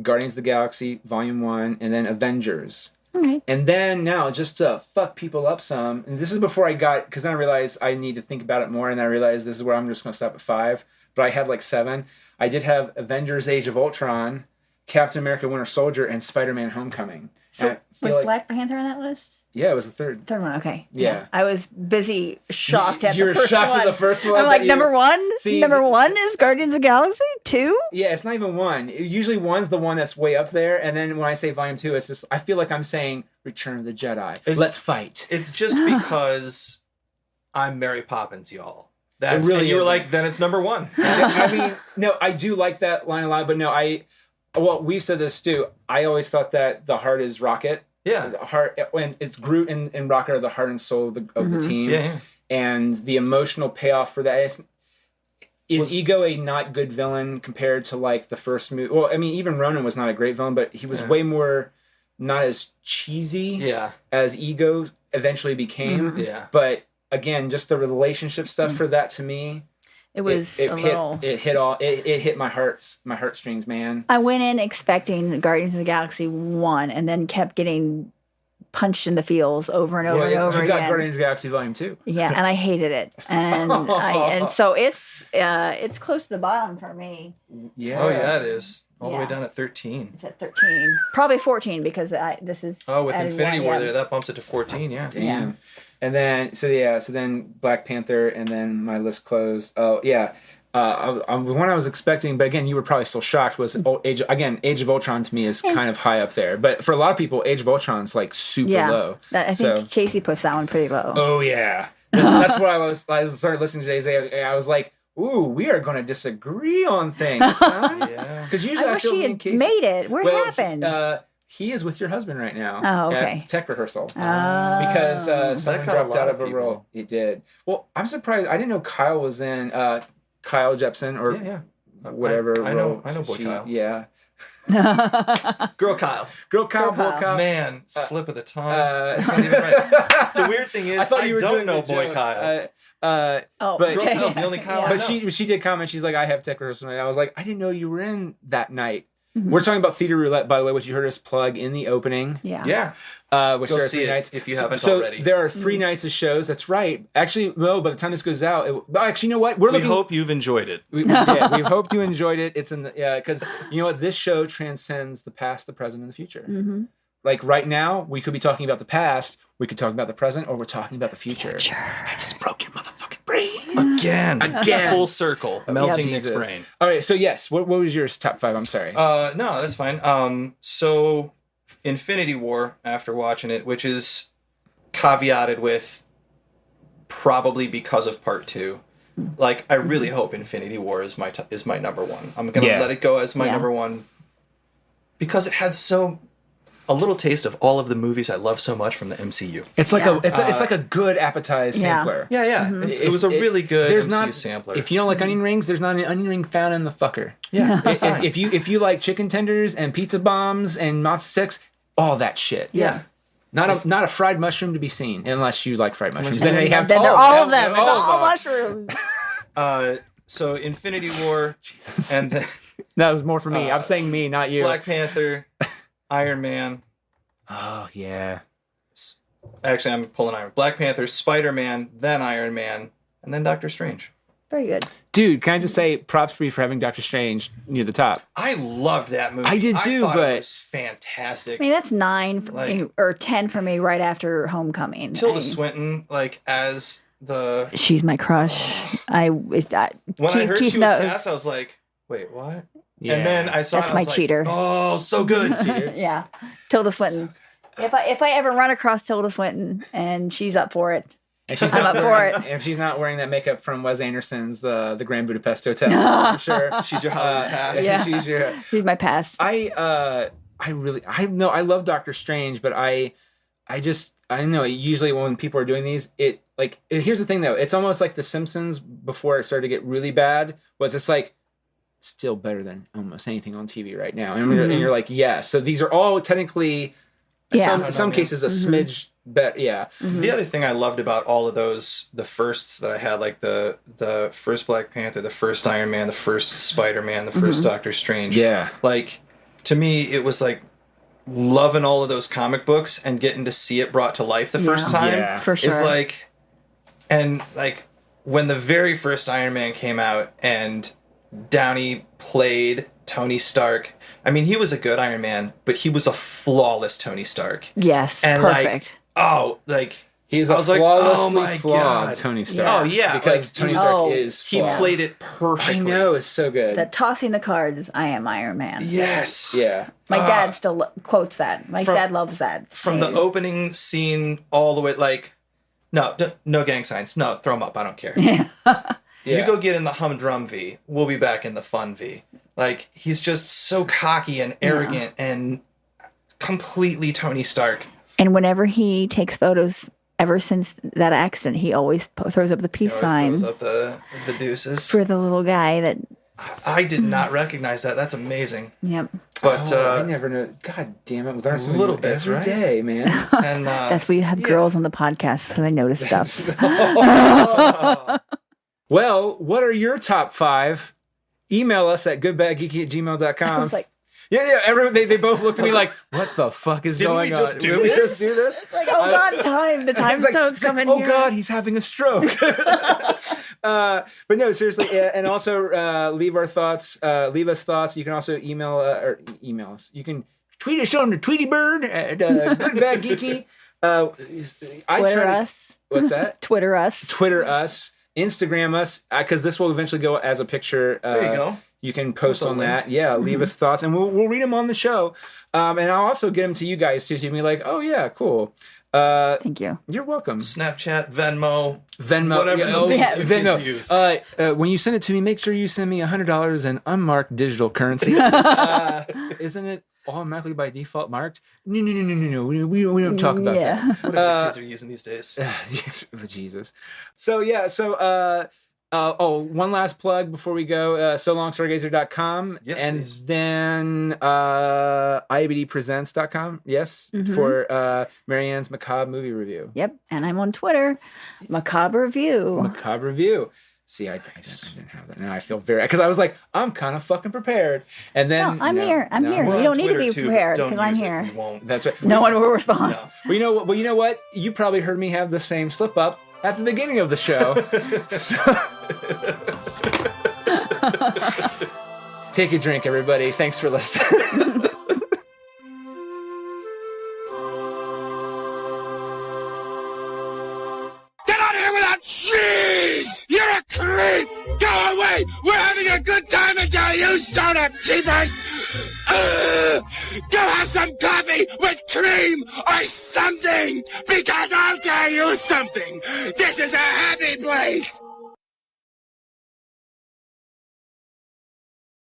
Guardians of the Galaxy, Volume 1, and then Avengers. Okay. And then now, just to fuck people up some, and this is before I got... Because then I realized I need to think about it more, and then I realized this is where I'm just going to stop at 5. But I had 7. I did have Avengers Age of Ultron, Captain America Winter Soldier, and Spider-Man Homecoming. So was Black Panther on that list? Yeah, it was the 3rd. 3rd one, okay. Yeah. I was busy shocked at the first one. You were shocked at the first one? I'm like, number 1? Number 1 is Guardians of the Galaxy? 2? Yeah, it's not even 1. Usually 1's the one that's way up there, and then when I say Volume 2, it's just, I feel like I'm saying Return of the Jedi. Let's fight. It's just because I'm Mary Poppins, y'all. That's really and you were like, then it's number 1. I mean, no, I do like that line a lot, but no, we've said this too. I always thought that the heart is Rocket. Yeah, the heart, when it's Groot and Rocket are the heart and soul of the team. Yeah. And the emotional payoff for that is Ego a not good villain compared to the first movie? Well, I mean, even Ronan was not a great villain, but he was way more not as cheesy as Ego eventually became. Yeah, but again, just the relationship stuff for that to me. It was it hit my heartstrings, man. I went in expecting Guardians of the Galaxy 1 and then kept getting punched in the feels over and over and over again. You got Guardians of the Galaxy Volume 2. Yeah, and I hated it. And so it's close to the bottom for me. Yeah. Oh yeah, it is. All the way down at 13. It's at 13. Probably 14 because this is with Infinity War there, that bumps it to 14, yeah. Damn. Yeah. And then, so then Black Panther, and then my list closed. Oh, yeah. The one I was expecting, but again, you were probably still shocked, was Age of Ultron to me is kind of high up there. But for a lot of people, Age of Ultron's super low. I think Casey puts that one pretty low. Oh, yeah. That's what I started listening to today. I was like, ooh, we are going to disagree on things, son. Yeah. Because usually I I wish feel he me and had Casey. made it. What Well, happened? He is with your husband right now. Oh, okay. At tech rehearsal. Oh. Because someone cut a dropped lot out of of a people. role. It did. Well, I'm surprised. I didn't know Kyle was in Kyle Jepsen or whatever. I role know boy Kyle. Yeah. Girl Kyle. Girl Kyle, Girl boy Kyle. Kyle. Man, slip of the tongue. That's not even right. The weird thing is, I don't know boy Kyle. Oh, but Girl okay. Kyle's the only Kyle I But know. she did comment. She's like, I have tech rehearsal tonight. I was like, I didn't know you were in that night. We're talking about Theater Roulette, by the way, which you heard us plug in the opening. Yeah. Yeah. Which Go there are see 3 it nights. if you haven't so already. there are 3 nights of shows. That's right. Actually, no. By the time this goes out, actually, you know what? We hope you've enjoyed it. We've hoped you enjoyed it. It's in the because you know what? This show transcends the past, the present, and the future. Mm-hmm. Like right now, we could be talking about the past, we could talk about the present, or we're talking about the future. I just broke your motherfucking brain Again. Full circle. Melting Yeah. Nick's Jesus. brain. All right, so yes, what was yours top 5? I'm sorry. No, that's fine. So Infinity War, after watching it, which is caveated with probably because of part 2. Like, I really hope Infinity War is my number 1. I'm gonna let it go as my number 1 because it had a little taste of all of the movies I love so much from the MCU. It's like it's like a good appetizer sampler. Yeah. It was a really good there's MCU not, sampler. If you don't like onion rings, there's not an onion ring found in the fucker. Yeah, it's fine. If you like chicken tenders and pizza bombs and matzo sticks, all that shit. Yeah. Not a fried mushroom to be seen unless you like fried mushrooms. Then they have Then they're all of them. It's all all of them. mushrooms. So Infinity War, and then That was more for me. I'm saying me, not you. Black Panther, Iron Man. Oh yeah. Actually, I'm pulling Iron. Black Panther, Spider-Man, then Iron Man, and then Doctor Strange. Very good. Dude, can I just say props for you for having Doctor Strange near the top? I loved that movie. I did too, thought but it was fantastic. I mean, that's 9 for me, or 10 for me right after Homecoming. Tilda Swinton, like as the She's my crush. when I heard Keith she was knows. cast, I was like, "Wait, what?" Yeah. And then I saw That's it, I my was like, cheater. oh, so good. Yeah, Tilda Swinton. If I ever run across Tilda Swinton and she's up for it, And she's I'm not up for wearing, it. if she's not wearing that makeup from Wes Anderson's The Grand Budapest Hotel, I'm sure She's your Hollywood pass. Yeah. she's your. she's my pass. I love Doctor Strange, but I don't know. Usually when people are doing these, here's the thing though. It's almost like The Simpsons before it started to get really bad. Was it's like still better than almost anything on TV right now, and you're like, yeah. So these are all technically, in some cases, a smidge better. Yeah. The other thing I loved about all of those, the firsts that I had, like the first Black Panther, the first Iron Man, the first Spider-Man, the first Doctor Strange. Yeah. Like, to me, it was like loving all of those comic books and getting to see it brought to life the first time. Yeah. For sure. Is like, and like when the very first Iron Man came out and Downey played Tony Stark. I mean, he was a good Iron Man, but he was a flawless Tony Stark. Yes, And perfect. He's I a was like, flawlessly oh my flawed God. Tony Stark. Yeah. Oh yeah, because like, Tony he Stark is he flawed. played it perfectly. I know, it's so good. That tossing the cards, I am Iron Man. Yes. Yeah. My dad still quotes that. My dad loves that. From the opening scene all the way, like, no gang signs. No, throw them up. I don't care. You go get in the humdrum V. We'll be back in the fun V. Like, he's just so cocky and arrogant and completely Tony Stark. And whenever he takes photos, ever since that accident, he always throws up the peace He sign always throws up the deuces. for the little guy that. I did not recognize that. That's amazing. Yep. But I never know. God damn it! We learn some little new bits, every right? day, man. and That's why you have girls on the podcast, because they notice stuff. Well, what are your top 5? Email us at goodbadgeeky@gmail.com. I was like, Everyone, they both looked at me like, what the fuck is Didn't going we just on? do Did we this? just do this? oh God, time. The time stone's coming oh here. God, he's having a stroke. But no, seriously, and also leave our thoughts. Leave us thoughts. You can also email us. You can tweet us on the Tweety Bird at goodbadgeeky. Twitter us. What's that? Twitter us. Twitter us. Instagram us, because this will eventually go as a picture. there you go. You can post Post a on link. that. Yeah, leave us thoughts, and we'll read them on the show. And I'll also get them to you guys too, so you can be like, oh yeah, cool. Thank you. You're welcome. Snapchat, Venmo, Whatever. Venmo. Use. When you send it to me, make sure you send me $100 in unmarked digital currency. Isn't it automatically by default marked? No. We don't talk about that. Whatever kids are using these days. Jesus. One last plug before we go. SoLongStargazer.com. Yes, and please. then IABDpresents.com. Yes. For Marianne's Macabre movie review. Yep. And I'm on Twitter. Macabre Review. Macabre Review. See, I didn't have that. Now I feel very... Because I was like, I'm kind of fucking prepared. And then... No, I'm here. I'm here. You don't need to be prepared because I'm here. We won't. That's right. No one will respond. No. Well, you know what? You probably heard me have the same slip up at the beginning of the show. Take a drink, everybody. Thanks for listening. Get out of here without cheese! You're a creep! Go away! We're having a good time until you showed up, cheapers! Go have some coffee with cream or something! Because I'll tell you something! This is a happy place!